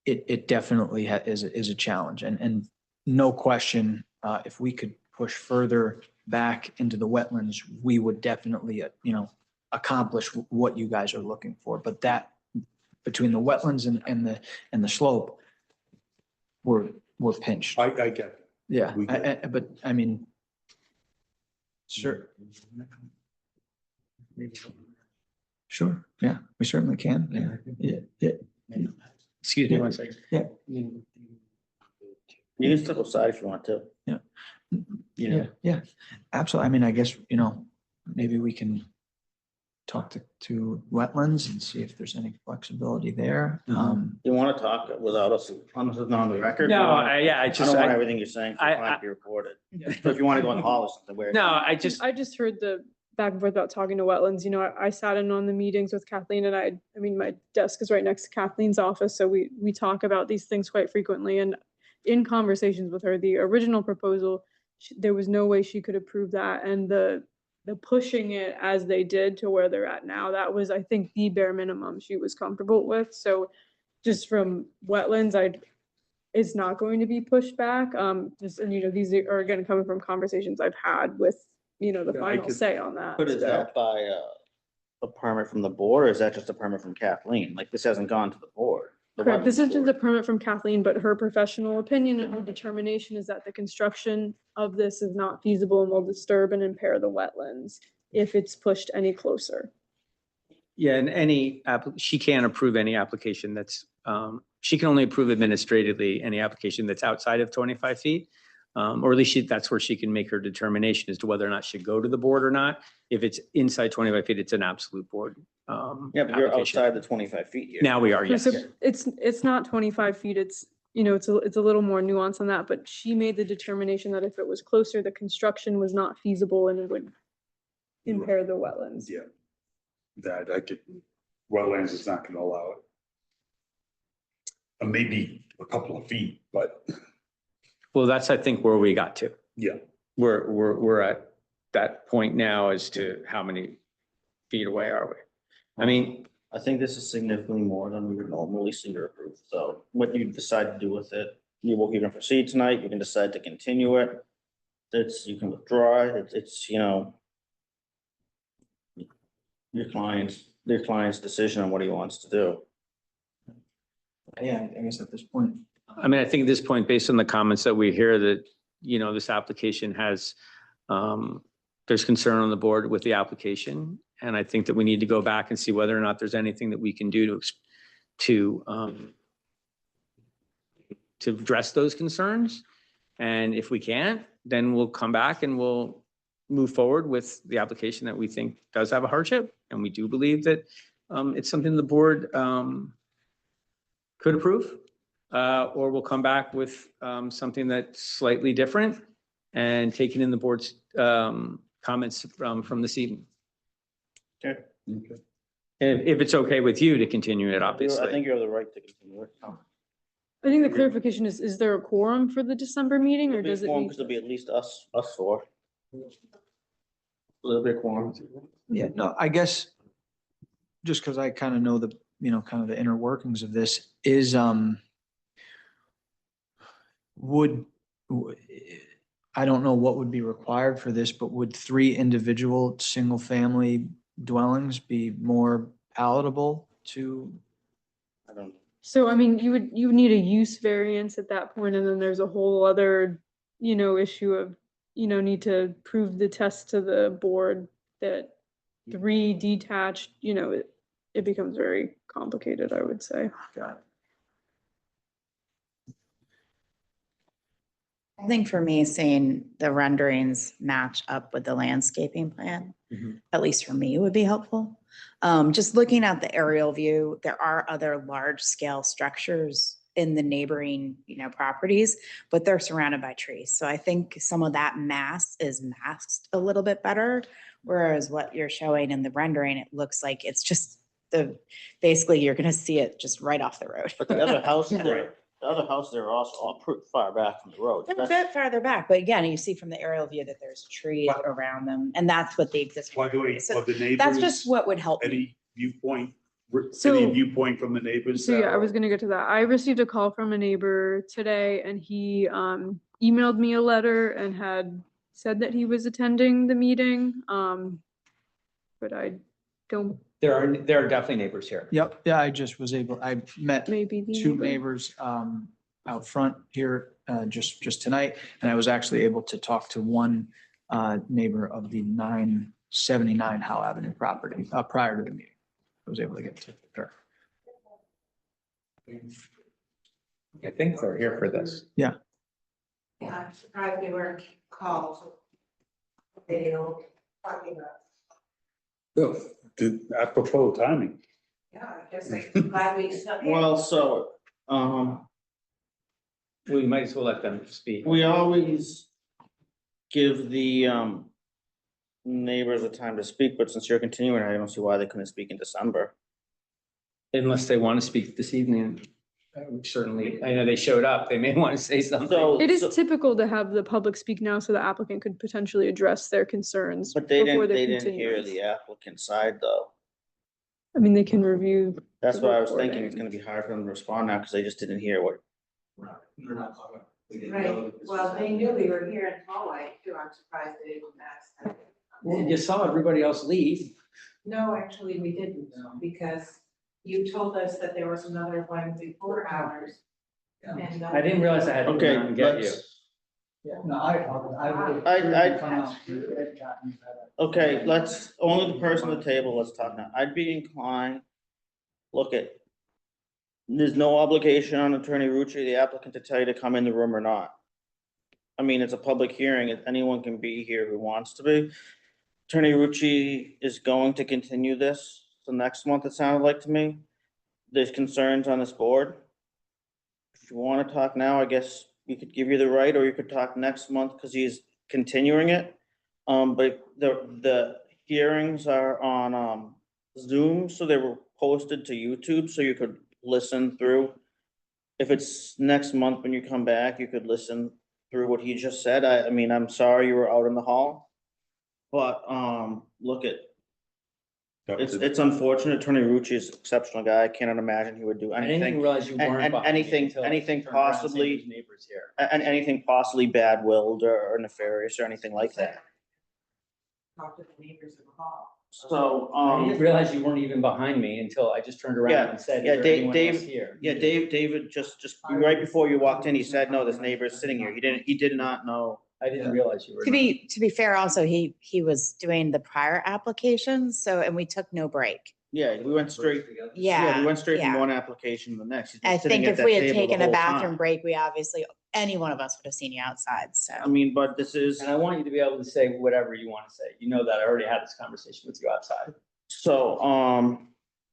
it definitely is a challenge and no question, if we could push further back into the wetlands, we would definitely, you know, accomplish what you guys are looking for. But that between the wetlands and the slope, we're pinched. I get it. Yeah, We get but I mean, sure. Sure, yeah, we certainly can. Yeah. Excuse me one second. Yeah. You can step aside if you want to. Yeah, absolutely. I mean, I guess, maybe we can talk to wetlands and see if there's any flexibility there. You want to talk without us on the record? No, I I don't just, want everything you're saying to be recorded. So if you want to go in the hall or something where. no, I just, I just heard the back and forth about talking to wetlands. I sat in on the meetings with Kathleen and I mean, my desk is right next to Kathleen's office. So we talk about these things quite frequently, and in conversations with her, the original proposal, there was no way she could approve that. And the pushing it as they did to where they're at now, that was, I think, the bare minimum she was comfortable with. So just from wetlands, it's not going to be pushed back. And these are again coming from conversations I've had with, the final say on that. But is that by a permit from the board, or is that just a permit from Kathleen? Like, this hasn't gone to the board. Correct. This is just a permit from Kathleen, but her professional opinion and her determination is that the construction of this is not feasible and will disturb and impair the wetlands if it's pushed any closer. yeah, and she can't approve any application that's, she can only approve administratively any application that's outside of 25 feet. Or at least that's where she can make her determination as to whether or not she go to the board or not. If it's inside 25 feet, it's an absolute board. Yeah, but you're application. outside the 25 feet here. Now we are, yes. So it's not 25 feet. It's a little more nuanced than that, but she made the determination that if it was closer, the construction was not feasible and it would impair the wetlands. Yeah. That I could, wetlands is not gonna allow it. Maybe a couple of feet, but Well, that's, I think, where we got to. yeah. We're at that point now as to how many feet away are we? I mean, I think this is significantly more than we would normally see or approve. So what you decide to do with it, you can proceed tonight, you can decide to continue it. You can withdraw it, it's your client's decision on what he wants to do. Yeah, I guess at this point. I mean, I think at this point, based on the comments that we hear that, this application has, there's concern on the board with the application. And I think that we need to go back and see whether or not there's anything that we can do to address those concerns. And if we can't, then we'll come back and we'll move forward with the application that we think does have a hardship. And we do believe that it's something the board could approve. Or we'll come back with something that's slightly different and taking in the board's comments from this evening. Okay. If it's okay with you to continue it, I obviously. think you have the right to continue it. I think the clarification is there a quorum for the December meeting or does it Because need? there'll be at least us four. A little bit of quorum. Yeah, no, I guess just because I kind of know the, kind of the inner workings of this is, I don't know what would be required for this, but would 3 individual single-family dwellings be more palatable to? I don't. So, I mean, you would need a use variance at that point, and then there's a whole other, issue of, need to prove the test to the board that 3 detached, it becomes very complicated, I would say. Got it. I think for me, seeing the renderings match up with the landscaping plan, at least for me, would be helpful. Just looking at the aerial view, there are other large scale structures in the neighboring, properties, but they're surrounded by trees. So I think some of that mass is masked a little bit better. Whereas what you're showing in the rendering, it looks like it's just basically you're gonna see it just right off the road. But the other house there, are also all pretty far back from the road. They're a bit farther back, but again, you see from the aerial view that there's trees around them, and that's what the existing. By the way, So of the neighbors. that's just what would help me. Any viewpoint, So- any viewpoint from the neighbors? So yeah, I was gonna get to that. I received a call from a neighbor today and he emailed me a letter and had said that he was attending the meeting. But I don't, There are definitely neighbors here. Yep, yeah, I met maybe the 2 neighbor. neighbors out front here just tonight. And I was actually able to talk to one neighbor of the 9 79 Howe Avenue property, prior to the meeting. I was able to get to her. I think they're here for this. Yeah, I'm surprised they weren't called. Video talking about. Apropos timing. Yeah, I guess I'm glad we stuck in. Well, so, We might as well let them speak. we always give the, neighbors a time to speak, but since you're continuing, I don't see why they couldn't speak in December. Unless they want to speak this evening. Certainly, I know they showed up. They may want to say something. So. It is so- typical to have the public speak now so the applicant could potentially address their concerns. But they before didn't, the they didn't hear continuance. the applicant's side though. I mean, they can review. That's the what I was thinking. It's recording. gonna be hard for them to respond now because they just didn't hear what. Right, well, they knew we were here in hallway too, I'm surprised they didn't ask them. Well, you saw everybody else leave. No, actually, we didn't, because you told us that there was another one before ours. And, I didn't realize I had to Okay, come out and get you. let's, No, okay, let's, only the person at the table, let's talk now. I'd be inclined, look at. There's no obligation on Attorney Rucci, the applicant, to tell you to come in the room or not. I mean, it's a public hearing, anyone can be here who wants to be. Attorney Rucci is going to continue this the next month, it sounded like to me. There's concerns on this board. If you want to talk now, I guess we could give you the right, or you could talk next month because he's continuing it. But the hearings are on Zoom, so they were posted to YouTube, so you could listen through. If it's next month when you come back, you could listen through what he just said. I mean, I'm sorry you were out in the hall. But look at, it's unfortunate. Attorney Rucci is an exceptional guy. I cannot imagine he would do I didn't even anything. realize you weren't. and behind me anything- until I anything turned around and said possibly- there's neighbors here. And anything possibly bad-willed or nefarious or anything like that. talk to the neighbors in the hall. So, I didn't realize you weren't even behind me until I just turned Yeah, around and said, yeah, is there Dave- anyone Dave- else here? yeah, David just right before you walked in, he said, no, this neighbor is sitting here. He did not know. I didn't realize you were. To be fair, also, he was doing the prior applications, so, and we took no break. Yeah, we went straight, Yeah. we went straight from yeah. one application to the next. He's been I sitting think at if that we had table the taken a whole bathroom time. break, we obviously, any one of us would have seen you outside, so. I mean, but this is, And I want you to be able to say whatever you want to say. You know that I already had this conversation with you outside. so,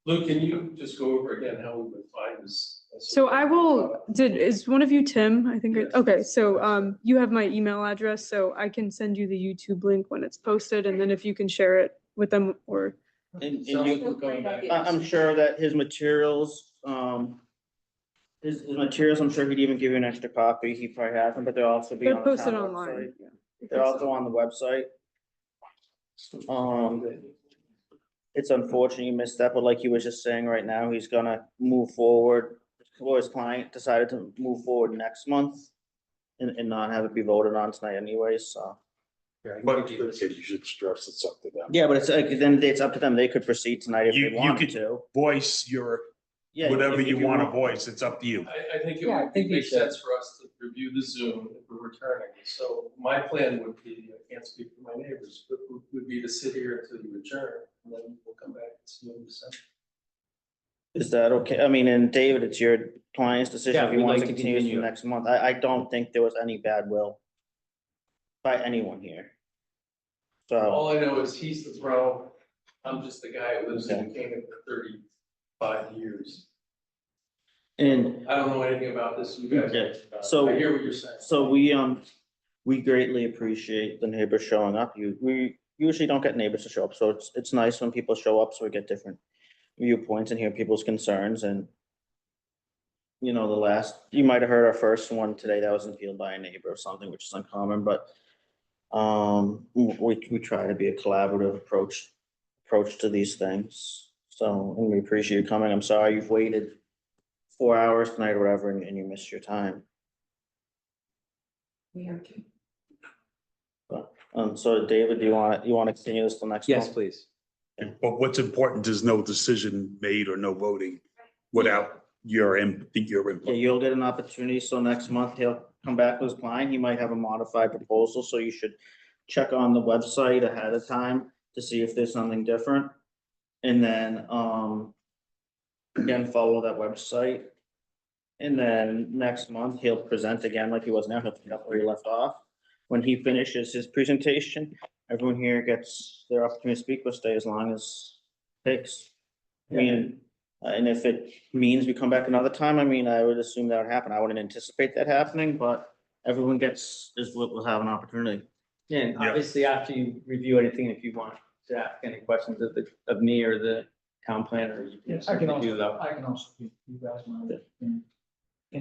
Luke, can you just go over again how we would find this? So I will, is one of you Tim? I think, Yes. okay, so you have my email address, so I can send you the YouTube link when it's posted, and then if you can share it with them or. and So you, we're going back. I'm sure that his materials, his materials, I'm sure he'd even give you an extra copy. He probably has them, but they'll also be They're on the posted town online. website. yeah. They're also on the website. It's unfortunate you missed that, but like he was just saying right now, he's gonna move forward. Well, his client decided to move forward next month and not have it be voted on tonight anyway, so. But you should stress it's up to them. Yeah, but it's like, then it's up to them. They could proceed tonight if You- they you wanted could- to. Voice your, Yeah, whatever if you want to want- voice, it's up to you. I think it Yeah, I would think you make should. sense for us to review the Zoom if we're returning. So my plan would be, I can't speak for my neighbors, but would be to sit here until you adjourn, and then we'll come back and see you in December. Is that okay? I mean, and David, it's your client's decision Yeah, if he we'd wants like to to continue this continue. for next month. I don't think there was any bad will by anyone here. So, All I know is he's the pro, I'm just the guy who lives in Okay. New Canaan for 35 years. and I don't know anything about this, you guys. Okay, know about it. so- I hear what you're saying. so we greatly appreciate the neighbors showing up. We usually don't get neighbors to show up, so it's nice when people show up so we get different viewpoints and hear people's concerns and you know, you might have heard our first one today that was appealed by a neighbor or something, which is uncommon, but we try to be a collaborative approach to these things. So, and we appreciate you coming. I'm sorry you've waited 4 hours tonight or whatever, and you missed your time. But, so David, do you want to continue this till next month? Yes, please. But what's important is no decision made or no voting without your input. Yeah, you'll get an opportunity. So next month he'll come back with his client. He might have a modified proposal, so you should check on the website ahead of time to see if there's something different. And then, again, follow that website. And then next month, he'll present again like he was now, he'll pick up where he left off. When he finishes his presentation, everyone here gets their opportunity to speak, will stay as long as it takes. I mean, and if it means we come back another time, I mean, I would assume that would happen. I wouldn't anticipate that happening, but everyone will have an opportunity. Yeah, and obviously after you review anything, if you want to ask any questions of me or the town planner, you can I can certainly do that. I can also, you guys want to.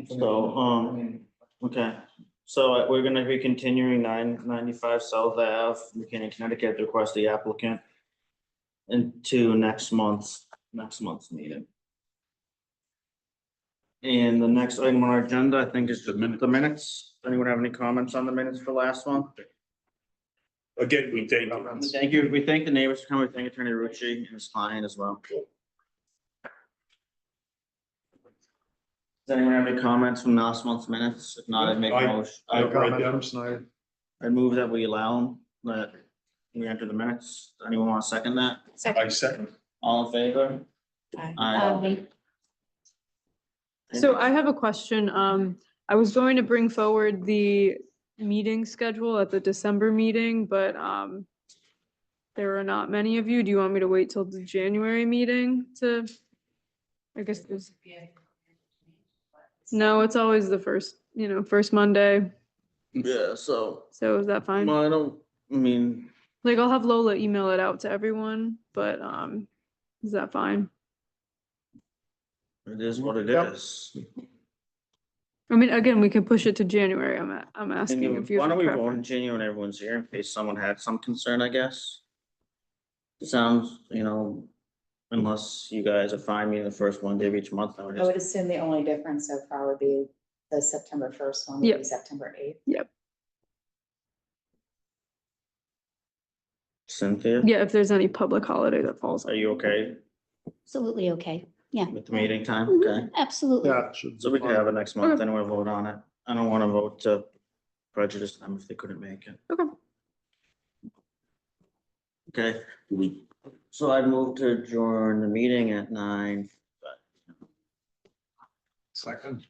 So, okay, so we're gonna be continuing 995 South Ave, Mechanic, Connecticut, to request the applicant into next month's meeting. And the next item on our agenda, I think, is the minutes. Anyone have any comments on the minutes for last month? Again, we take. Thank you. We thank the neighbors for coming. We thank Attorney Rucci and his client as well. Does anyone have any comments from last month's minutes? If not, I'd make a motion. I- No comment from Snyder. I move that we allow them, that we enter the minutes. Anyone want to second that? I second. All in favor? Aye. So I have a question. I was going to bring forward the meeting schedule at the December meeting, but there are not many of you. Do you want me to wait till the January meeting to? I guess there's. No, it's always the first Monday. Yeah, so, So is that fine? well, I mean, Like, I'll have Lola email it out to everyone, but is that fine? it is what it Yep. is. I mean, again, we can push it to January. I'm asking if you Why have don't a we vote in preference. January when everyone's here in case someone had some concern, I guess? Sounds, unless you guys are fine meeting the first Monday of each month, I would I would just, assume the only difference so far would be the September 1st one, would Yep. be September 8th. Cynthia, Yeah, if there's any public holiday that falls. are you okay Absolutely okay. Yeah. with the meeting time? Mhm, Okay, Absolutely. Yeah. it should so be we can fine. have it next month, then we'll vote on it. I don't want to vote to prejudice them if they couldn't make it. Okay. Okay, so I'd move to adjourn the meeting at 9. Second.